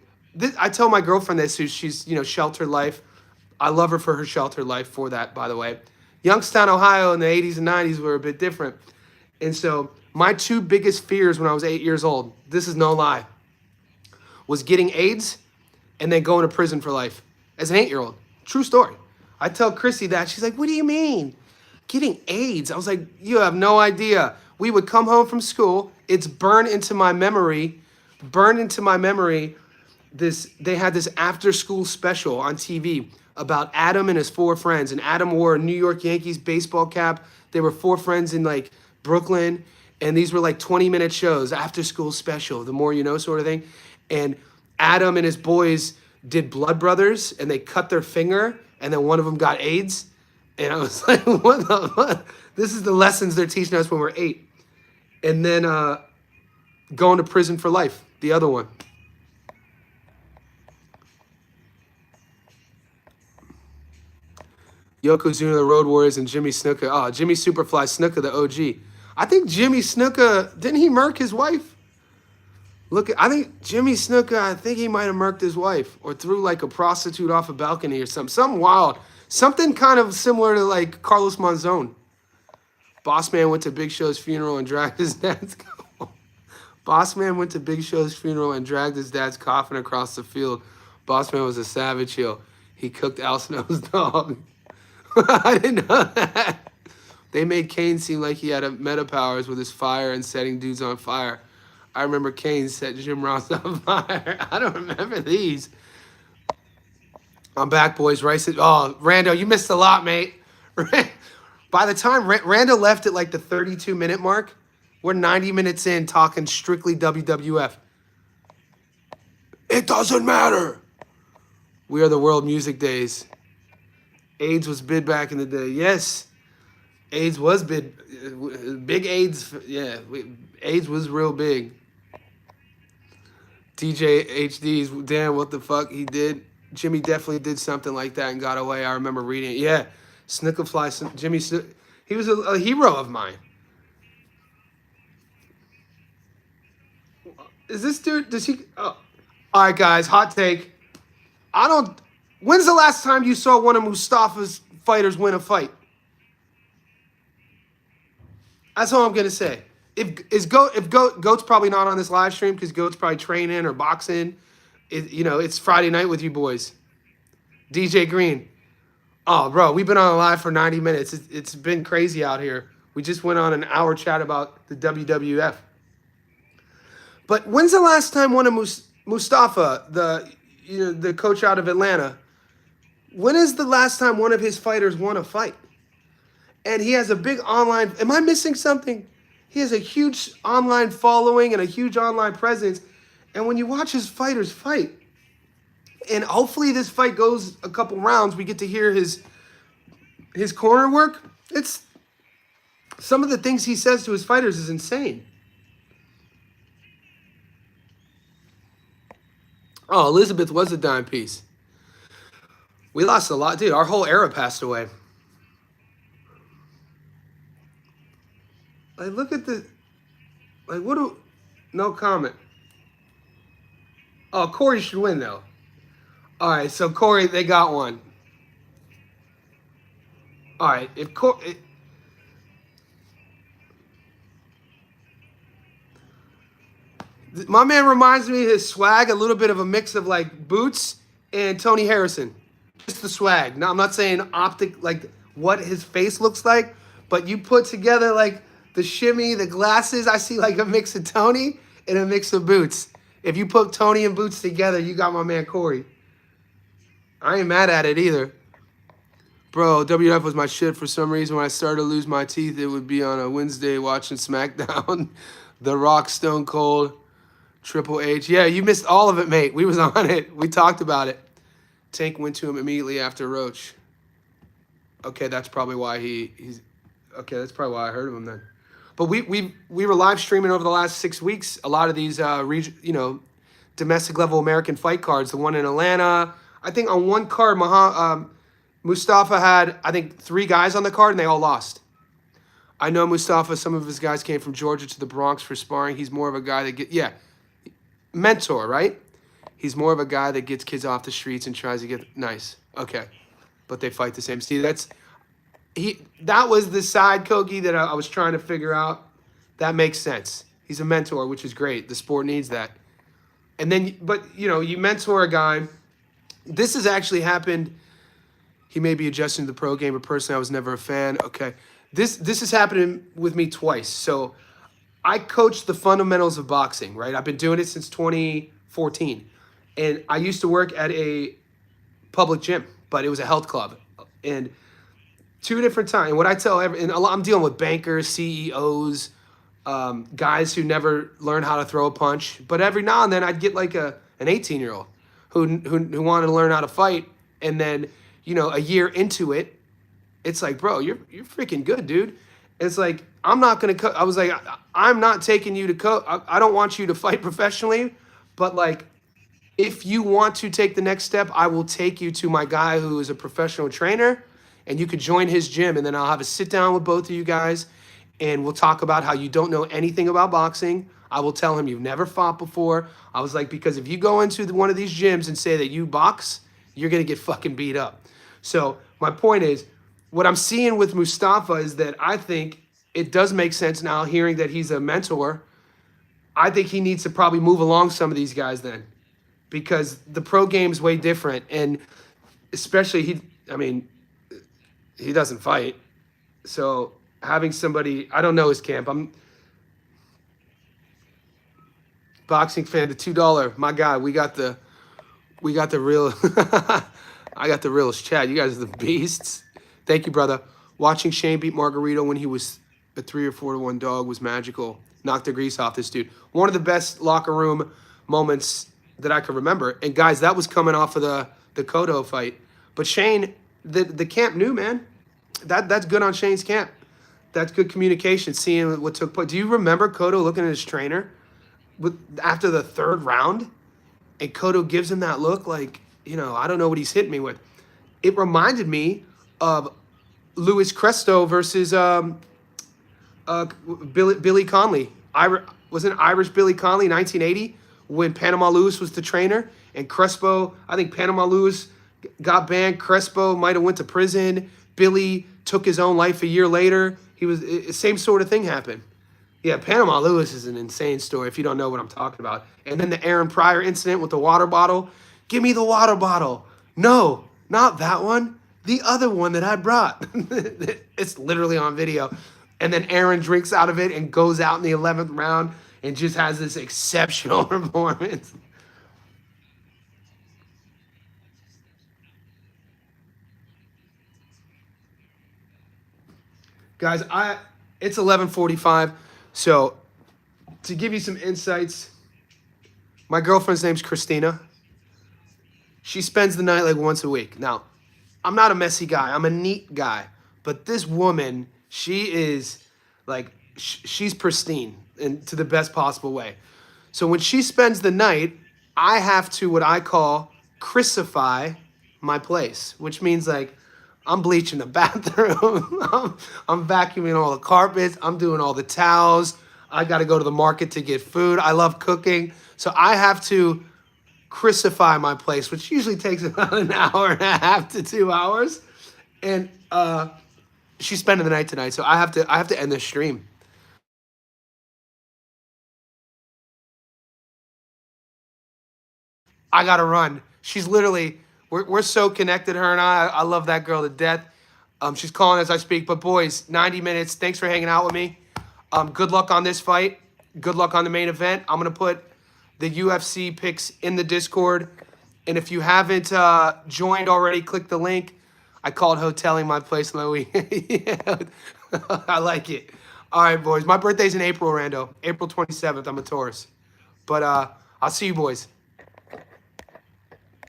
I tell my girlfriend this, she's sheltered life. I love her for her sheltered life for that, by the way. Youngstown, Ohio in the 80s and 90s were a bit different. And so my two biggest fears when I was 8 years old, this is no lie, was getting AIDS and then going to prison for life as an 8-year-old. True story. I tell Chrissy that. She's like, what do you mean? Getting AIDS? I was like, you have no idea. We would come home from school. It's burned into my memory. They had this after school special on TV about Adam and his 4 friends. And Adam wore a New York Yankees baseball cap. They were 4 friends in like Brooklyn. And these were like 20-minute shows, after school special, the more you know sort of thing. And Adam and his boys did Blood Brothers, and they cut their finger, and then one of them got AIDS. And I was like, what? This is the lessons they're teaching us when we're 8. And then going to prison for life, the other one. Yokozuna, the Road Warriors, and Jimmy Snuka. Oh, Jimmy Superfly Snuka, the OG. I think Jimmy Snuka, didn't he murk his wife? I think Jimmy Snuka, I think he might have murked his wife or threw like a prostitute off a balcony or something. Something wild. Something kind of similar to like Carlos Monzon. Boss Man went to Big Show's funeral and dragged his dad's Boss Man went to Big Show's funeral and dragged his dad's coffin across the field. Boss Man was a savage heel. He cooked Al Snow's dog. I didn't know that. They made Kane seem like he had a meta powers with his fire and setting dudes on fire. I remember Kane set Jim Ross on fire. I don't remember these. I'm back, boys. Rice. Oh, Rando, you missed a lot, mate. By the time Rando left at like the 32-minute mark, we're 90 minutes in talking strictly WWF. It doesn't matter. We are the world music days. AIDS was big back in the day. Yes. AIDS was big. Big AIDS. Yeah. AIDS was real big. DJ HD's, damn, what the fuck he did. Jimmy definitely did something like that and got away. I remember reading it. Yeah. Snickerfly. Jimmy, he was a hero of mine. Is this dude, does he, oh. All right, guys, hot take. When's the last time you saw one of Mustafa's fighters win a fight? That's all I'm going to say. Goat's probably not on this live stream because Goat's probably training or boxing. It's Friday night with you boys. DJ Green. Oh, bro, we've been on live for 90 minutes. It's been crazy out here. We just went on an hour chat about the WWF. But when's the last time one of Mustafa, the coach out of Atlanta, when is the last time one of his fighters won a fight? And he has a big online, am I missing something? He has a huge online following and a huge online presence. And when you watch his fighters fight, and hopefully this fight goes a couple rounds, we get to hear his corner work. It's some of the things he says to his fighters is insane. Oh, Elizabeth was a dime piece. We lost a lot, dude. Our whole era passed away. Like, look at the, like, no comment. Oh, Corey should win, though. All right, so Corey, they got one. All right, if Corey... My man reminds me of his swag, a little bit of a mix of, like, Boots and Tony Harrison. Just the swag. Now, I'm not saying optic, like, what his face looks like, but you put together, like, the shimmy, the glasses, I see, like, a mix of Tony and a mix of Boots. If you put Tony and Boots together, you got my man Corey. I ain't mad at it either. Bro, WF was my shit for some reason. When I started to lose my teeth, it would be on a Wednesday watching SmackDown. The Rock, Stone Cold, Triple H. Yeah, you missed all of it, mate. We was on it. We talked about it. Tank went to him immediately after Roach. Okay, that's probably why he's... Okay, that's probably why I heard of him then. But we were live streaming over the last 6 weeks a lot of these domestic level American fight cards. The one in Atlanta, I think on one card, Mustafa had, I think, 3 guys on the card and they all lost. I know Mustafa, some of his guys came from Georgia to the Bronx for sparring. He's more of a guy that mentor, right? He's more of a guy that gets kids off the streets and tries to get nice. Okay. But they fight the same. See, that was the side Kogi that I was trying to figure out. That makes sense. He's a mentor, which is great. The sport needs that. And then, but you know, you mentor a guy. This has actually happened. He may be adjusting to the pro game, but personally, I was never a fan. Okay, this has happened with me twice. So I coach the fundamentals of boxing, right? I've been doing it since 2014, and I used to work at a public gym, but it was a health club, and two different times. And what I tell and I'm dealing with bankers, CEOs, guys who never learn how to throw a punch. But every now and then, I'd get like an 18-year-old who wanted to learn how to fight, and then a year into it, it's like, bro, you're freaking good, dude. It's like, I'm not gonna. I was like, I'm not taking you to coach. I don't want you to fight professionally, but like, if you want to take the next step, I will take you to my guy who is a professional trainer, and you could join his gym, and then I'll have a sit down with both of you guys, and we'll talk about how you don't know anything about boxing. I will tell him you've never fought before. I was like, because if you go into one of these gyms and say that you box, you're gonna get fucking beat up. So my point is, what I'm seeing with Mustafa is that I think it does make sense now, hearing that he's a mentor. I think he needs to probably move along some of these guys then, because the pro game's way different, and especially he doesn't fight. So having somebody, I don't know his camp. I'm boxing fan, the $2, my guy. We got the real. I got the realest chat. You guys are the beasts. Thank you, brother. Watching Shane beat Margarito when he was a 3 or 4 to 1 dog was magical. Knocked the grease off this dude. One of the best locker room moments that I can remember. And guys, that was coming off of the Cotto fight. But Shane, the camp knew, man. That's good on Shane's camp. That's good communication, seeing what took place. Do you remember Cotto looking at his trainer after the 3rd round? And Cotto gives him that look like, I don't know what he's hitting me with. It reminded me of Luis Cresto versus Billy Conley. Wasn't Irish Billy Conley 1980 when Panama Lewis was the trainer, and Crespo, I think Panama Lewis got banned. Crespo might have went to prison. Billy took his own life a year later. Same sort of thing happened. Yeah, Panama Lewis is an insane story if you don't know what I'm talking about. And then the Aaron Pryor incident with the water bottle. Give me the water bottle. No, not that one. The other one that I brought. It's literally on video. And then Aaron drinks out of it and goes out in the 11th round and just has this exceptional performance. Guys, it's 11:45. So to give you some insights, my girlfriend's name's Christina. She spends the night like once a week. Now, I'm not a messy guy. I'm a neat guy. But this woman, she is like, she's pristine and to the best possible way. So when she spends the night, I have to what I call Chrisify my place, which means like I'm bleaching the bathroom. I'm vacuuming all the carpets. I'm doing all the towels. I got to go to the market to get food. I love cooking. So I have to Chrisify my place, which usually takes about an hour and a half to 2 hours. And she's spending the night tonight, so I have to end this stream. I gotta run. She's literally, we're so connected, her and I. I love that girl to death. She's calling as I speak. But boys, 90 minutes. Thanks for hanging out with me. Good luck on this fight. Good luck on the main event. I'm gonna put the UFC picks in the Discord. And if you haven't joined already, click the link. I call it hoteling my place, Louie. Yeah, I like it. All right, boys. My birthday's in April, Rando. April 27th. I'm a Taurus. But I'll see you boys.